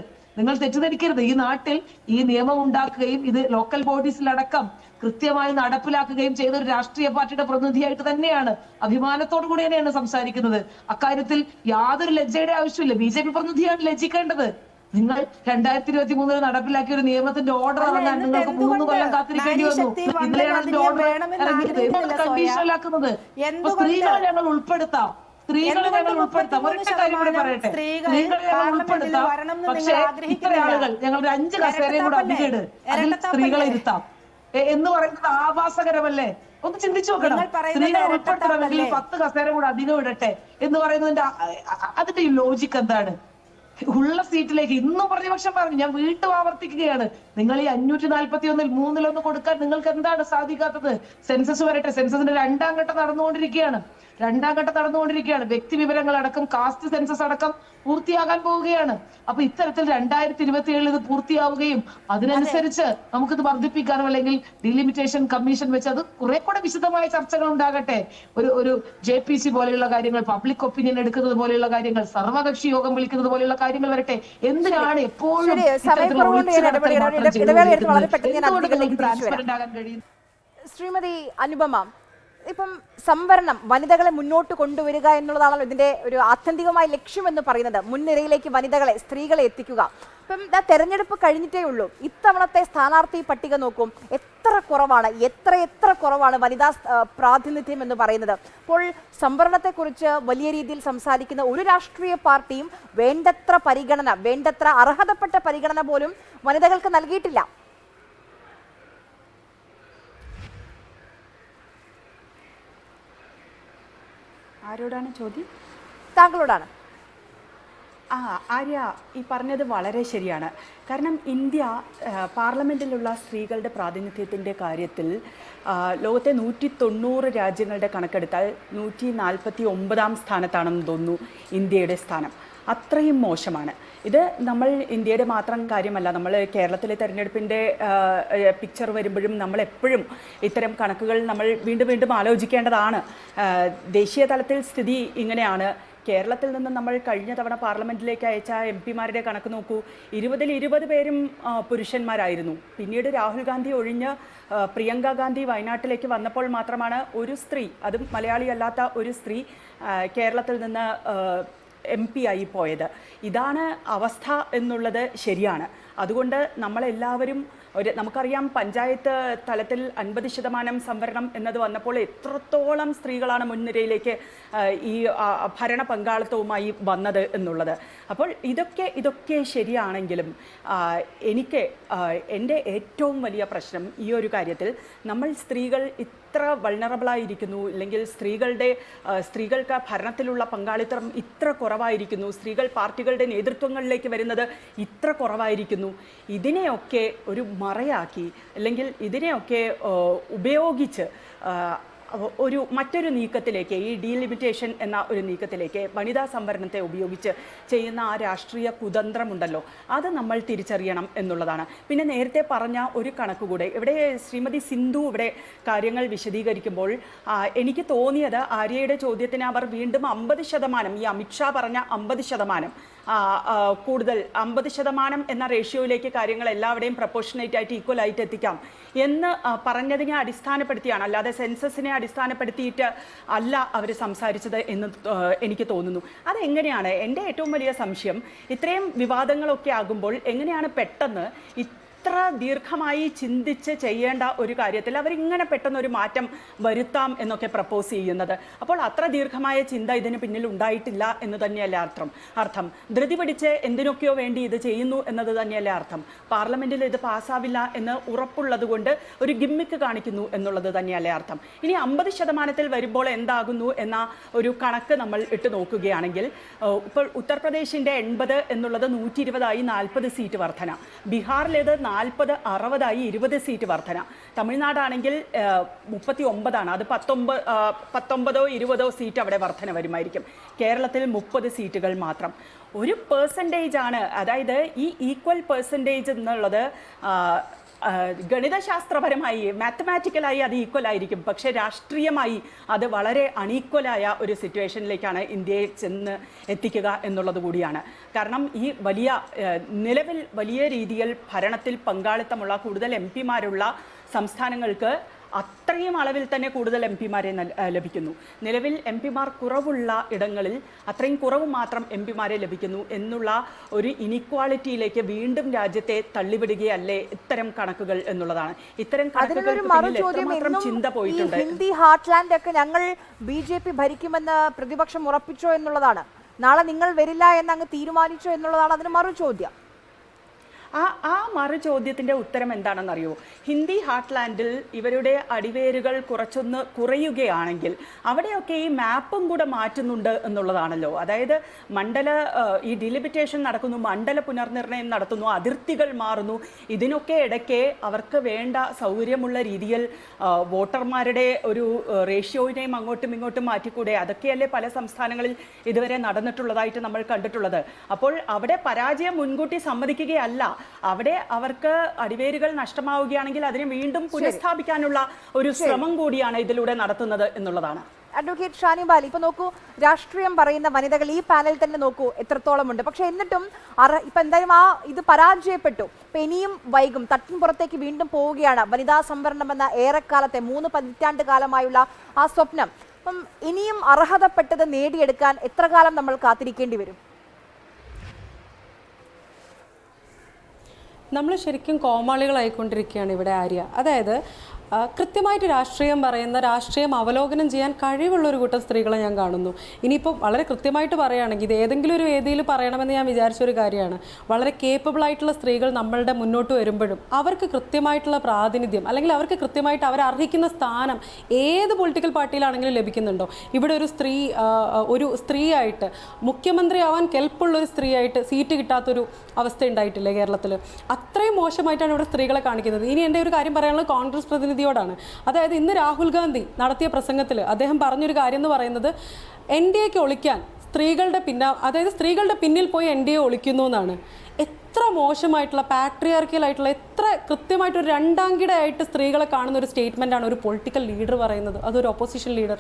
Speaker 4: ഈ നാട്ടിൽ ഈ നിയമം ഉണ്ടാക്കുകയും ഇത് ലോക്കൽ ബോഡീസിലടക്കം കൃത്യമായി നടപ്പിലാക്കുകയും ചെയ്ത ഒരു രാഷ്ട്രീയ പാർട്ടിയുടെ പ്രതിനിധിയായിട്ട് തന്നെയാണ്, അഭിമാനത്തോടു കൂടി തന്നെയാണ് സംസാരിക്കുന്നത്. അക്കാര്യത്തിൽ യാതൊരു ലജ്ജയുടെ ആവശ്യമില്ല. BJP പ്രതിനിധിയാണ് ലജ്ജിക്കേണ്ടത്. നിങ്ങൾ 2023 നടപ്പിലാക്കിയ ഒരു നിയമത്തിന്റെ ഓർഡർ ഇറങ്ങാൻ നിങ്ങൾക്ക് 3 കൊല്ലം കാത്തിരിക്കേണ്ടി വന്നു. ഇന്നലെയാണ് അതിന്റെ ഓർഡർ ഇറങ്ങിയത്. കണ്ടീഷണലാക്കുന്നത്. സ്ത്രീകളെ ഞങ്ങൾ ഉൾപ്പെടുത്താം, ഒരൊറ്റ കാര്യം കൂടി പറയട്ടെ, സ്ത്രീകളെ ഞങ്ങൾ ഉൾപ്പെടുത്താം. പക്ഷേ ഇത്ര ആളുകൾ, ഞങ്ങൾ 5 കസേരയും കൂടെ അധികം അതിൽ സ്ത്രീകളെ ഇരുത്താം എന്ന് പറയുന്നത് ആഭാസകരമല്ലേ? ഒന്ന് ചിന്തിച്ചു നോക്കണം. സ്ത്രീകളെ ഉൾപ്പെടുത്തണമെങ്കിൽ 10 കസേര കൂടെ അധികം ഇടട്ടെ എന്ന് പറയുന്നതിന്റെ അതിന്റെ ലോജിക്ക് എന്താണ്? ഉള്ള സീറ്റിലേക്ക് ഇന്നും പ്രതിപക്ഷം പറഞ്ഞു, ഞാൻ വീണ്ടും ആവർത്തിക്കുകയാണ്, നിങ്ങൾ ഈ 541-ൽ 3-1 കൊടുക്കാൻ നിങ്ങൾക്ക് എന്താണ് സാധിക്കാത്തത്? സെൻസസ് വരട്ടെ. സെൻസസിന്റെ 2ാം ഘട്ടം നടന്നുകൊണ്ടിരിക്കുകയാണ്. വ്യക്തി വിവരങ്ങൾ അടക്കം, കാസ്റ്റ് സെൻസസ് അടക്കം പൂർത്തിയാകാൻ പോവുകയാണ്. അപ്പൊ ഇത്തരത്തിൽ 2027 ഇത് പൂർത്തിയാവുകയും അതിനനുസരിച്ച് നമുക്കിത് വർദ്ധിപ്പിക്കാനോ അല്ലെങ്കിൽ ഡീലിമിറ്റേഷൻ കമ്മീഷൻ വെച്ച് അത് കുറെ കൂടെ വിശദമായ ചർച്ചകൾ ഉണ്ടാകട്ടെ. ഒരു JPC പോലെയുള്ള കാര്യങ്ങൾ, പബ്ലിക് ഒപ്പീനിയൻ എടുക്കുന്നത് പോലെയുള്ള കാര്യങ്ങൾ, സർവകക്ഷി യോഗം വിളിക്കുന്നത് പോലെയുള്ള കാര്യങ്ങൾ വരട്ടെ. എന്തിനാണ് എപ്പോഴും
Speaker 1: ശ്രീമതി അനുപമ, ഇപ്പം സംവരണം, വനിതകളെ മുന്നോട്ട് കൊണ്ടുവരിക എന്നുള്ളതാണല്ലോ ഇതിന്റെ ഒരു ആത്യന്തികമായ ലക്ഷ്യമെന്ന് പറയുന്നത്. മുൻനിരയിലേക്ക് വനിതകളെ, സ്ത്രീകളെ എത്തിക്കുക. ഇപ്പം തെരഞ്ഞെടുപ്പ് കഴിഞ്ഞിട്ടേ ഉള്ളൂ. ഇത്തവണത്തെ സ്ഥാനാർത്ഥി പട്ടിക നോക്കും, എത്ര കുറവാണ് വനിതാ പ്രാതിനിധ്യം എന്ന് പറയുന്നത്. അപ്പോൾ സംവരണത്തെക്കുറിച്ച് വലിയ രീതിയിൽ സംസാരിക്കുന്ന ഒരു രാഷ്ട്രീയ പാർട്ടിയും വേണ്ടത്ര അർഹതപ്പെട്ട പരിഗണന പോലും വനിതകൾക്ക് നൽകിയിട്ടില്ല.
Speaker 5: ആരോടാണ് ചോദ്യം?
Speaker 1: താങ്കളോടാണ്.
Speaker 5: ആര്യ, ഈ പറഞ്ഞത് വളരെ ശരിയാണ്. കാരണം ഇന്ത്യ പാർലമെൻറ്റിലുള്ള സ്ത്രീകളുടെ പ്രാതിനിധ്യത്തിൻ്റെ കാര്യത്തിൽ ലോകത്തെ 190 രാജ്യങ്ങളുടെ കണക്കെടുത്താൽ 149-ാം സ്ഥാനത്താണെന്ന് തോന്നുന്നു ഇന്ത്യയുടെ സ്ഥാനം. അത്രയും മോശമാണ്. ഇത് നമ്മൾ ഇന്ത്യയുടെ മാത്രം കാര്യമല്ല, നമ്മൾ കേരളത്തിലെ തെരഞ്ഞെടുപ്പിൻ്റെ പിക്ചർ വരുമ്പോഴും നമ്മളെപ്പോഴും ഇത്തരം കണക്കുകൾ നമ്മൾ വീണ്ടും ആലോചിക്കേണ്ടതാണ്. ദേശീയ തലത്തിൽ സ്ഥിതി ഇങ്ങനെയാണ്. കേരളത്തിൽ നിന്ന് നമ്മൾ കഴിഞ്ഞ തവണ പാർലമെൻറ്റിലേക്ക് അയച്ച MP-മാരുടെ കണക്ക് നോക്കൂ, 20-ൽ 20 പേരും പുരുഷന്മാരായിരുന്നു. പിന്നീട് രാഹുൽ ഗാന്ധി ഒഴിഞ്ഞ് പ്രിയങ്ക ഗാന്ധി വയനാട്ടിലേക്ക് വന്നപ്പോൾ മാത്രമാണ് ഒരു സ്ത്രീ, അതും മലയാളി അല്ലാത്ത ഒരു സ്ത്രീ കേരളത്തിൽ നിന്ന് MP ആയി പോയത്. ഇതാണ് അവസ്ഥ എന്നുള്ളത് ശരിയാണ്. അതുകൊണ്ട് നമ്മളെല്ലാവരും നമുക്കറിയാം, പഞ്ചായത്ത് തലത്തിൽ 50% സംവരണം എന്നത് വന്നപ്പോൾ എത്രത്തോളം സ്ത്രീകളാണ് മുൻനിരയിലേക്ക് ഈ ഭരണ പങ്കാളിത്തവുമായി വന്നത് എന്നുള്ളത്. അപ്പോൾ ഇതൊക്കെ ശരിയാണെങ്കിലും എൻ്റെ ഏറ്റവും വലിയ പ്രശ്നം ഈ ഒരു കാര്യത്തിൽ, നമ്മൾ സ്ത്രീകൾ ഇത്ര വൾണറബിളായിരിക്കുന്നു, അല്ലെങ്കിൽ സ്ത്രീകൾക്ക് ഭരണത്തിലുള്ള പങ്കാളിത്തം ഇത്ര കുറവായിരിക്കുന്നു, സ്ത്രീകൾ പാർട്ടികളുടെ നേതൃത്വങ്ങളിലേക്ക് വരുന്നത് ഇത്ര കുറവായിരിക്കുന്നു. ഇതിനെയൊക്കെ ഒരു മറയാക്കി, അല്ലെങ്കിൽ ഇതിനെയൊക്കെ ഉപയോഗിച്ച് മറ്റൊരു നീക്കത്തിലേക്ക്, ഈ ഡീലിമിറ്റേഷൻ എന്ന ഒരു നീക്കത്തിലേക്ക് വനിതാ സംവരണത്തെ ഉപയോഗിച്ച് ചെയ്യുന്ന ആ രാഷ്ട്രീയ കുതന്ത്രമുണ്ടല്ലോ, അത് നമ്മൾ തിരിച്ചറിയണം എന്നുള്ളതാണ്. പിന്നെ നേരത്തെ പറഞ്ഞ ഒരു കണക്കുകൂടെ ഇവിടെ ശ്രീമതി സിന്ധു ഇവിടെ കാര്യങ്ങൾ വിശദീകരിക്കുമ്പോൾ എനിക്ക് തോന്നിയത്, ആര്യയുടെ ചോദ്യത്തിന് അവർ വീണ്ടും 50%, ഈ അമിത്ഷാ പറഞ്ഞ 50% കൂടുതൽ 50% എന്ന റേഷ്യോയിലേക്ക് കാര്യങ്ങൾ എല്ലാവരുടെയും പ്രൊപ്പോർഷനേറ്റ് ആയിട്ട് ഈക്വൽ ആയിട്ട് എത്തിക്കാം എന്ന് പറഞ്ഞതിനെ അടിസ്ഥാനപ്പെടുത്തിയാണ്, അല്ലാതെ സെൻസസിനെ അടിസ്ഥാനപ്പെടുത്തിയിട്ട് അല്ല അവർ സംസാരിച്ചത് എന്ന് എനിക്ക് തോന്നുന്നു. അതെങ്ങനെയാണ്? എൻ്റെ ഏറ്റവും വലിയ സംശയം, ഇത്രയും വിവാദങ്ങളൊക്കെ ആകുമ്പോൾ എങ്ങനെയാണ് പെട്ടെന്ന് ഇത്ര ദീർഘമായി ചിന്തിച്ച് ചെയ്യേണ്ട ഒരു കാര്യത്തിൽ അവരിങ്ങനെ പെട്ടെന്ന് ഒരു മാറ്റം വരുത്താം എന്നൊക്കെ പ്രപ്പോസ് ചെയ്യുന്നത്? അപ്പോൾ അത്ര ദീർഘമായ ചിന്ത ഇതിന് പിന്നിൽ ഉണ്ടായിട്ടില്ല എന്ന് തന്നെയല്ലേ അർത്ഥം? ധൃതി പിടിച്ച് എന്തിനൊക്കെയോ വേണ്ടി ഇത് ചെയ്യുന്നു എന്നത് തന്നെയല്ലേ അർത്ഥം? പാർലമെന്റിൽ ഇത് പാസ്സാവില്ല എന്ന് ഉറപ്പുള്ളത് കൊണ്ട് ഒരു ഗിമ്മിക്ക് കാണിക്കുന്നു എന്നുള്ളത് തന്നെയല്ലേ അർത്ഥം? ഇനി 50% വരുമ്പോൾ എന്താകുന്നു എന്ന ഒരു കണക്ക് നമ്മൾ ഇട്ട് നോക്കുകയാണെങ്കിൽ ഇപ്പോൾ ഉത്തർപ്രദേശിൻ്റെ 80 എന്നുള്ളത് 120 40 സീറ്റ് വർധന, ബീഹാറിലേത് 40 60 20 സീറ്റ് വർധന, തമിഴ്നാടാണെങ്കിൽ 39 അത് 19 20 സീറ്റ് അവിടെ വർധന വരുമായിരിക്കും, കേരളത്തിൽ 30 സീറ്റുകൾ മാത്രം. ഒരു പെർസെൻറ്റേജ് ആണ്, അതായത് ഈ ഈക്വൽ പെർസെൻറ്റേജ് എന്നുള്ളത് ഗണിതശാസ്ത്രപരമായി മാത്തമാറ്റിക്കലായി അത് ഈക്വൽ ആയിരിക്കും, പക്ഷേ രാഷ്ട്രീയമായി അത് വളരെ അണീക്വലായ ഒരു സിറ്റുവേഷനിലേക്കാണ് ഇന്ത്യയെ ചെന്ന് എത്തിക്കുക എന്നുള്ളത് കൂടിയാണ്. കാരണം ഈ നിലവിൽ വലിയ രീതിയിൽ ഭരണത്തിൽ പങ്കാളിത്തമുള്ള കൂടുതൽ MP-മാരുള്ള സംസ്ഥാനങ്ങൾക്ക് അത്രയും അളവിൽ തന്നെ കൂടുതൽ MP-മാരെ ലഭിക്കുന്നു. നിലവിൽ MP-മാർ കുറവുള്ള ഇടങ്ങളിൽ അത്രയും കുറവ് മാത്രം MP-മാരെ ലഭിക്കുന്നു എന്നുള്ള ഒരു ഇനിക്വാളിറ്റിയിലേക്ക് വീണ്ടും രാജ്യത്തെ തള്ളിവിടുകയല്ലേ ഇത്തരം കണക്കുകൾ എന്നുള്ളതാണ്. ഇത്തരം കണക്കുകൾ ചിന്ത പോയിട്ടുണ്ട്.
Speaker 1: ഹിന്ദി ഹാർട്ട്ലാൻഡ് ഒക്കെ ഞങ്ങൾ BJP ഭരിക്കുമെന്ന് പ്രതിപക്ഷം ഉറപ്പിച്ചോ എന്നുള്ളതാണ്. നാളെ നിങ്ങൾ വരില്ല എന്ന് അങ്ങ് തീരുമാനിച്ചോ എന്നുള്ളതാണ് അതിന് മറു ചോദ്യം.
Speaker 5: ആ മറു ചോദ്യത്തിൻ്റെ ഉത്തരം എന്താണെന്നറിയോ? ഹിന്ദി ഹാർട്ട്ലാൻഡിൽ ഇവരുടെ അടിവേരുകൾ കുറച്ചൊന്ന് കുറയുകയാണെങ്കിൽ അവിടെയൊക്കെ ഈ മാപ്പും കൂടെ മാറ്റുന്നുണ്ട് എന്നുള്ളതാണല്ലോ. അതായത് ഈ ഡിലിമിറ്റേഷൻ നടക്കുന്നു, മണ്ഡല പുനർനിർണയം നടത്തുന്നു, അതിർത്തികൾ മാറുന്നു. ഇതിനൊക്കെ ഇടയ്ക്ക് അവർക്ക് വേണ്ട സൗകര്യമുള്ള രീതിയിൽ വോട്ടർമാരുടെ ഒരു റേഷ്യോയിനെയും അങ്ങോട്ടും ഇങ്ങോട്ടും മാറ്റിക്കൂടെ? അതൊക്കെയല്ലേ പല സംസ്ഥാനങ്ങളിൽ ഇതുവരെ നടന്നിട്ടുള്ളതായിട്ട് നമ്മൾ കണ്ടിട്ടുള്ളത്. അപ്പോൾ അവിടെ പരാജയം മുൻകൂട്ടി സമ്മതിക്കുകയല്ല, അവിടെ അവർക്ക് അടിവേരുകൾ നഷ്ടമാവുകയാണെങ്കിൽ അതിനെ വീണ്ടും പുനഃസ്ഥാപിക്കാനുള്ള ഒരു ശ്രമം കൂടിയാണ് ഇതിലൂടെ നടത്തുന്നത് എന്നുള്ളതാണ്.
Speaker 1: അഡ്വക്കേറ്റ് ഷാനിബാലി, ഇപ്പൊ നോക്കൂ, രാഷ്ട്രീയം പറയുന്ന വനിതകൾ ഈ പാനൽ തന്നെ നോക്കൂ എത്രത്തോളം ഉണ്ട്. പക്ഷെ എന്നിട്ടും ഇപ്പൊ എന്തായാലും ഇത് പരാജയപ്പെട്ടു. ഇപ്പൊ ഇനിയും വൈകും, തട്ടിൻ പുറത്തേക്ക് വീണ്ടും പോവുകയാണ് വനിതാ സംവരണം എന്ന ഏറെക്കാലത്തെ 3 പതിറ്റാണ്ട് കാലമായുള്ള ആ സ്വപ്നം. അപ്പം ഇനിയും അർഹതപ്പെട്ടത് നേടിയെടുക്കാൻ എത്ര കാലം നമ്മൾ കാത്തിരിക്കേണ്ടി വരും?
Speaker 6: നമ്മൾ ശരിക്കും കോമാളികളായിക്കൊണ്ടിരിക്കുകയാണ് ഇവിടെ ആര്യ. അതായത് കൃത്യമായിട്ട് രാഷ്ട്രീയം പറയുന്ന, രാഷ്ട്രീയം അവലോകനം ചെയ്യാൻ കഴിവുള്ള ഒരു കൂട്ടം സ്ത്രീകളെ ഞാൻ കാണുന്നു. ഇനിയിപ്പോൾ വളരെ കൃത്യമായിട്ട് പറയുകയാണെങ്കിൽ ഇത് ഏതെങ്കിലും ഒരു വേദിയിൽ പറയണമെന്ന് ഞാൻ വിചാരിച്ചൊരു കാര്യമാണ്. വളരെ കേപ്പബിൾ ആയിട്ടുള്ള സ്ത്രീകൾ നമ്മളുടെ മുന്നോട്ട് വരുമ്പോഴും അവർക്ക് കൃത്യമായിട്ടുള്ള പ്രാതിനിധ്യം, അല്ലെങ്കിൽ അവർക്ക് കൃത്യമായിട്ട് അവരർഹിക്കുന്ന സ്ഥാനം ഏത് പൊളിറ്റിക്കൽ പാർട്ടിയിലാണെങ്കിലും ലഭിക്കുന്നുണ്ടോ? ഇവിടെ ഒരു സ്ത്രീയായിട്ട് മുഖ്യമന്ത്രി ആവാൻ കെൽപ്പുള്ളൊരു സ്ത്രീയായിട്ട് സീറ്റ് കിട്ടാത്തൊരു അവസ്ഥ ഉണ്ടായിട്ടില്ലേ കേരളത്തിൽ? അത്രയും മോശമായിട്ടാണ് ഇവിടെ സ്ത്രീകളെ കാണിക്കുന്നത്. ഇനി എൻ്റെ ഒരു കാര്യം പറയാനുള്ളത് കോൺഗ്രസ് പ്രതിനിധിയോടാണ്. അതായത് ഇന്ന് രാഹുൽ ഗാന്ധി നടത്തിയ പ്രസംഗത്തിൽ അദ്ദേഹം പറഞ്ഞൊരു കാര്യം എന്ന് പറയുന്നത് NDAക്ക് ഒളിക്കാൻ സ്ത്രീകളുടെ പിന്നിൽ പോയി NDA ഒളിക്കുന്നു എന്നാണ്. എത്ര മോശമായിട്ടുള്ള പാട്രിയാർക്കിയലായിട്ടുള്ള, എത്ര കൃത്യമായിട്ടൊരു രണ്ടാംകിടയായിട്ട് സ്ത്രീകളെ കാണുന്ന ഒരു സ്റ്റേറ്റ്മെൻറ്റാണ് ഒരു പൊളിറ്റിക്കൽ ലീഡർ പറയുന്നത്, അതൊരു ഒപ്പോസിഷൻ ലീഡർ.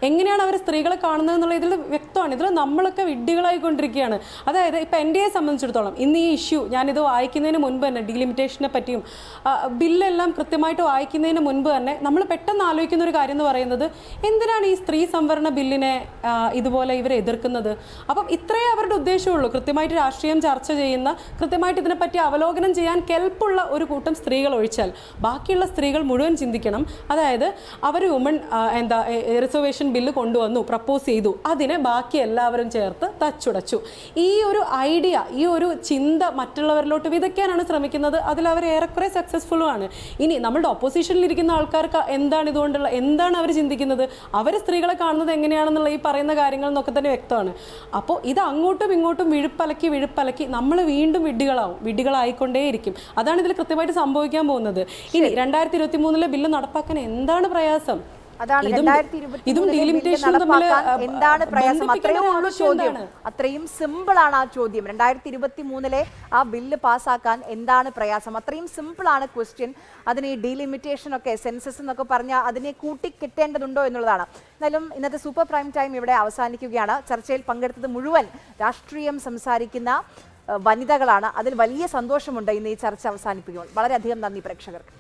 Speaker 6: എങ്ങനെയാണ് അവർ സ്ത്രീകളെ കാണുന്നത് എന്നുള്ള ഇതിൽ വ്യക്തമാണ്. ഇതിൽ നമ്മളൊക്കെ വിഡ്ഢികളായിക്കൊണ്ടിരിക്കുകയാണ്. അതായത് ഇപ്പോൾ NDAയെ സംബന്ധിച്ചിടത്തോളം ഇന്ന് ഈ ഇഷ്യൂ ഞാനിത് വായിക്കുന്നതിന് മുൻപ് തന്നെ, ഡീലിമിറ്റേഷനെ പറ്റിയും ബില്ലെല്ലാം കൃത്യമായിട്ട് വായിക്കുന്നതിന് മുൻപ് തന്നെ നമ്മൾ പെട്ടെന്ന് ആലോചിക്കുന്ന ഒരു കാര്യം എന്ന് പറയുന്നത്, എന്തിനാണ് ഈ സ്ത്രീ സംവരണ ബില്ലിനെ ഇതുപോലെ ഇവർ എതിർക്കുന്നത്? അപ്പം ഇത്രയേ അവരുടെ ഉദ്ദേശമുള്ളൂ. കൃത്യമായിട്ട് രാഷ്ട്രീയം ചർച്ച ചെയ്യുന്ന, കൃത്യമായിട്ട് ഇതിനെപ്പറ്റി അവലോകനം ചെയ്യാൻ കെൽപ്പുള്ള ഒരു കൂട്ടം സ്ത്രീകൾ ഒഴിച്ചാൽ ബാക്കിയുള്ള സ്ത്രീകൾ മുഴുവൻ ചിന്തിക്കണം. അതായത് അവർ റിസർവേഷൻ ബില്ല് കൊണ്ടുവന്നു, പ്രപ്പോസ് ചെയ്തു, അതിനെ ബാക്കി എല്ലാവരും ചേർത്ത് തച്ചുടച്ചു. ഈ ഒരു ഐഡിയ, ഈ ഒരു ചിന്ത മറ്റുള്ളവരിലോട്ട് വിതയ്ക്കാനാണ് ശ്രമിക്കുന്നത്. അതിൽ അവർ ഏറെക്കുറെ സക്സസ്ഫുള്ളുമാണ്. ഇനി നമ്മളുടെ ഒപ്പോസിഷനിലിരിക്കുന്ന ആൾക്കാർക്ക് എന്താണ് അവർ ചിന്തിക്കുന്നത്, അവർ സ്ത്രീകളെ കാണുന്നത് എങ്ങനെയാണെന്നുള്ള ഈ പറയുന്ന കാര്യങ്ങൾ എന്നൊക്കെ തന്നെ വ്യക്തമാണ്. അപ്പോൾ ഇത് അങ്ങോട്ടും ഇങ്ങോട്ടും വിഴുപ്പലക്കി നമ്മൾ വീണ്ടും വിഡ്ഢികളായിക്കൊണ്ടേയിരിക്കും. അതാണ് ഇതിൽ കൃത്യമായിട്ട് സംഭവിക്കാൻ പോകുന്നത്. ഇനി 2023 ബില്ല് നടപ്പാക്കാൻ എന്താണ് പ്രയാസം?
Speaker 1: ഇതും ഡീലിമിറ്റേഷനും എന്താണ് പ്രയാസം? അത്രയും സിമ്പിൾ ആണ് ആ ചോദ്യം. 2023 ആ ബില്ല് പാസ്സാക്കാൻ എന്താണ് പ്രയാസം? അത്രയും സിമ്പിൾ ആണ് ക്വസ്റ്റ്യൻ. അതിന് ഈ ഡീലിമിറ്റേഷൻ ഒക്കെ, സെൻസസ് എന്നൊക്കെ പറഞ്ഞാൽ അതിനെ കൂട്ടിക്കെട്ടേണ്ടതുണ്ടോ എന്നുള്ളതാണ്. എന്നാലും ഇന്നത്തെ സൂപ്പർ പ്രൈം ടൈം ഇവിടെ അവസാനിക്കുകയാണ്. ചർച്ചയിൽ പങ്കെടുത്തത് മുഴുവൻ രാഷ്ട്രീയം സംസാരിക്കുന്ന വനിതകളാണ്. അതിൽ വലിയ സന്തോഷമുണ്ട് ഇന്ന് ഈ ചർച്ച അവസാനിപ്പിക്കുമ്പോൾ. വളരെയധികം നന്ദി പ്രേക്ഷകർക്ക്.